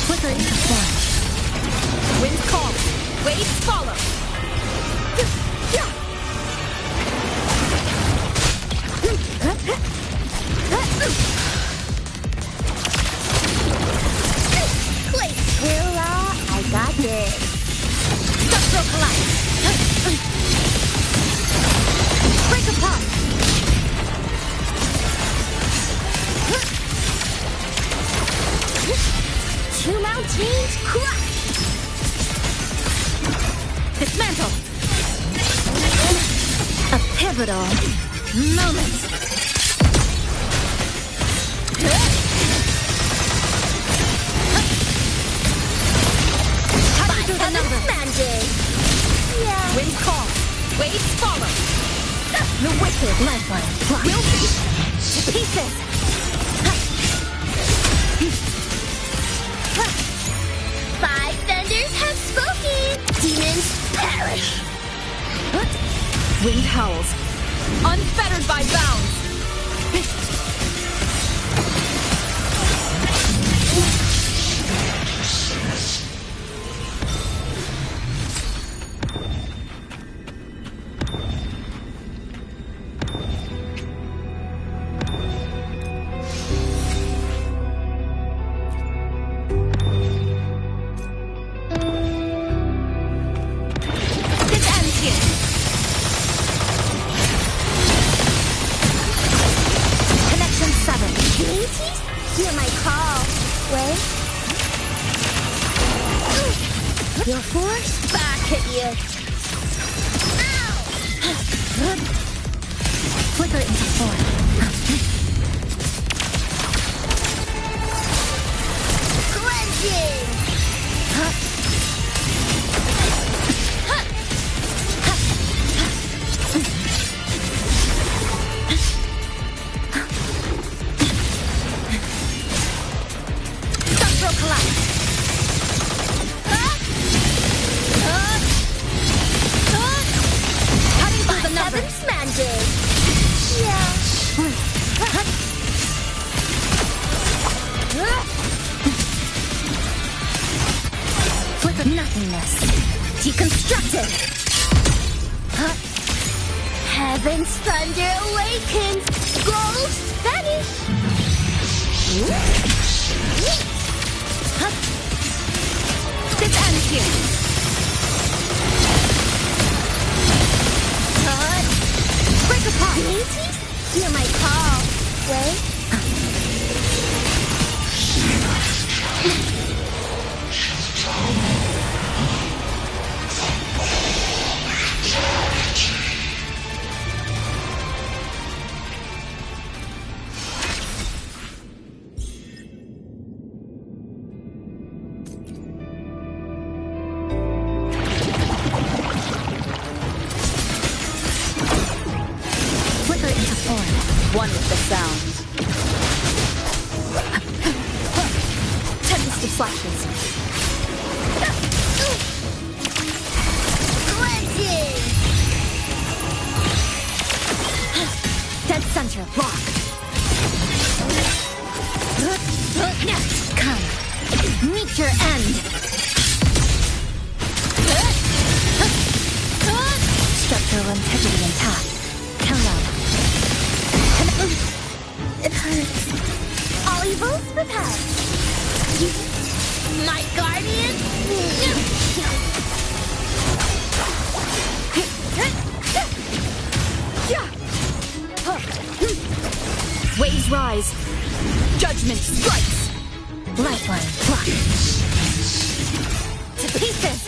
Speaker 12: Flicker into form.
Speaker 1: Wind calls. Waves follow.
Speaker 7: Place. Hilla, I got this.
Speaker 1: Structural collapse. Break apart.
Speaker 7: Two mountains crush.
Speaker 1: Dismantle.
Speaker 12: A pivotal moment.
Speaker 1: Cutting through the numbers.
Speaker 7: Magic. Yeah.
Speaker 1: Wind calls. Waves follow. The wicked
Speaker 12: Lifeline.
Speaker 1: will be to pieces.
Speaker 7: Five thunders have spoken. Demons perish.
Speaker 1: Wind howls. Unfettered by bounds. This ends here.
Speaker 12: Connection severed.
Speaker 7: Dainties? Hear my call. Wait. Your force back at you.
Speaker 12: Flicker into form.
Speaker 7: Cleansing.
Speaker 1: Structural collapse. Cutting through the numbers.
Speaker 7: Heaven's magic. Yeah.
Speaker 12: Flicker nothingness.
Speaker 7: Deconstructed. Heaven's thunder awakens. Ghost vanish.
Speaker 1: This ends here.
Speaker 7: Break apart. Dainties? Hear my call. Wait.
Speaker 2: the sound. Tempest of flashes. Dead center, lock. Come, meet your end. Structural integrity intact. Count out.
Speaker 7: It hurts. All evils repelled. My guardian.
Speaker 2: Waves rise. Judgment strikes.
Speaker 7: Lifeline block. To pieces.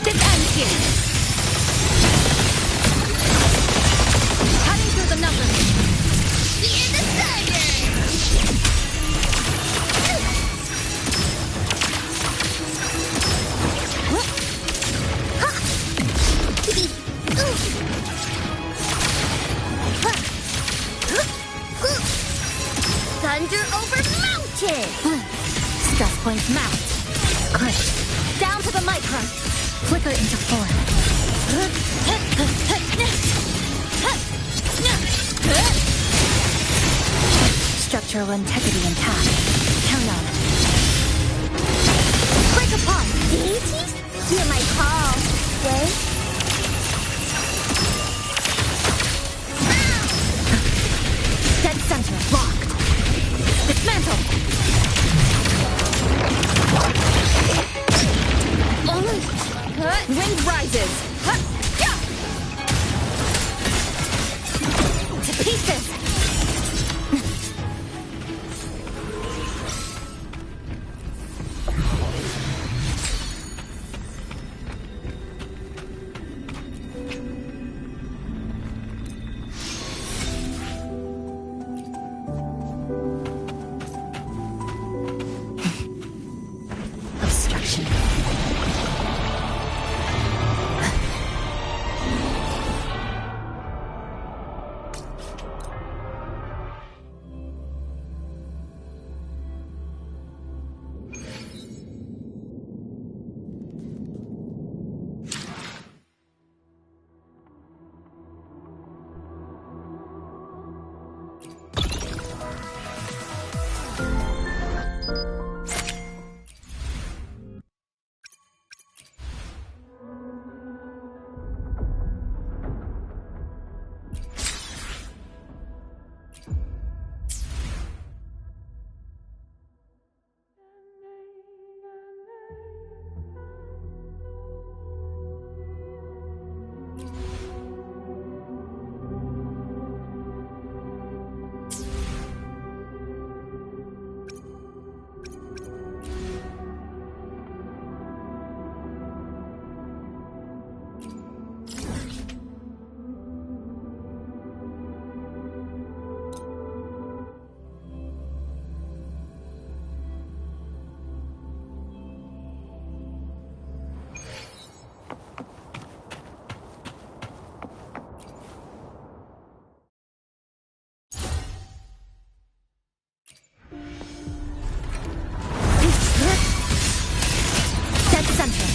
Speaker 7: This ends here.
Speaker 2: Cutting through the numbers.
Speaker 7: Fear the thunder. Thunder over mountain!
Speaker 2: Stress points mount. Click. Down to the micron. Flicker into form. Structural integrity intact. Count on.
Speaker 7: Break apart! Deities? Hear my call. Wait.
Speaker 2: Dead center locked. Dismantle! Wind rises!
Speaker 7: To pieces!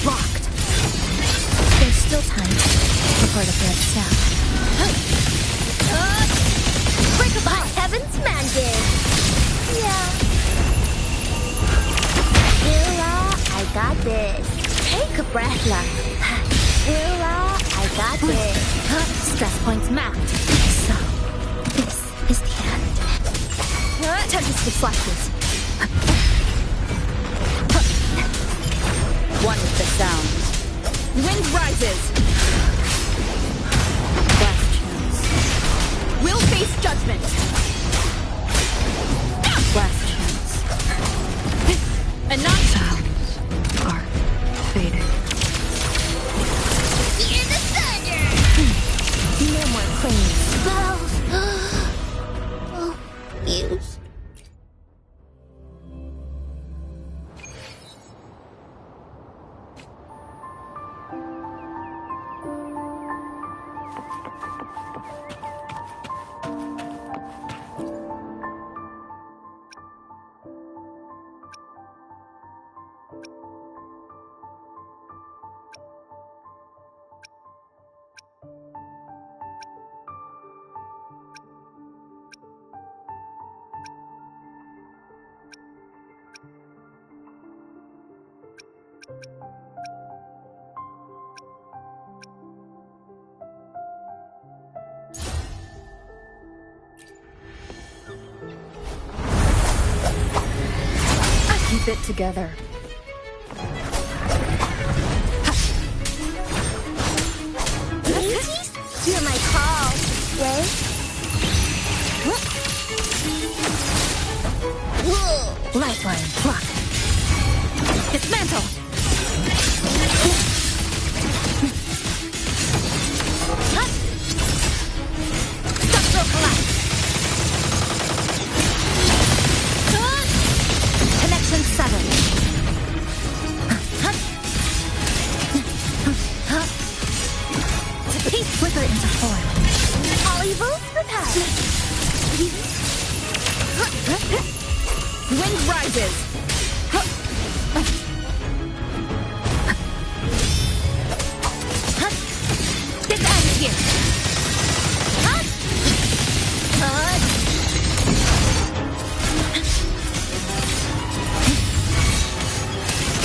Speaker 2: Locked. There's still time before the blood snap.
Speaker 7: Break apart heaven's magic. Yeah. Willa, I got this. Take a breath, love. Willa, I got this.
Speaker 2: Stress points mapped. So, this is the end. Tempest of flashes. One with the sound. Wind rises. Last chance. We'll face judgment. Last chance. Enough sounds are fading.
Speaker 7: Hear the thunder!
Speaker 2: No more claims.
Speaker 7: Oh, views.
Speaker 2: Keep it together.
Speaker 7: Hear my call. Wait. Whoa.
Speaker 2: Lifeline, block. Dismantle.
Speaker 7: Structural collapse.
Speaker 2: Connection 7. Flicker into foil.
Speaker 7: All evils repelled.
Speaker 1: Wind rises.
Speaker 2: This ends here.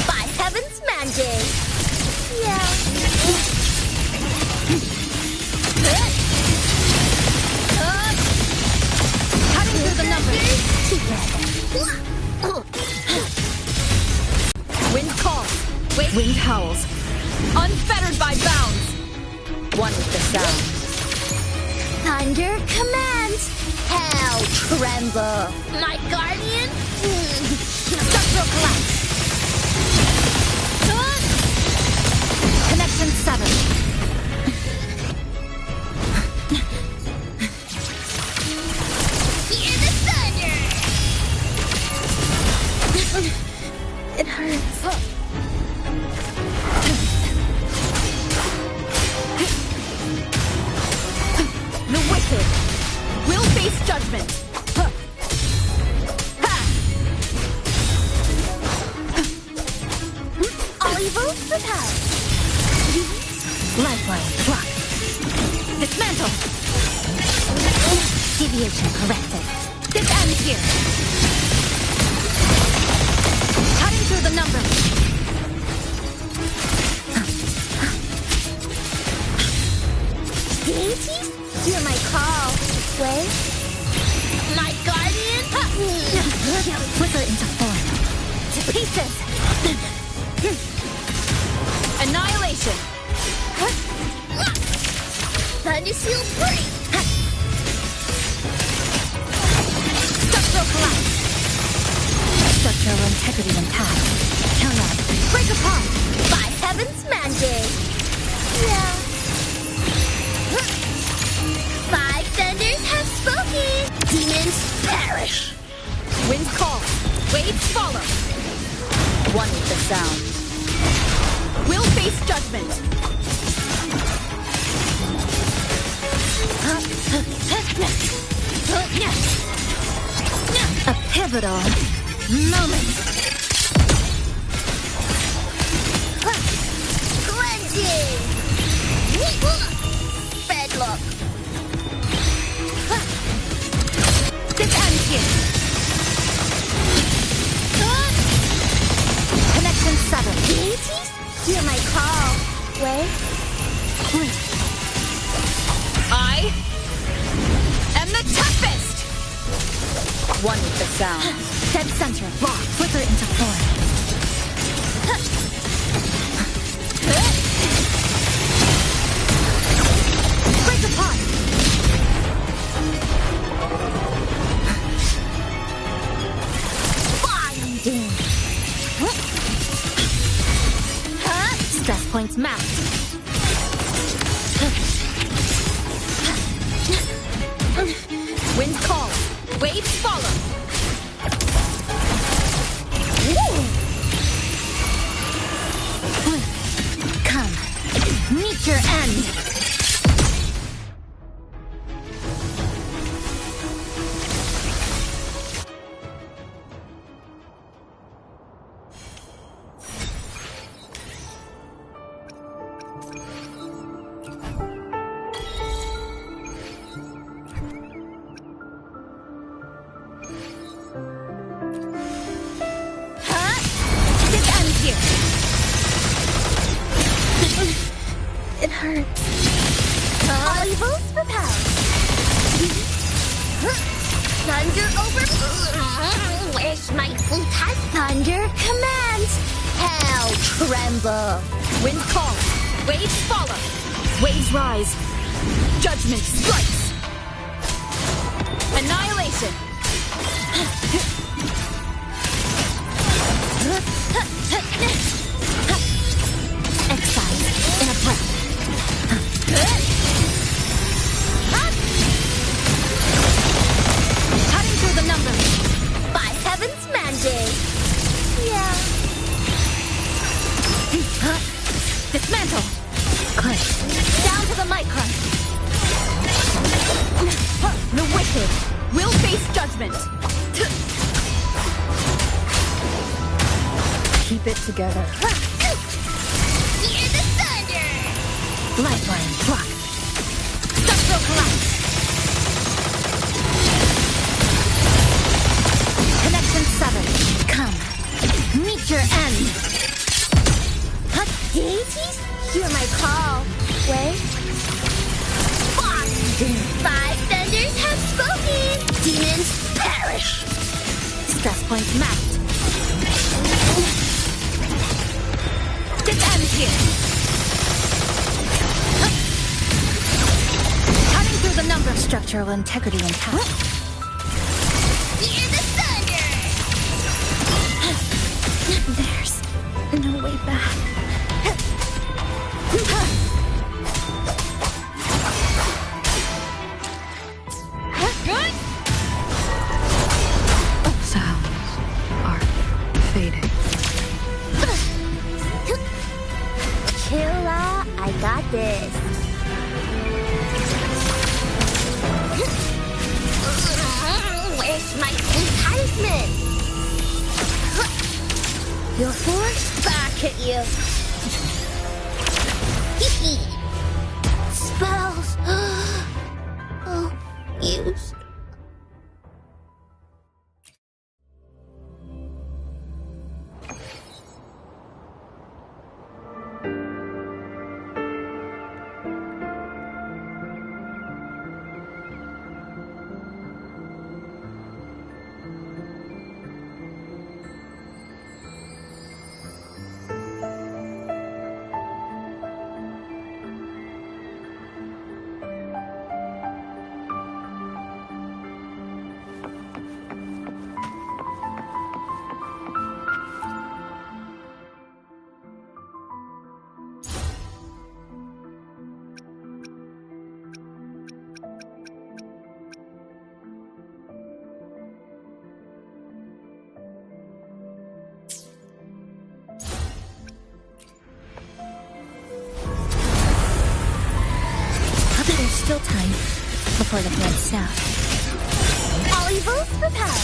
Speaker 7: By heaven's mandate. Yeah.
Speaker 2: Cutting through the numbers.
Speaker 1: Wind calls.
Speaker 2: Wind howls.
Speaker 1: Unfettered by bounds.
Speaker 2: One with the sound.
Speaker 7: Under command. Hell tremble. My guardian.
Speaker 2: Structural collapse. Connection 7.
Speaker 7: Hear the thunder. It hurts.
Speaker 1: The wicked will face judgment.
Speaker 7: All evils repelled.
Speaker 2: Lifeline, block. Dismantle. Deviation corrected. This ends here. Cutting through the numbers.
Speaker 7: Deities? Hear my call. Wait. My guardian?
Speaker 2: Flicker into form. To pieces.
Speaker 1: Annihilation.
Speaker 7: Thunder seal free.
Speaker 2: Structural collapse. Structural integrity intact. Count break apart.
Speaker 7: By heaven's mandate. Yeah. Five thunders have spoken. Demons perish.
Speaker 1: Wind calls. Waves follow.
Speaker 2: One with the sound.
Speaker 1: Will face judgment.
Speaker 2: A pivotal moment.
Speaker 7: Cleansing. Bedlock.
Speaker 2: This ends here. Connection 7.
Speaker 7: Deities? Hear my call. Wait.
Speaker 1: I am the toughest.
Speaker 2: One with the sound. Dead center. Block. Flicker into form. Break apart.
Speaker 7: Binding.
Speaker 2: Stress points mapped.
Speaker 1: Wind calls. Waves follow.
Speaker 2: Come. Meet your end.
Speaker 1: This ends here.
Speaker 7: It hurts. All evils repelled. Thunder over. Where's my fleet has thunder commands? Hell tremble.
Speaker 1: Wind calls. Waves follow. Waves rise. Judgment strikes. Annihilation.
Speaker 7: Exile in a breath.
Speaker 1: Cutting through the numbers.
Speaker 7: By heaven's mandate. Yeah.
Speaker 1: Dismantle.
Speaker 7: Good.
Speaker 1: Down to the micron. The wicked will face judgment.
Speaker 2: Keep it together.
Speaker 7: Hear the thunder.
Speaker 2: Lifeline, block.
Speaker 1: Structural collapse.
Speaker 2: Connection 7.
Speaker 7: Come. Meet your end. Hot deities? Hear my call. Wait. Boston. 5 thunders have spoken. Demons perish.
Speaker 1: Stress points mapped. This ends here. Cutting through the numbers.
Speaker 2: Structural integrity intact.
Speaker 7: Hear the thunder.
Speaker 2: There's no way back. Sounds are fading.
Speaker 7: Chilla, I got this. Where's my talisman? Your force back at you. Spells. Oh, used.
Speaker 12: There's still time before the blood south.
Speaker 7: All evils repelled.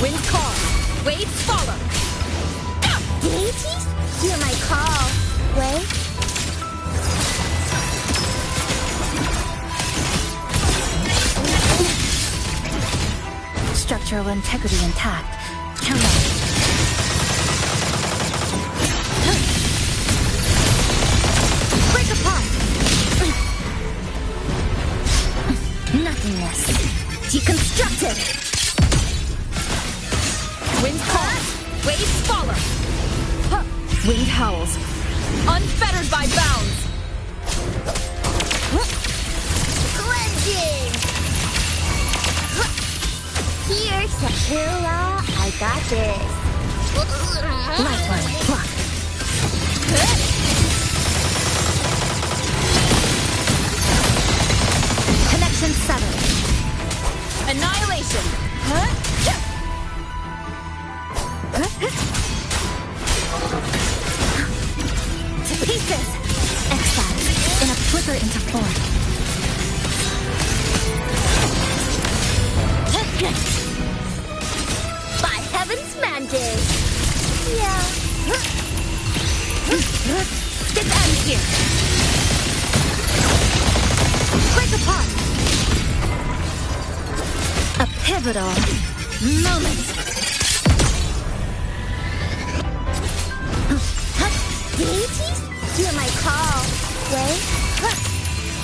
Speaker 1: Wind calls. Waves follow.
Speaker 7: Deities? Hear my call. Wait.
Speaker 2: Structural integrity intact. Count out.
Speaker 1: Break apart.
Speaker 2: Nothingness. Deconstructed.
Speaker 1: Wind calls. Waves follow. Wind howls. Unfettered by bounds.
Speaker 7: Cleansing. Here's Sakura. I got this.
Speaker 2: Lifeline, block. Connection 7.
Speaker 1: Annihilation.
Speaker 2: To pieces. Exile. In a flicker into form.
Speaker 7: By heaven's mandate. Yeah.
Speaker 1: This ends here. Break apart.
Speaker 2: A pivotal moment.
Speaker 7: Wait.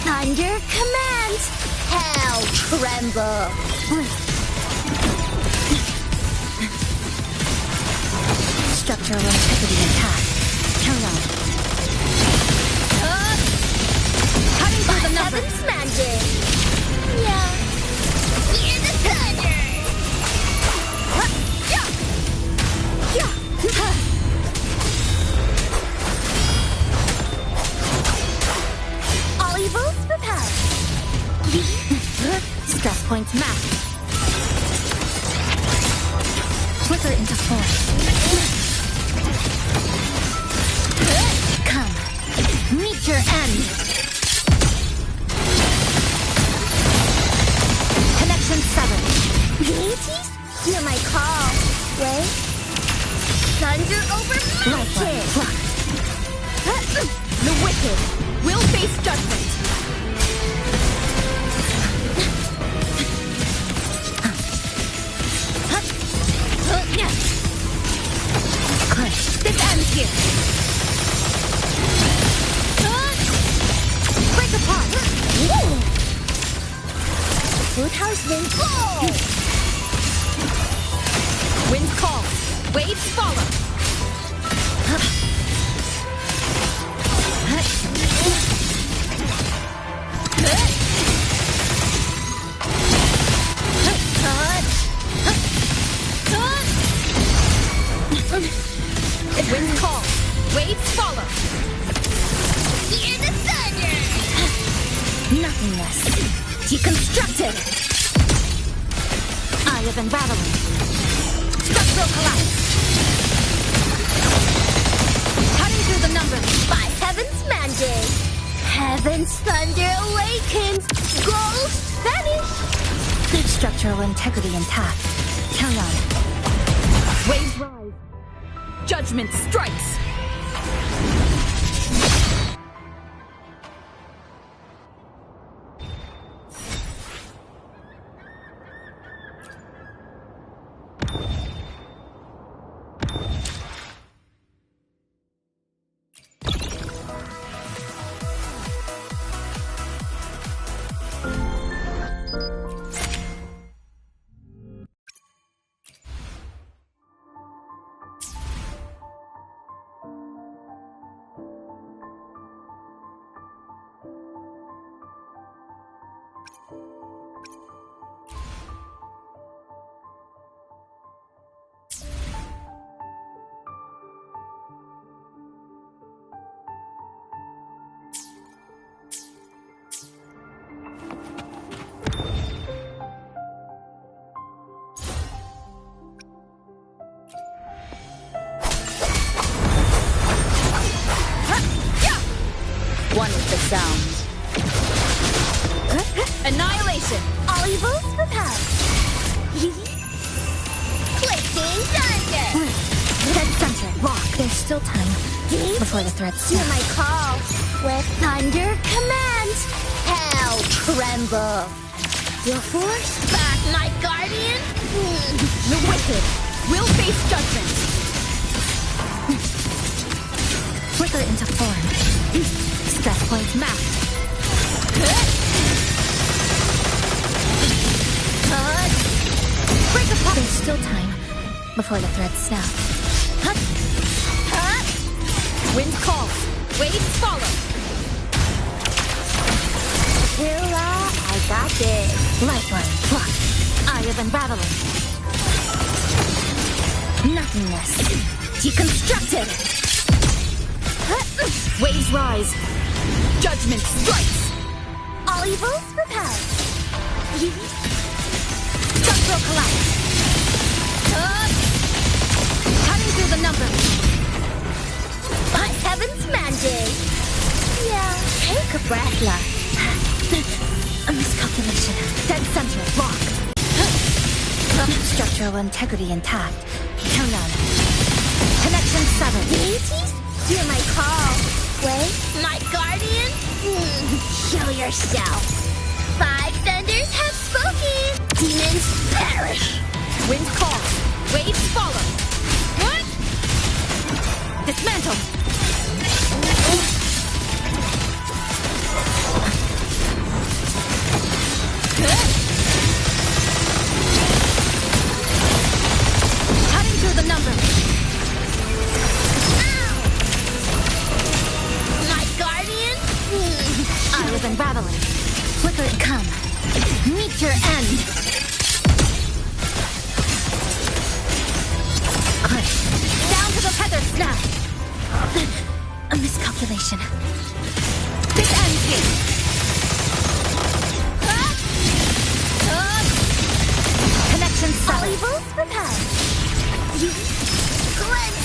Speaker 7: Thunder command. Hell tremble.
Speaker 12: Structural integrity intact. Carry on.
Speaker 7: Cutting through the numbers. Heaven's magic. Yeah. Hear the thunder. All evils repelled.
Speaker 12: Stress points mapped. Flicker into form. Come. Meet your end. Connection 7.
Speaker 7: Deities? Hear my call. Wait. Thunder over magic.
Speaker 1: The wicked will face judgment. This ends here. Break apart.
Speaker 7: Food house wind.
Speaker 1: Wind calls. Waves follow. Wind calls. Waves follow.
Speaker 7: Hear the thunder.
Speaker 12: Nothingness. Deconstructed. Eye of unraveling. Structural collapse.
Speaker 1: Cutting through the numbers.
Speaker 7: By heaven's magic. Heaven's thunder awakens. Ghosts vanish.
Speaker 12: Structural integrity intact. Carry on.
Speaker 1: Waves rise. Judgment strikes.
Speaker 2: One with the sound.
Speaker 1: Annihilation.
Speaker 7: All evils repelled. Clicking thunder.
Speaker 12: Dead center. Lock. There's still time. Before the threat
Speaker 7: Hear
Speaker 12: snaps.
Speaker 7: my call. With thunder command. Hell tremble. Your force back, my guardian.
Speaker 1: The wicked will face judgment.
Speaker 12: Flicker into form. Stress points mapped.
Speaker 7: Break apart.
Speaker 12: There's still time before the thread snap.
Speaker 1: Wind calls. Waves follow.
Speaker 7: Hurrah, I got this.
Speaker 12: Lifeline. Block. Eye of unraveling. Nothingness. Deconstructed.
Speaker 1: Waves rise. Judgment strikes.
Speaker 7: All evils repelled.
Speaker 1: Structural collapse. Cutting through the numbers.
Speaker 7: By heaven's magic. Yeah, take a breath, love.
Speaker 12: A miscalculation.
Speaker 2: Dead center locked.
Speaker 12: Structural integrity intact. Carry on.
Speaker 2: Connection 7.
Speaker 7: Deities? Hear my call. Wait, my guardian? Show yourself. 5 thunders have spoken. Demons perish.
Speaker 1: Wind calls. Waves follow. What? Dismantle.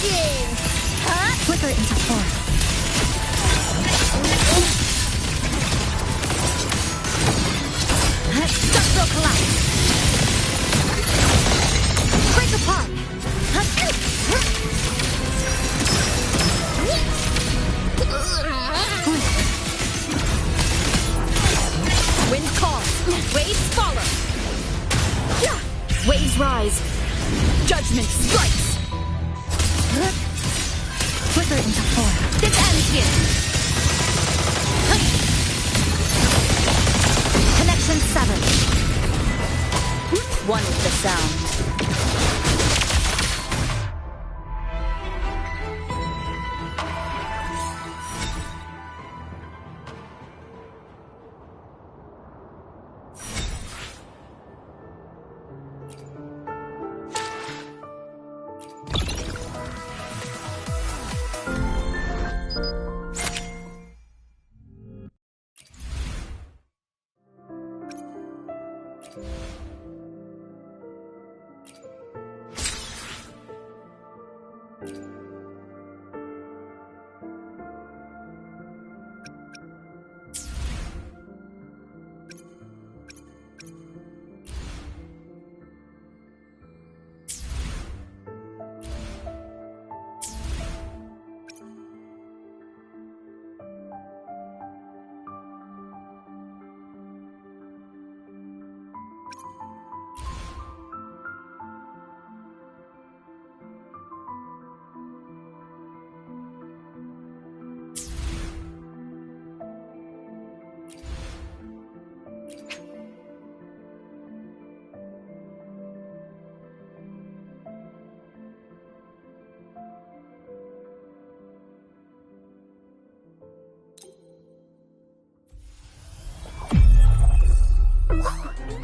Speaker 7: Charging! Huh?
Speaker 2: Flicker into form.
Speaker 7: Structural collapse! Break apart!
Speaker 1: Wind calls, waves follow. Waves rise. Judgment strikes.
Speaker 2: Flicker into form.
Speaker 1: This ends here.
Speaker 2: Connection severed. One with the sound.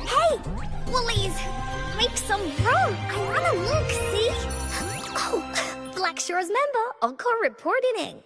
Speaker 7: Hey! Woolies! Make some room! I wanna look, see? Oh, Black Shore's member, Encore reporting in.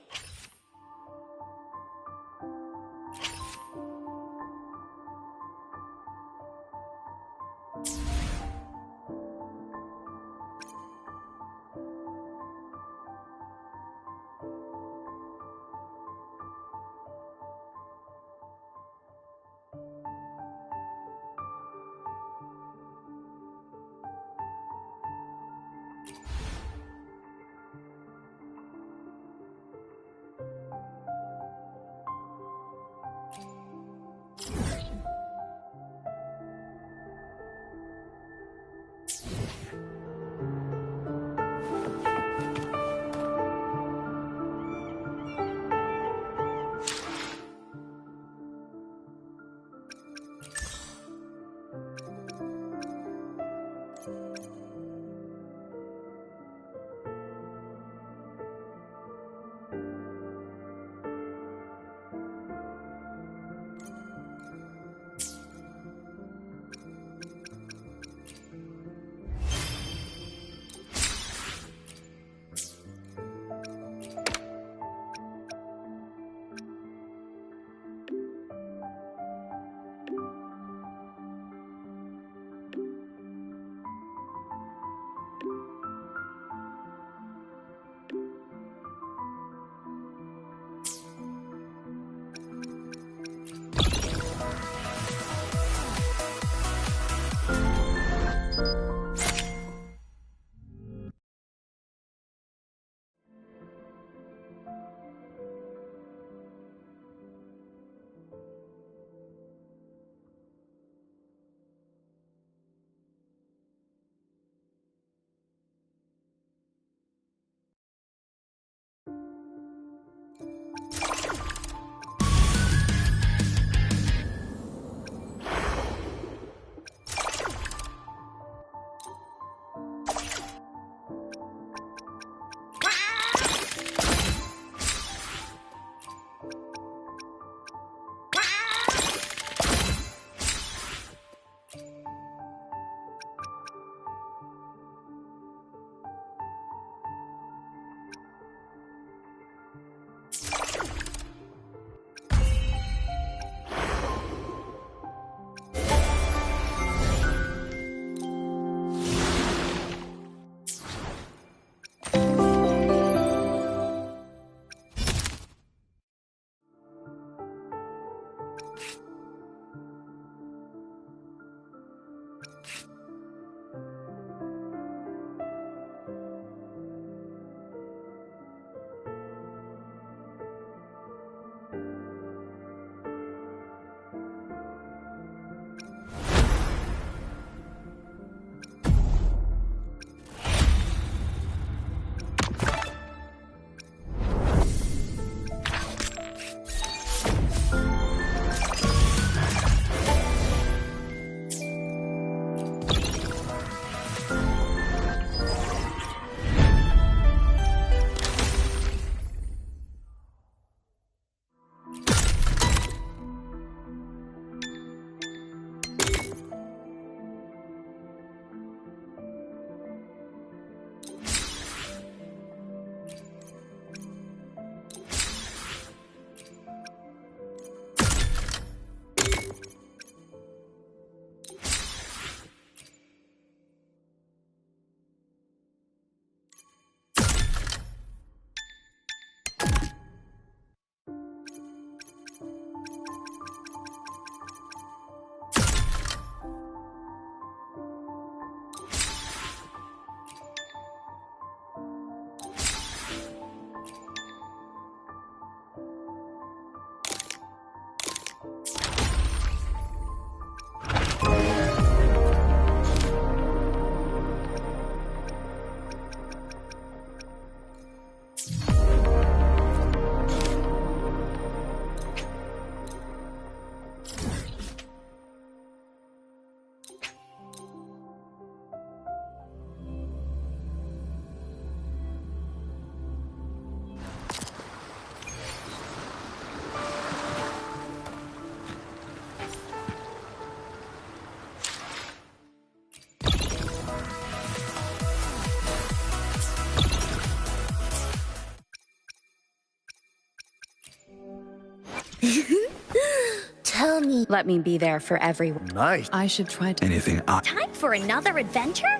Speaker 7: me.
Speaker 2: Let me be there for everyone.
Speaker 19: Nice.
Speaker 18: I should try to...
Speaker 19: Anything
Speaker 7: Time for another adventure?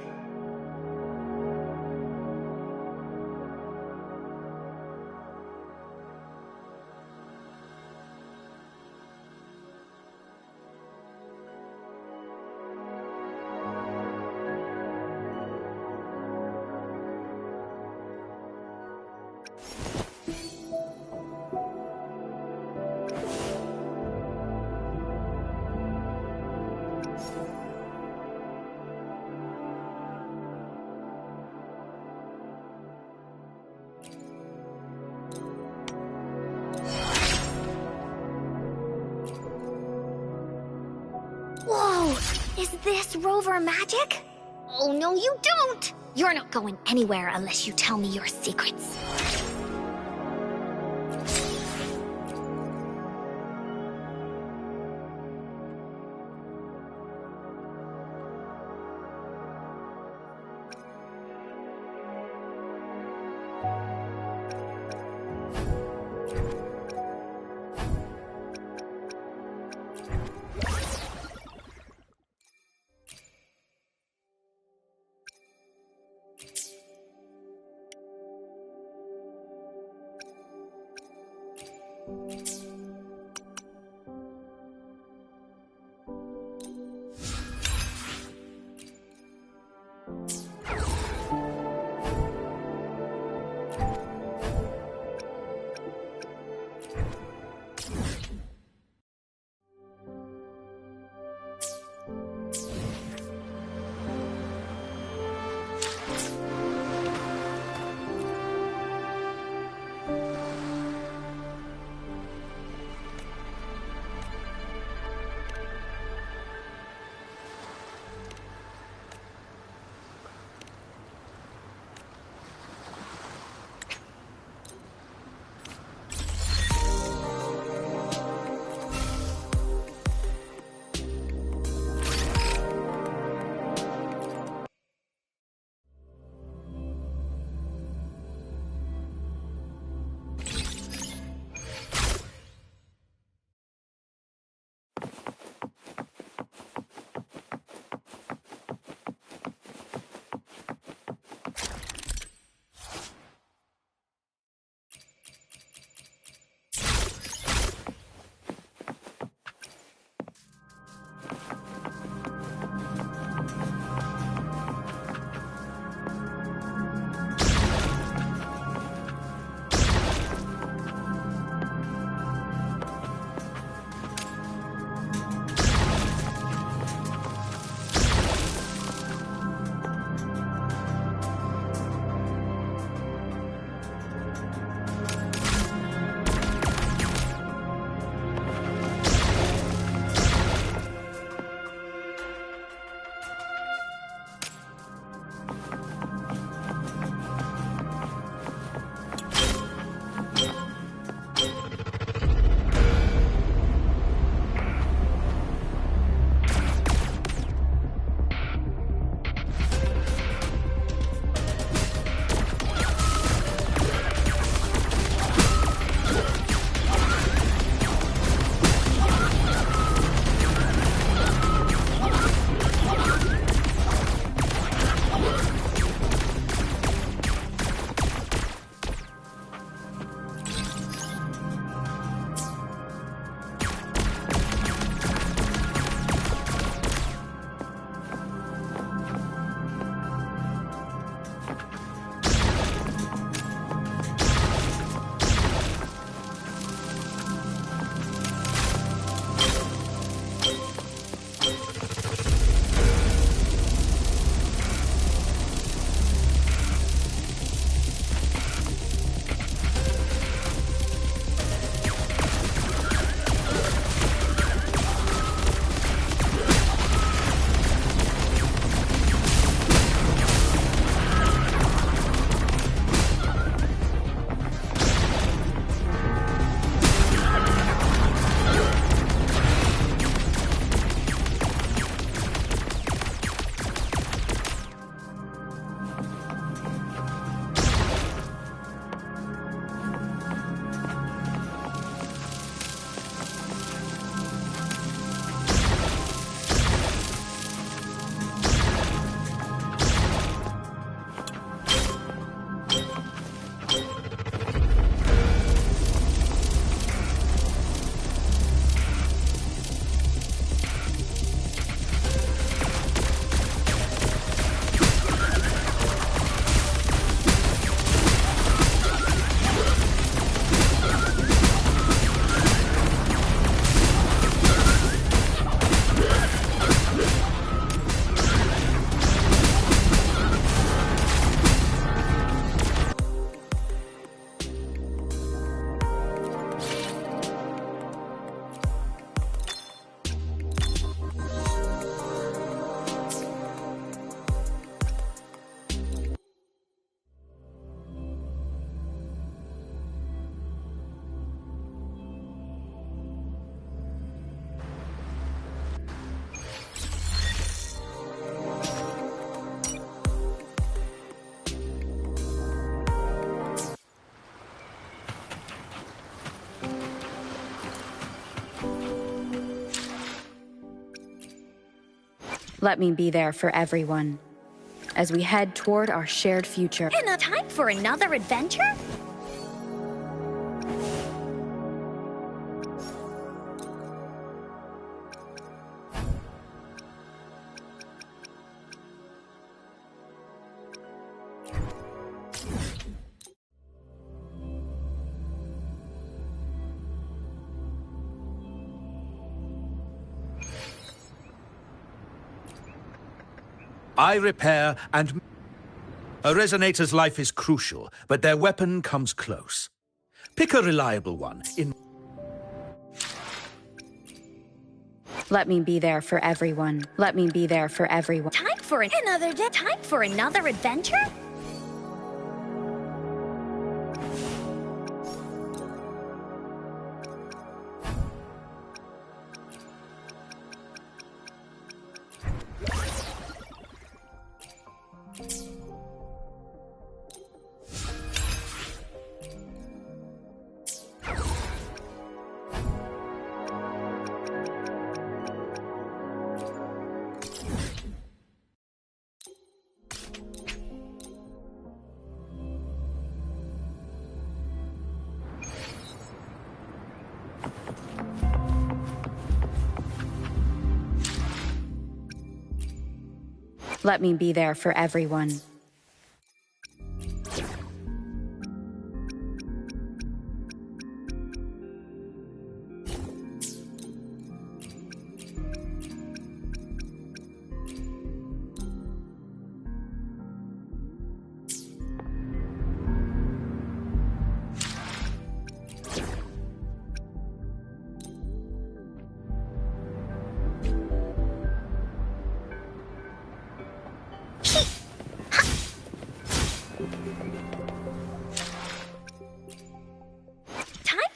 Speaker 7: Whoa! Is this rover magic? Oh, no, you don't! You're not going anywhere unless you tell me your secrets.
Speaker 2: Let me be there for everyone as we head toward our shared future.
Speaker 7: And time for another adventure?
Speaker 5: I repair and... A resonator's life is crucial, but their weapon comes close. Pick a reliable one.
Speaker 2: Let me be there for everyone. Let me be there for everyone.
Speaker 7: Time for another day. Time for another adventure?
Speaker 2: Let me be there for everyone.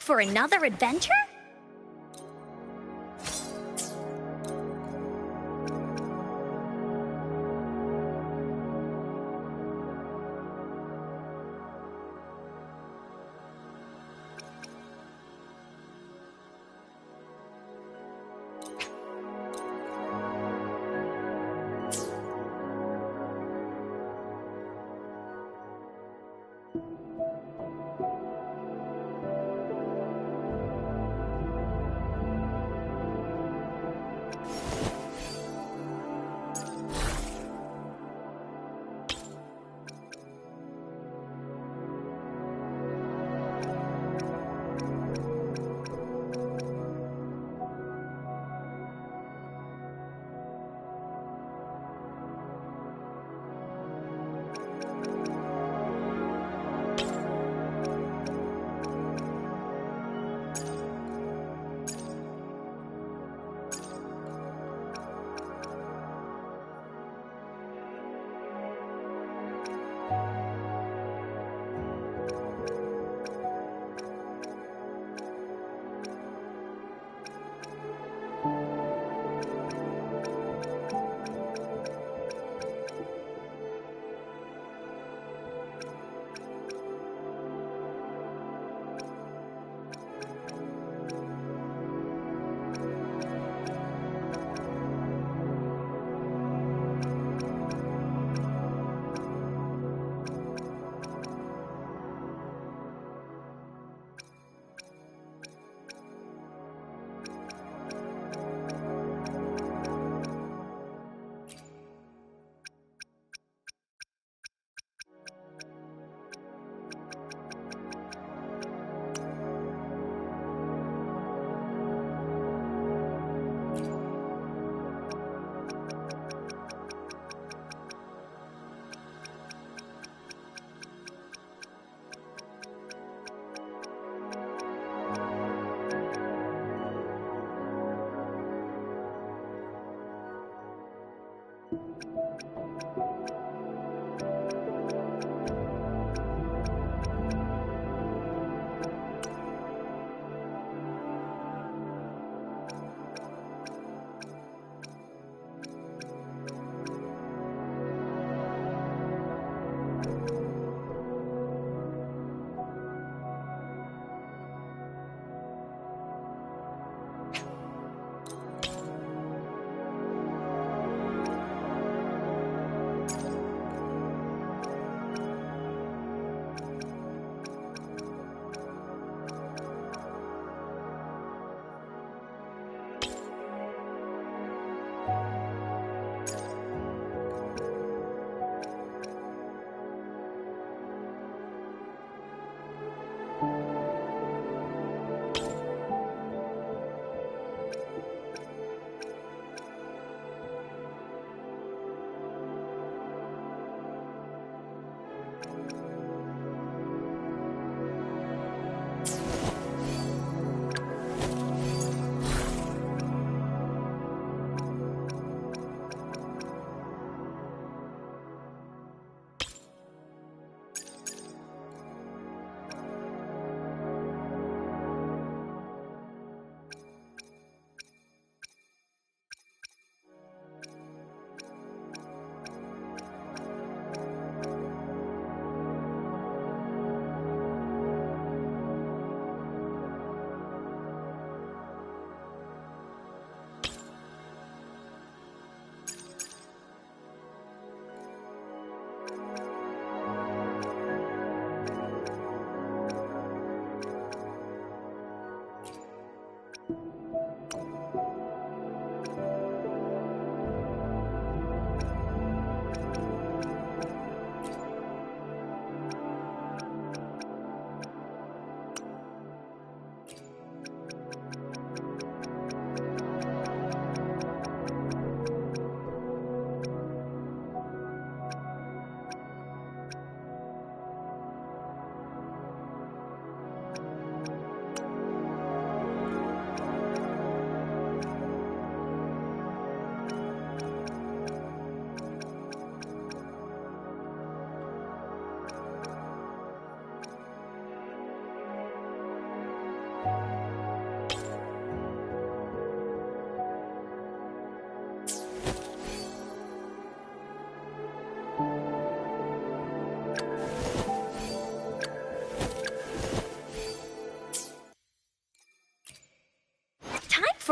Speaker 7: For another adventure?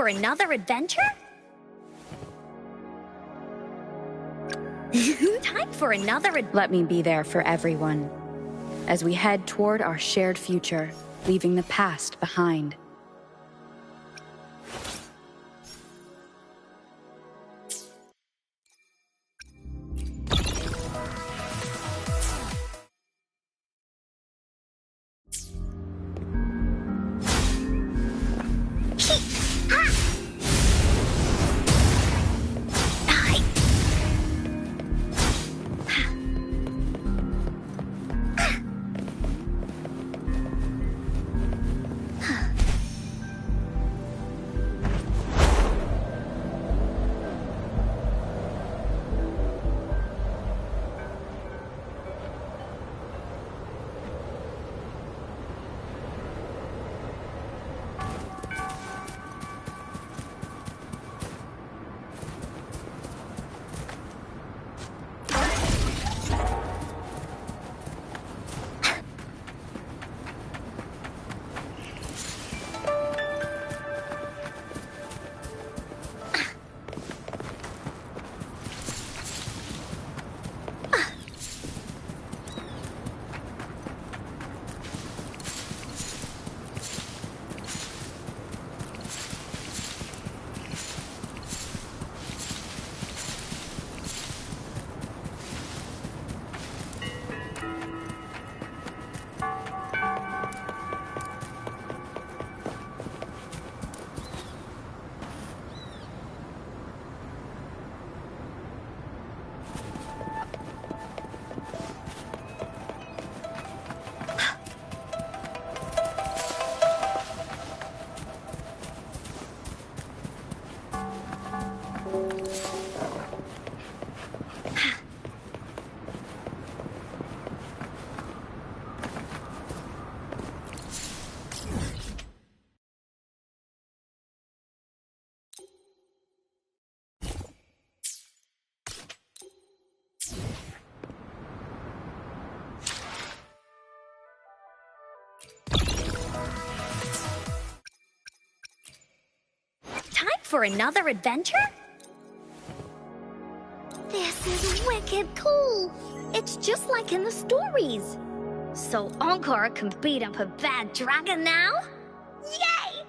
Speaker 7: for another adventure? Time for another
Speaker 2: Let me be there for everyone as we head toward our shared future, leaving the past behind.
Speaker 7: for another adventure? This is wicked cool. It's just like in the stories. So Encore can beat up a bad dragon now? Yay!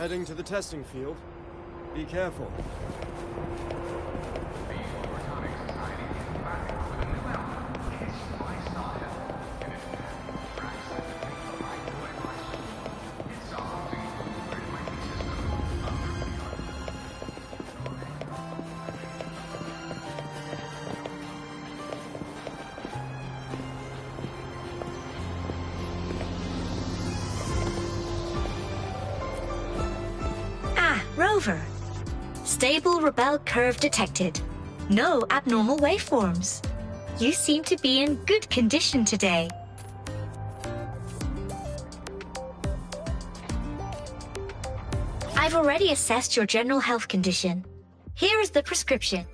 Speaker 8: Heading to the testing field. Be careful.
Speaker 10: Rover. Stable Rebel curve detected. No abnormal waveforms. You seem to be in good condition today. I've already assessed your general health condition. Here is the prescription.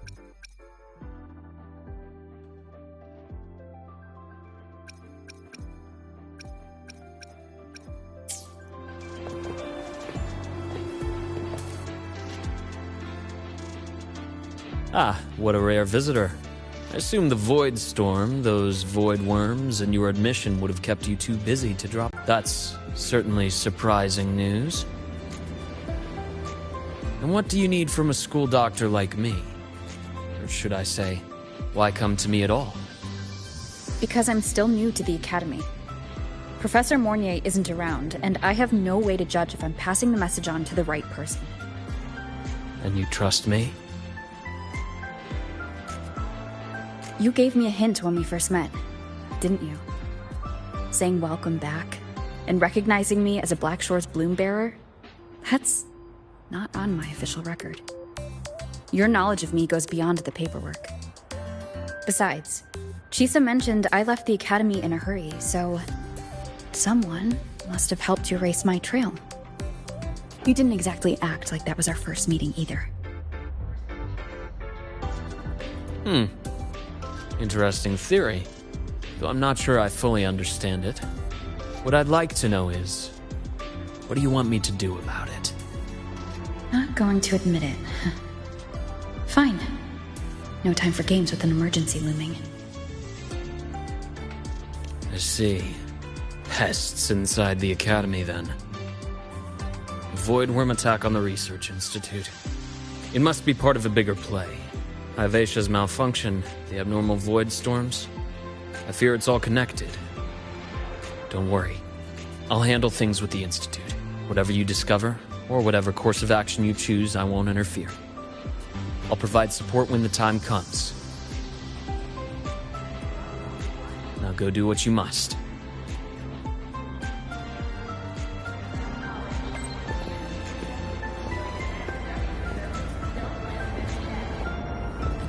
Speaker 19: Ah, what a rare visitor. I assume the void storm, those void worms, and your admission would have kept you too busy to drop. That's certainly surprising news. And what do you need from a school doctor like me? Or should I say, why come to me at all?
Speaker 2: Because I'm still new to the Academy. Professor Mornier isn't around, and I have no way to judge if I'm passing the message on to the right person.
Speaker 19: And you trust me?
Speaker 2: You gave me a hint when we first met, didn't you? Saying welcome back, and recognizing me as a Black Shore's bloom bearer? That's not on my official record. Your knowledge of me goes beyond the paperwork. Besides, Chisa mentioned I left the Academy in a hurry, so someone must have helped you erase my trail. You didn't exactly act like that was our first meeting either.
Speaker 19: Interesting theory, though I'm not sure I fully understand it. What I'd like to know is, what do you want me to do about it?
Speaker 2: Not going to admit it. Fine. No time for games with an emergency looming.
Speaker 19: I see. Pests inside the Academy, then. A void worm attack on the Research Institute. It must be part of a bigger play. Halfas's malfunction, the abnormal void storms. I fear it's all connected. Don't worry. I'll handle things with the Institute. Whatever you discover, or whatever course of action you choose, I won't interfere. I'll provide support when the time comes. Now go do what you must.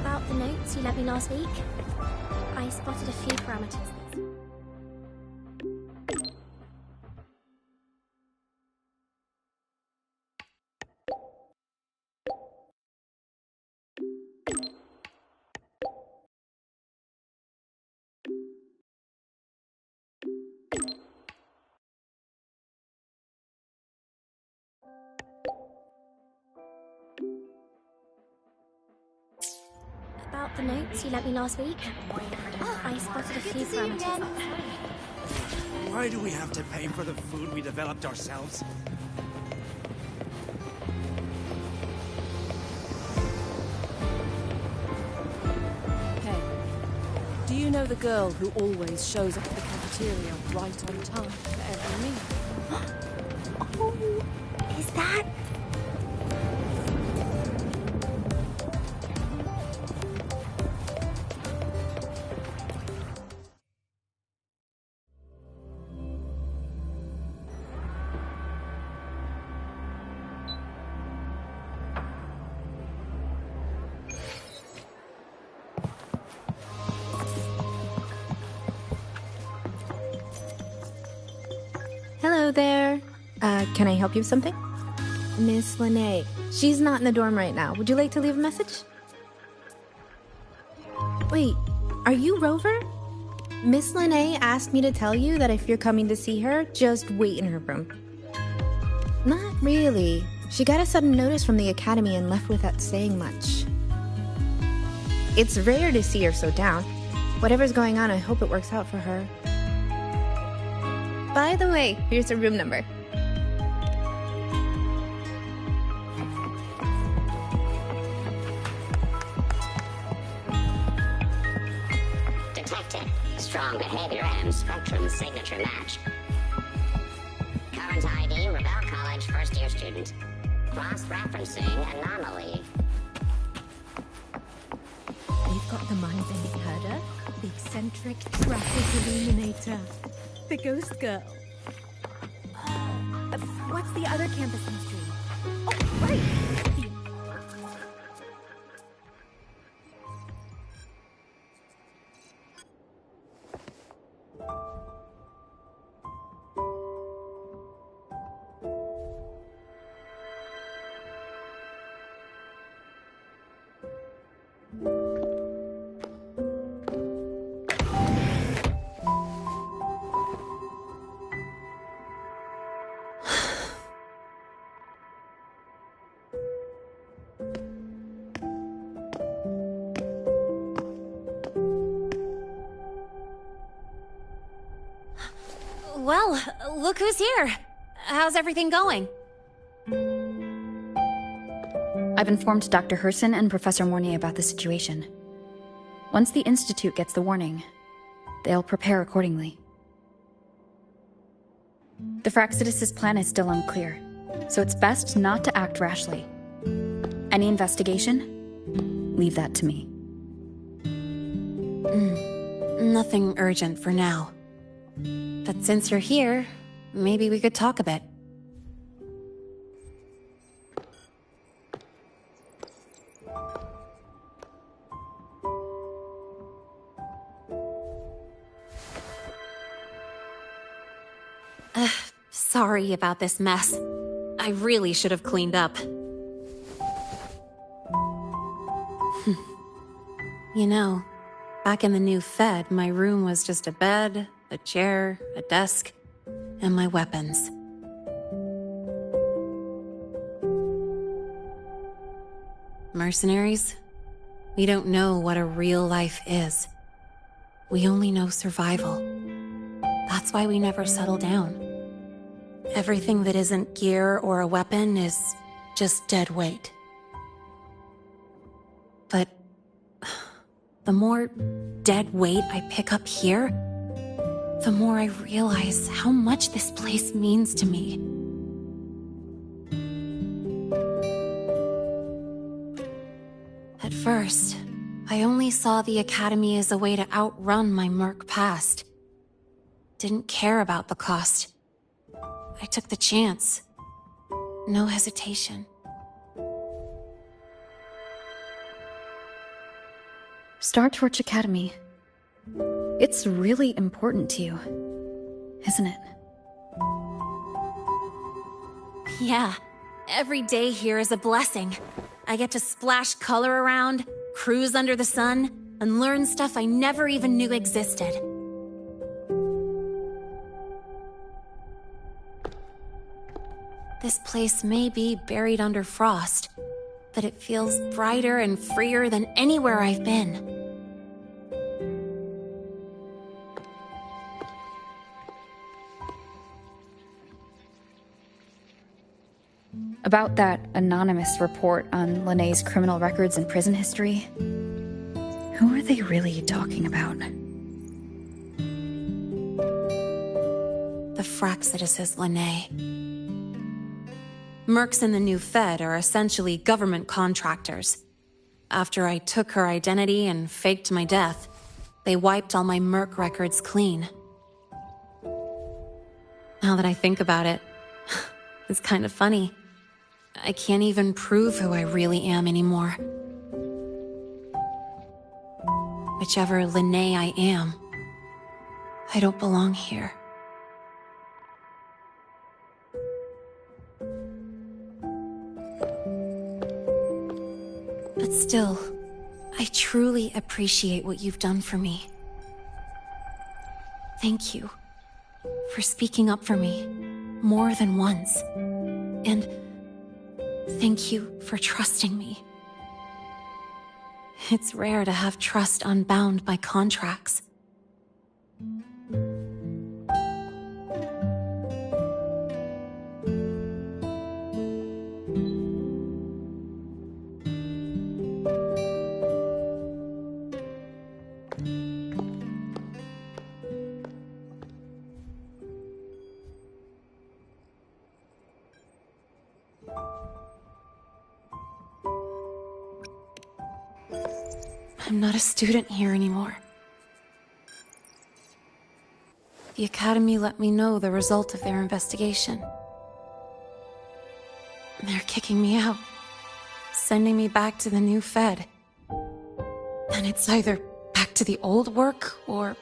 Speaker 7: About the notes you lent me last week, I spotted a few parameters. About the notes you lent me last week, I spotted a few parameters.
Speaker 20: Why do we have to pay for the food we developed ourselves?
Speaker 6: Hey, do you know the girl who always shows up at the cafeteria right on time for every meal?
Speaker 7: Oh, is that...
Speaker 21: Hello there. Can I help you with something? Miss Lene. She's not in the dorm right now. Would you like to leave a message? Wait, are you Rover? Miss Lene asked me to tell you that if you're coming to see her, just wait in her room. Not really. She got a sudden notice from the Academy and left without saying much. It's rare to see her so down. Whatever's going on, I hope it works out for her. By the way, here's her room number.
Speaker 22: Detected. Strong behavior and spectrum signature match. Current ID, Rebel College first-year student. Cross-referencing anomaly.
Speaker 23: We've got the mind-bending herder, the eccentric traffic illuminator, the ghost girl. What's the other campus mystery? Oh, right!
Speaker 4: Well, look who's here. How's everything going?
Speaker 2: I've informed Dr. Herson and Professor Mornay about the situation. Once the Institute gets the warning, they'll prepare accordingly. The Fraxidus' plan is still unclear, so it's best not to act rashly. Any investigation? Leave that to me.
Speaker 15: Nothing urgent for now. But since you're here, maybe we could talk a bit.
Speaker 4: Sorry about this mess. I really should have cleaned up.
Speaker 15: You know, back in the new Fed, my room was just a bed, a chair, a desk, and my weapons. Mercenaries? We don't know what a real life is. We only know survival. That's why we never settle down. Everything that isn't gear or a weapon is just dead weight. But the more dead weight I pick up here, the more I realize how much this place means to me. At first, I only saw the Academy as a way to outrun my Merc past. Didn't care about the cost. I took the chance. No hesitation.
Speaker 2: Star Torch Academy. It's really important to you, isn't it?
Speaker 4: Yeah, every day here is a blessing. I get to splash color around, cruise under the sun, and learn stuff I never even knew existed. This place may be buried under frost, but it feels brighter and freer than anywhere I've been.
Speaker 2: About that anonymous report on Linnéa's criminal records and prison history, who are they really talking about?
Speaker 15: The Fraxidus is Linné. Mercs in the new Fed are essentially government contractors. After I took her identity and faked my death, they wiped all my Merc records clean. Now that I think about it, it's kind of funny. I can't even prove who I really am anymore. Whichever Linné I am, I don't belong here. But still, I truly appreciate what you've done for me. Thank you for speaking up for me more than once. And thank you for trusting me. It's rare to have trust unbound by contracts. I'm not a student here anymore. The Academy let me know the result of their investigation. They're kicking me out, sending me back to the new Fed. And it's either back to the old work or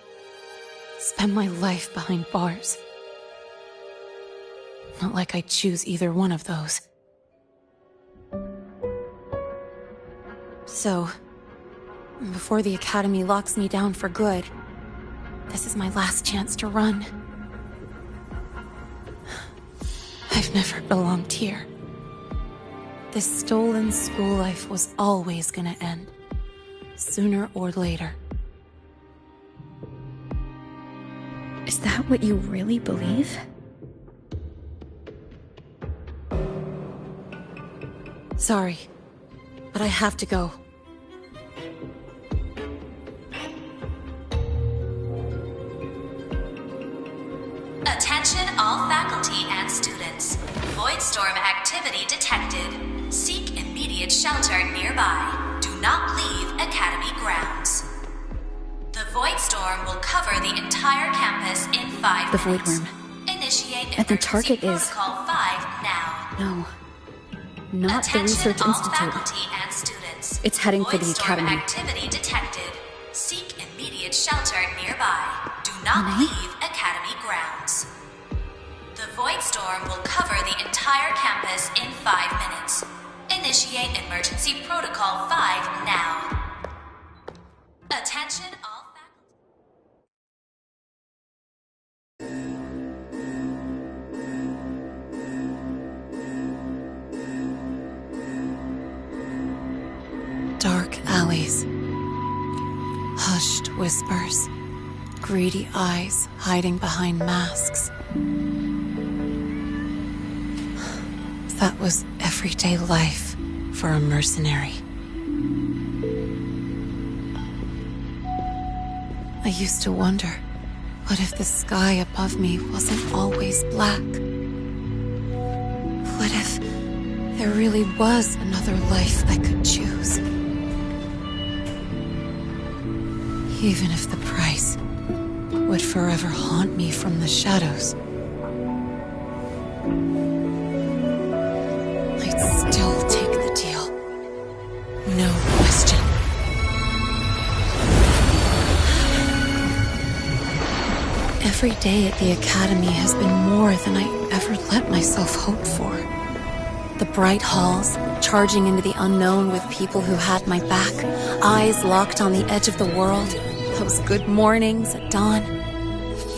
Speaker 15: spend my life behind bars. Not like I'd choose either one of those. So, before the Academy locks me down for good, this is my last chance to run. I've never belonged here. This stolen school life was always gonna end, sooner or later.
Speaker 2: Is that what you really believe?
Speaker 6: Sorry, but I have to go.
Speaker 10: Attention all faculty and students. Voidstorm activity detected. Seek immediate shelter nearby. Do not leave Academy grounds. The Voidstorm will cover the entire campus in 5
Speaker 2: The
Speaker 10: minutes.
Speaker 2: Void Worm.
Speaker 10: Initiate
Speaker 2: And the
Speaker 10: emergency
Speaker 2: target is...
Speaker 10: protocol 5 now.
Speaker 2: No. Not the
Speaker 10: Attention
Speaker 2: Research
Speaker 10: all
Speaker 2: Institute.
Speaker 10: faculty and students.
Speaker 2: It's heading for the
Speaker 10: Voidstorm
Speaker 2: Academy.
Speaker 10: activity detected. Seek immediate shelter nearby. Do not leave Academy grounds. The Voidstorm will cover the entire campus in 5 minutes. Initiate emergency protocol 5 now. Attention all
Speaker 6: Dark alleys. Hushed whispers. Greedy eyes hiding behind masks. That was everyday life for a mercenary. I used to wonder, what if the sky above me wasn't always black? What if there really was another life I could choose? Even if the price would forever haunt me from the shadows, I'd still take the deal. No question. Every day at the Academy has been more than I ever let myself hope for. The bright halls, charging into the unknown with people who had my back, eyes locked on the edge of the world, those good mornings at dawn,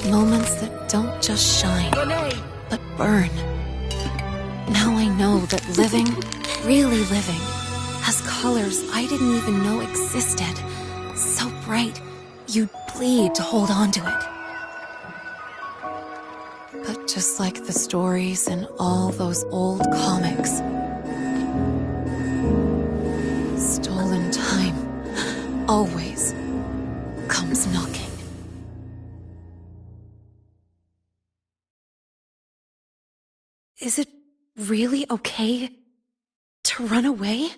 Speaker 6: moments that don't just shine, but burn. Now I know that living, really living, has colors I didn't even know existed. So bright, you'd bleed to hold on to it. But just like the stories in all those old comics, stolen time always comes knocking. Is it really okay to run away?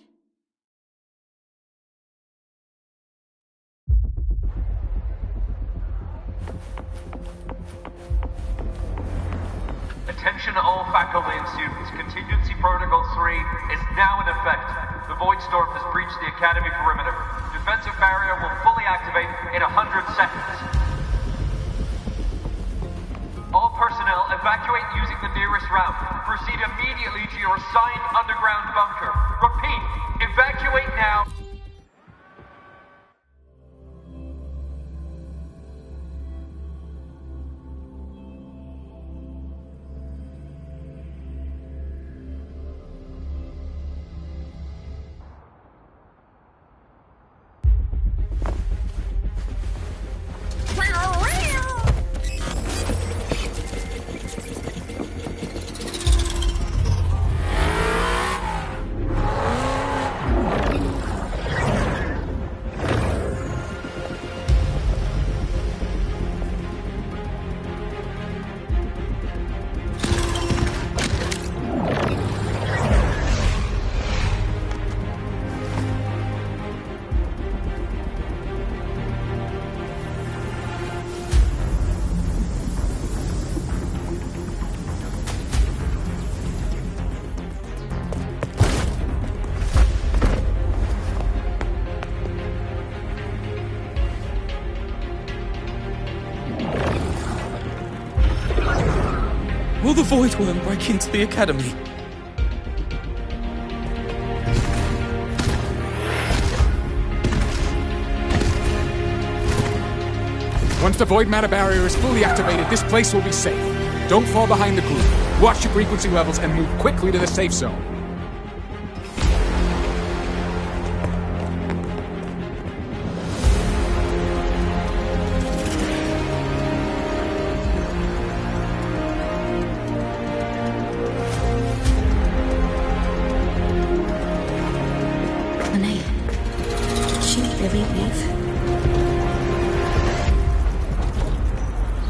Speaker 3: Attention all faculty and students. Contingency Protocol 3 is now in effect. The Voidstorm has breached the Academy perimeter. Defensive barrier will fully activate in 100 seconds. All personnel evacuate using the nearest route. Proceed immediately to your assigned underground bunker. Repeat, evacuate now.
Speaker 11: Will the Void Worm break into the Academy?
Speaker 13: Once the void matter barrier is fully activated, this place will be safe. Don't fall behind the group. Watch your frequency levels and move quickly to the safe zone.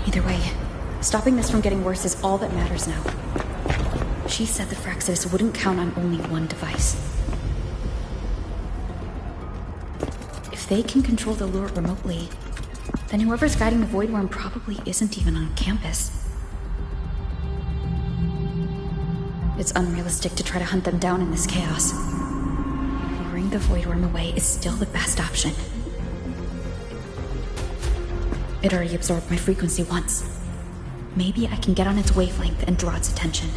Speaker 2: Either way, stopping this from getting worse is all that matters now. She said the Fraxis wouldn't count on only one device. If they can control the lure remotely, then whoever's guiding the Void Worm probably isn't even on campus. It's unrealistic to try to hunt them down in this chaos. Luring the Void Worm away is still the best option. It already absorbed my frequency once. Maybe I can get on its wavelength and draw its attention.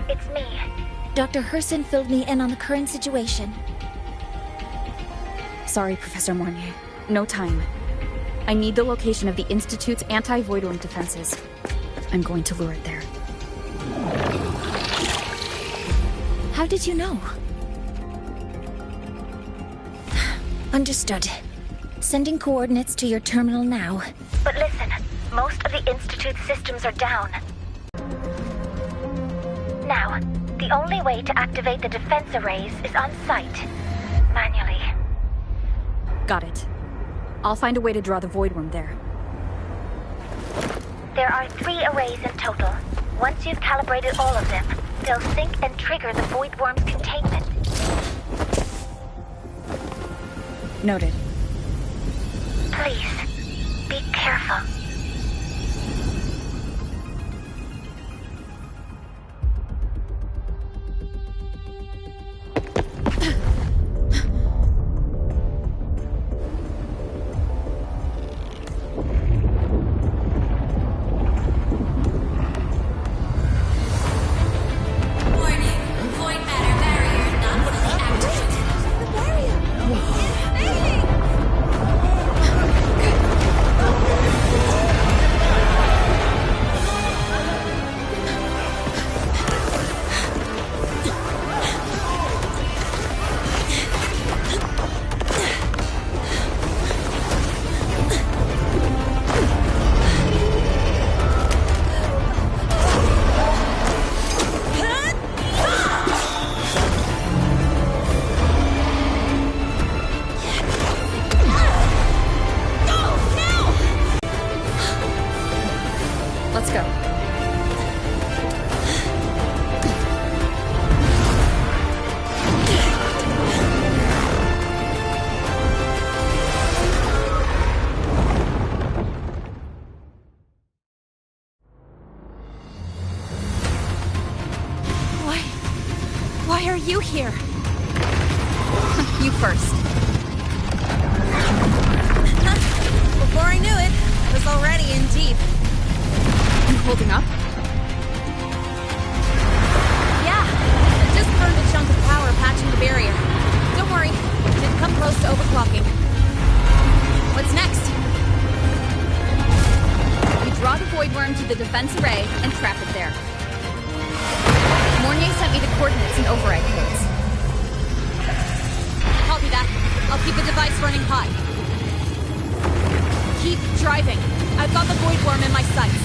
Speaker 12: It's me. Dr. Herson filled me in on the current situation.
Speaker 2: Sorry, Professor Mornier. No time. I need the location of the Institute's anti-Void Worm defenses. I'm going to lure it there.
Speaker 12: How did you know? Understood. Sending coordinates to your terminal now. But listen, most of the Institute's systems are down. Now, the only way to activate the defense arrays is on site. Manually.
Speaker 2: Got it. I'll find a way to draw the Void Worm there.
Speaker 12: There are 3 arrays in total. Once you've calibrated all of them, they'll sync and trigger the Void Worm's containment.
Speaker 2: Noted.
Speaker 12: Please, be careful.
Speaker 2: Let's go.
Speaker 1: Why are you here?
Speaker 2: You first.
Speaker 1: Before I knew it, I was already in deep.
Speaker 2: You holding up?
Speaker 1: Yeah, I just burned a chunk of power patching the barrier. Don't worry, didn't come close to overclocking. What's next?
Speaker 2: We draw the Void Worm to the defense array and trap it there. Mornier sent me the coordinates and override codes.
Speaker 1: Copy that. I'll keep the device running hot. Keep driving. I've got the Void Worm in my sights.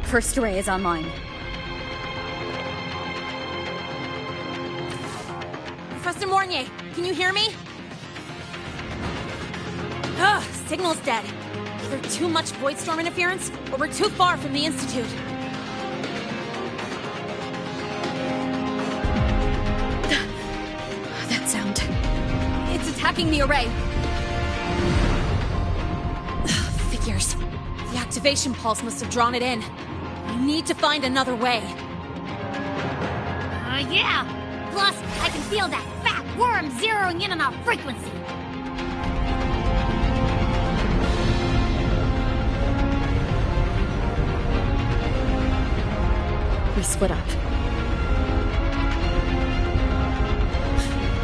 Speaker 2: First array is online.
Speaker 1: Professor Mornier, can you hear me? Ugh, signal's dead. Either too much Void Storm interference, or we're too far from the Institute.
Speaker 2: That sound.
Speaker 1: Tracking the array. Figures. The activation pulse must have drawn it in. We need to find another way.
Speaker 7: Yeah! Plus, I can feel that fat worm zeroing in on our frequency.
Speaker 2: We split up.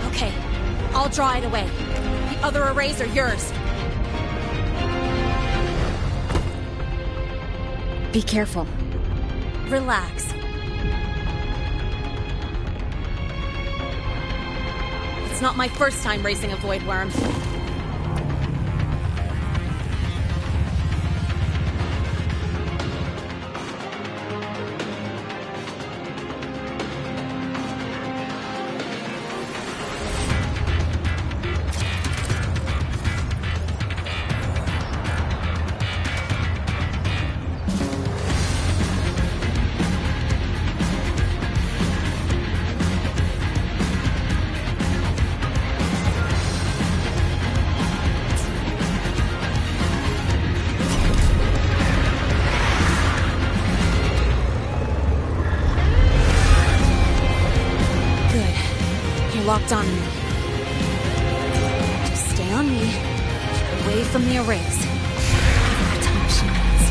Speaker 1: Okay, I'll draw it away. The other arrays are yours.
Speaker 2: Be careful.
Speaker 1: Relax. It's not my first time racing a void worm. Locked on me. Just stay on me. Away from the arrays. Give her time she needs.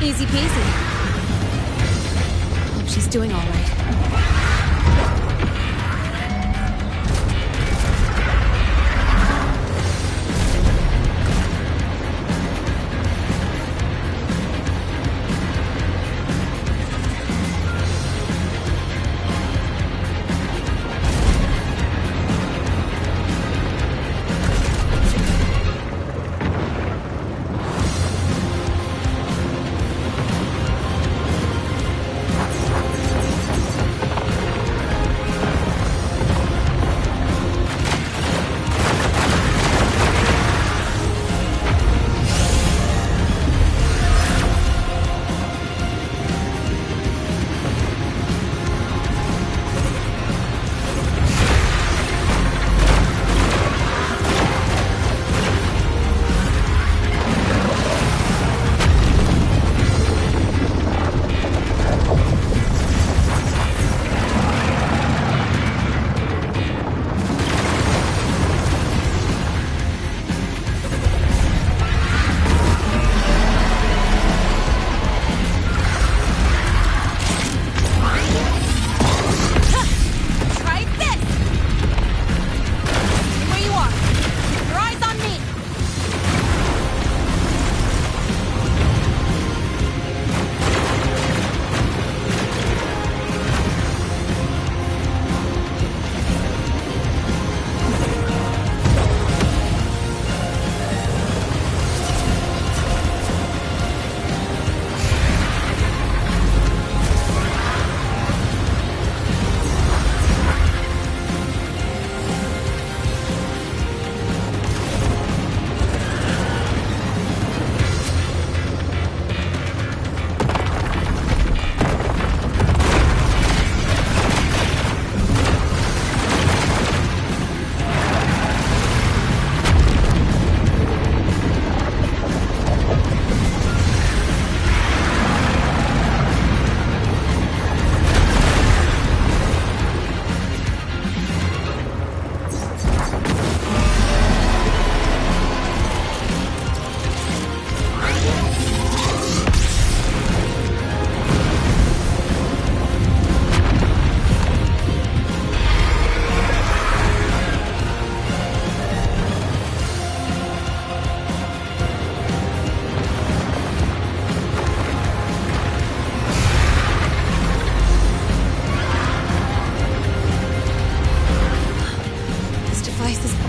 Speaker 1: Easy peasy. Hope she's doing all right.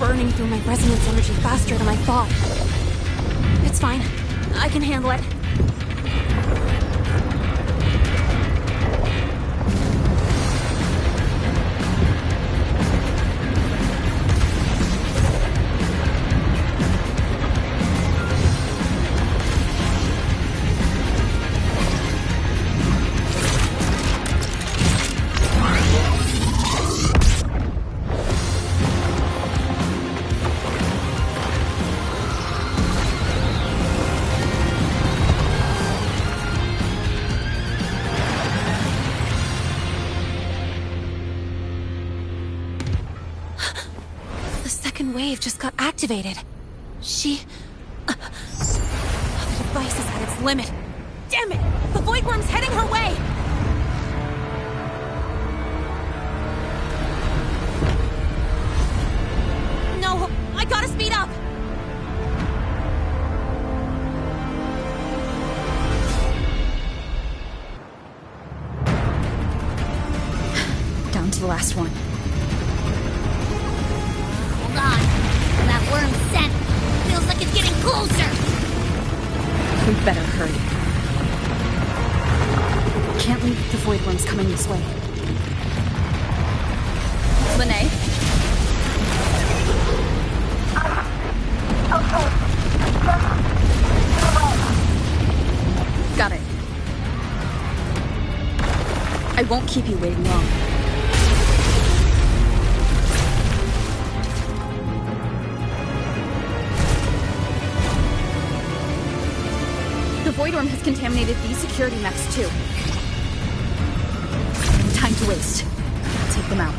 Speaker 15: burning through my resonance energy faster than I thought. It's fine. I can handle it. Wave just got activated. The device is at its limit. Damn it! The Void Worm's heading her way! No! I gotta speed up!
Speaker 2: Down to the last one.
Speaker 7: That worm's scent feels like it's getting closer.
Speaker 2: We better hurry. Can't leave the Void Worms coming this way. Lene? Got it. I won't keep you waiting long. The Void Worm has contaminated these security mechs too. No time to waste. I'll take them out.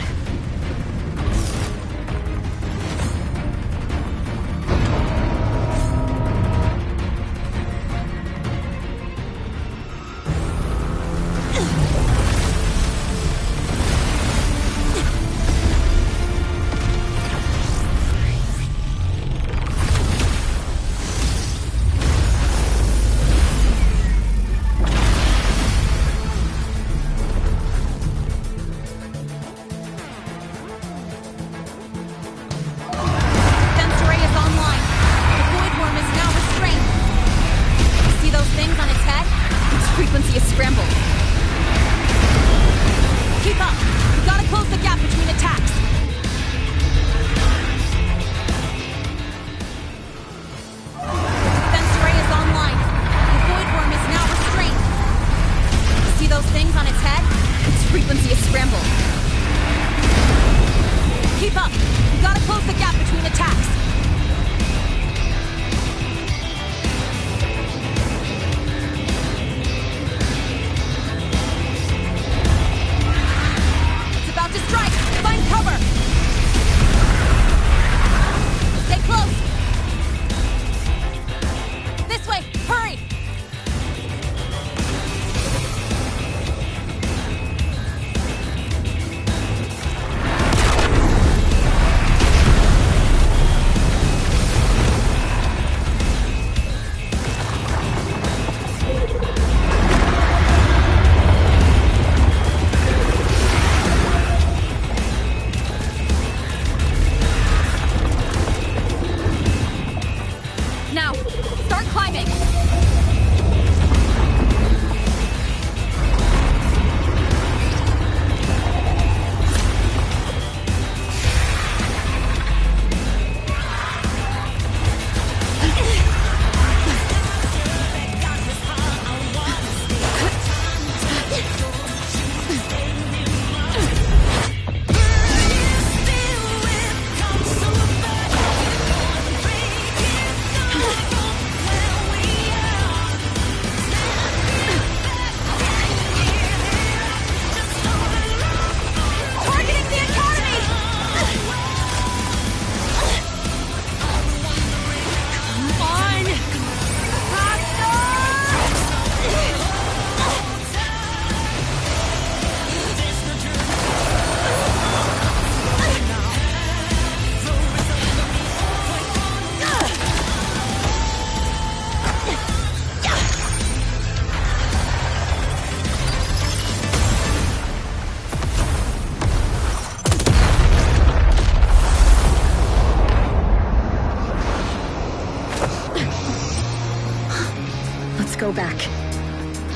Speaker 2: go back.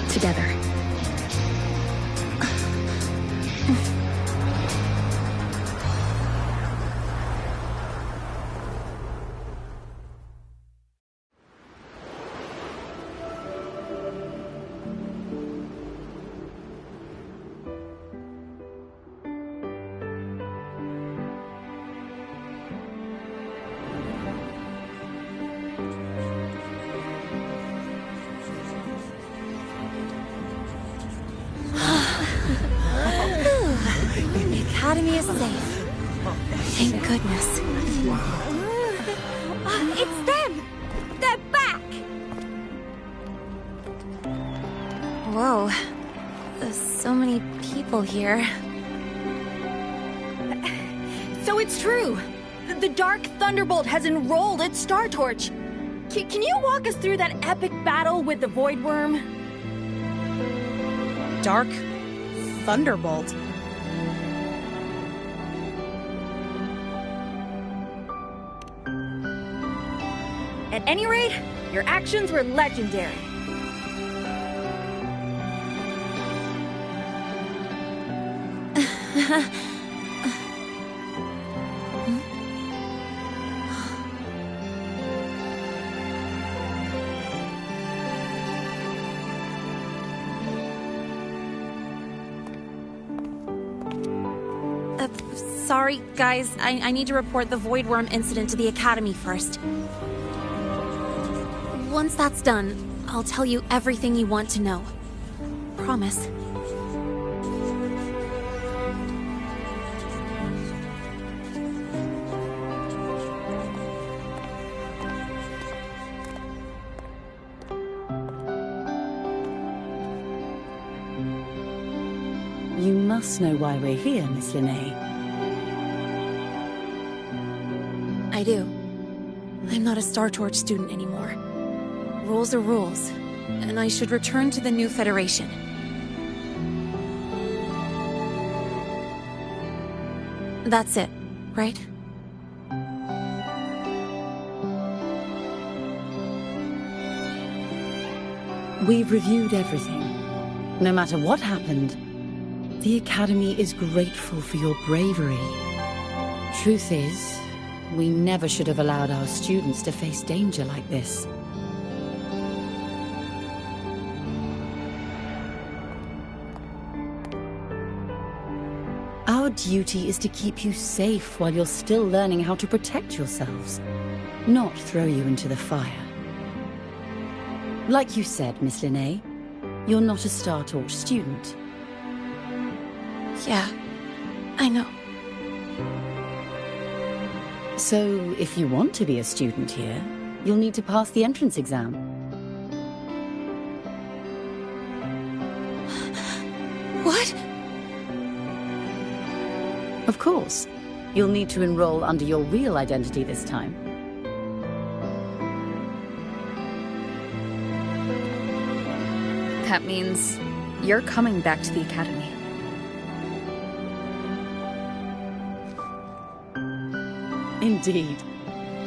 Speaker 2: Together.
Speaker 4: The Academy is safe. Thank goodness.
Speaker 7: It's them! They're back!
Speaker 4: Whoa. There's so many people here.
Speaker 2: So it's true! The Dark Thunderbolt has enrolled at Star Torch! Can you walk us through that epic battle with the Void Worm?
Speaker 1: Dark Thunderbolt.
Speaker 2: At any rate, your actions were legendary.
Speaker 4: Sorry, guys. I need to report the Void Worm incident to the Academy first. Once that's done, I'll tell you everything you want to know. Promise.
Speaker 18: You must know why we're here, Miss Linnae.
Speaker 4: I do. I'm not a Star Torch student anymore. Rules are rules, and I should return to the new Federation. That's it, right?
Speaker 18: We've reviewed everything. No matter what happened, the Academy is grateful for your bravery. Truth is, we never should have allowed our students to face danger like this. Our duty is to keep you safe while you're still learning how to protect yourselves, not throw you into the fire. Like you said, Miss Linnae, you're not a Star Torch student.
Speaker 4: Yeah, I know.
Speaker 18: So, if you want to be a student here, you'll need to pass the entrance exam.
Speaker 4: What?
Speaker 18: Of course. You'll need to enroll under your real identity this time.
Speaker 2: That means you're coming back to the Academy.
Speaker 18: Indeed.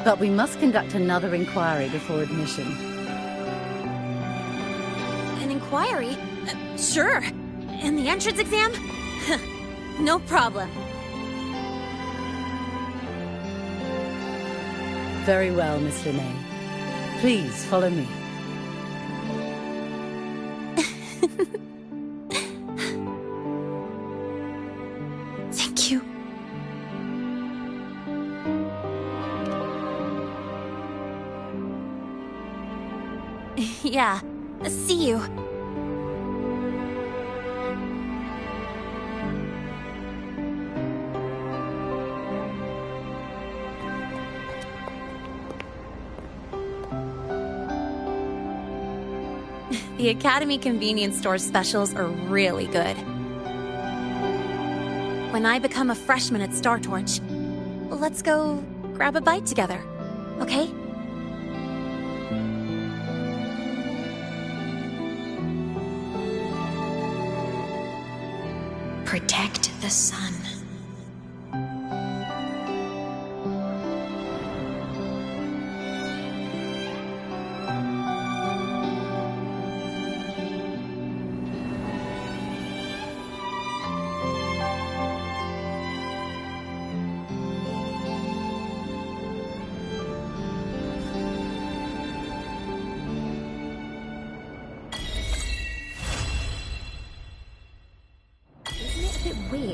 Speaker 18: But we must conduct another inquiry before admission.
Speaker 4: An inquiry? Sure. And the entrance exam? No problem.
Speaker 18: Very well, Miss Linnae. Please follow me.
Speaker 4: Thank you. Yeah. See you. The Academy convenience store specials are really good. When I become a freshman at Star Torch, let's go grab a bite together, okay?
Speaker 12: Protect the sun.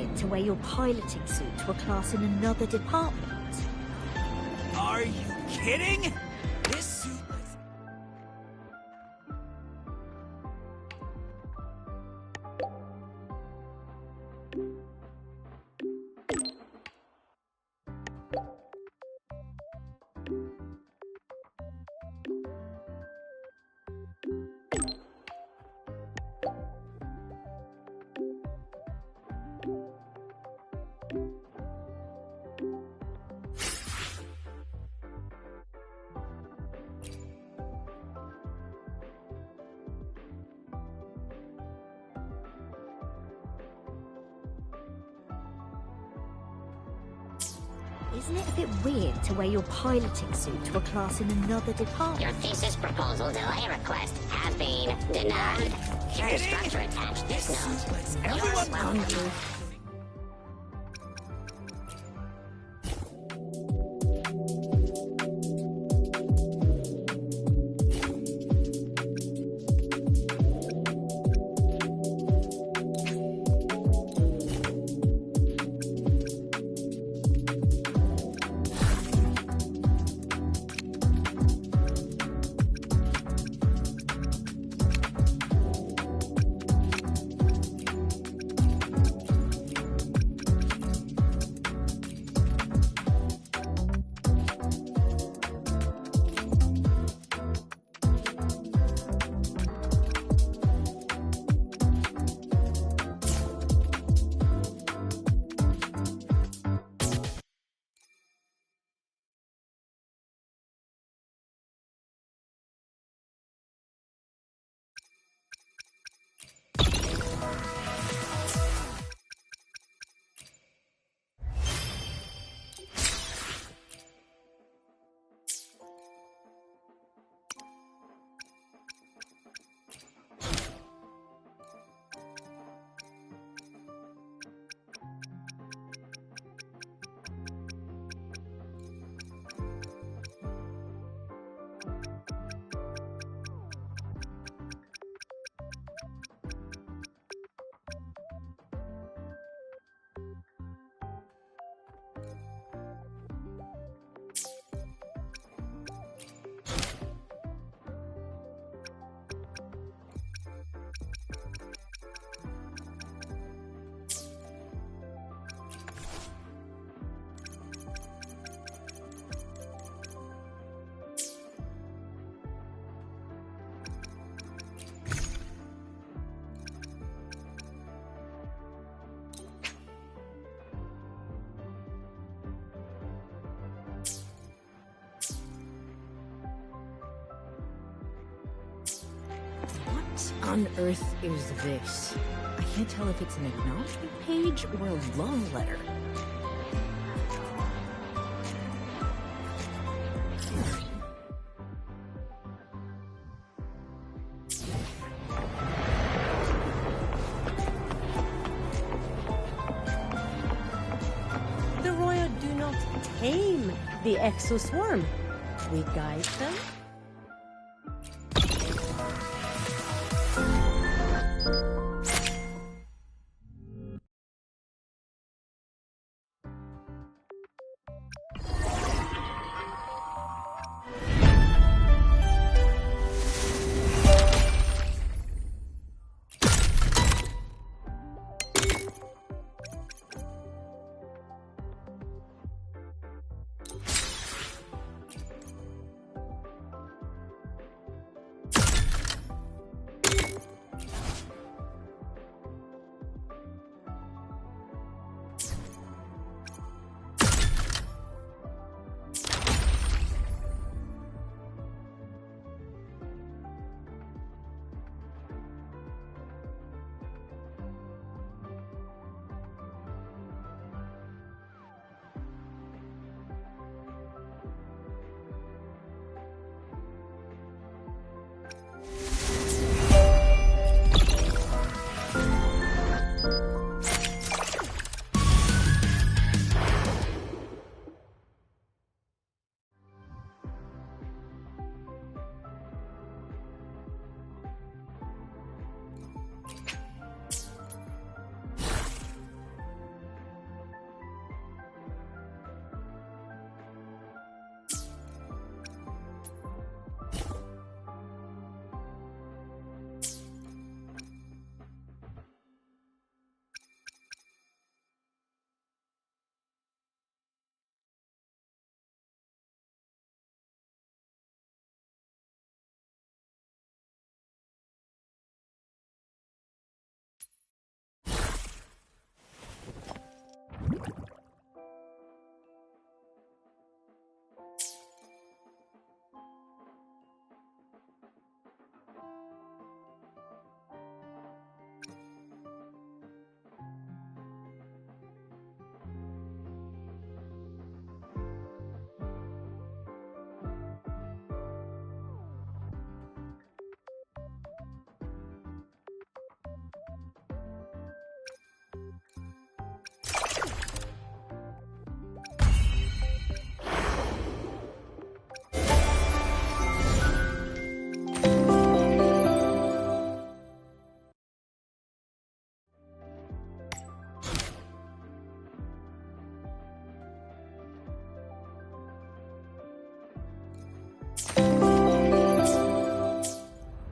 Speaker 14: weird to wear your piloting suit to a class in another department?
Speaker 20: Are you kidding? This suit looks...
Speaker 14: Isn't it a bit weird to wear your piloting suit to a class in another department?
Speaker 22: Your thesis proposal delay request has been denied. Here's structure attached. This note.
Speaker 20: Everyone
Speaker 22: welcome.
Speaker 9: What on earth is this? I can't tell if it's an acknowledgement page or a love letter.
Speaker 16: The Royal do not tame the exoswarm. We guide them.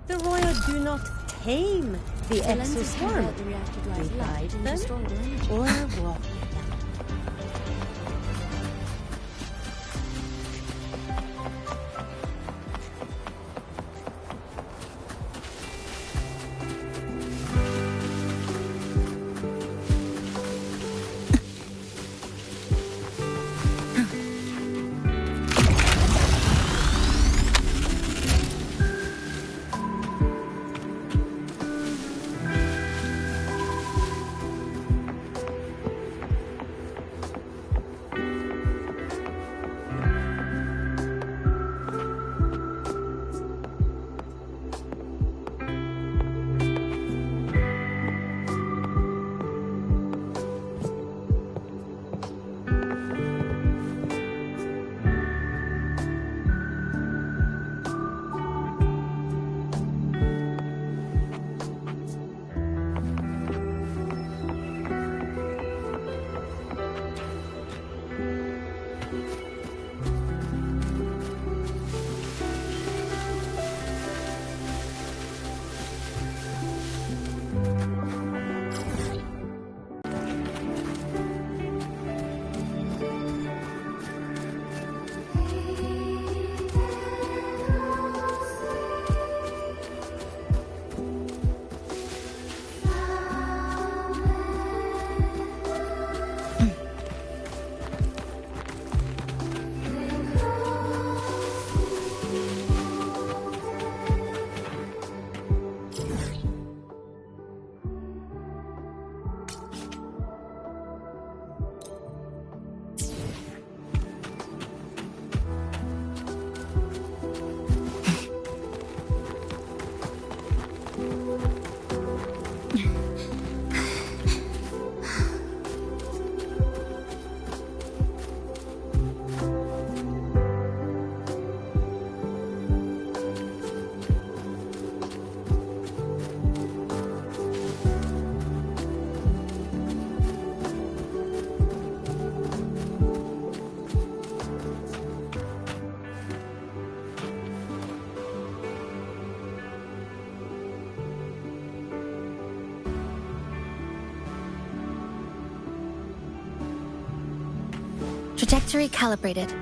Speaker 16: The Royal do not tame the exoswarm. We guide them or walk with them.
Speaker 2: Trajectory calibrated.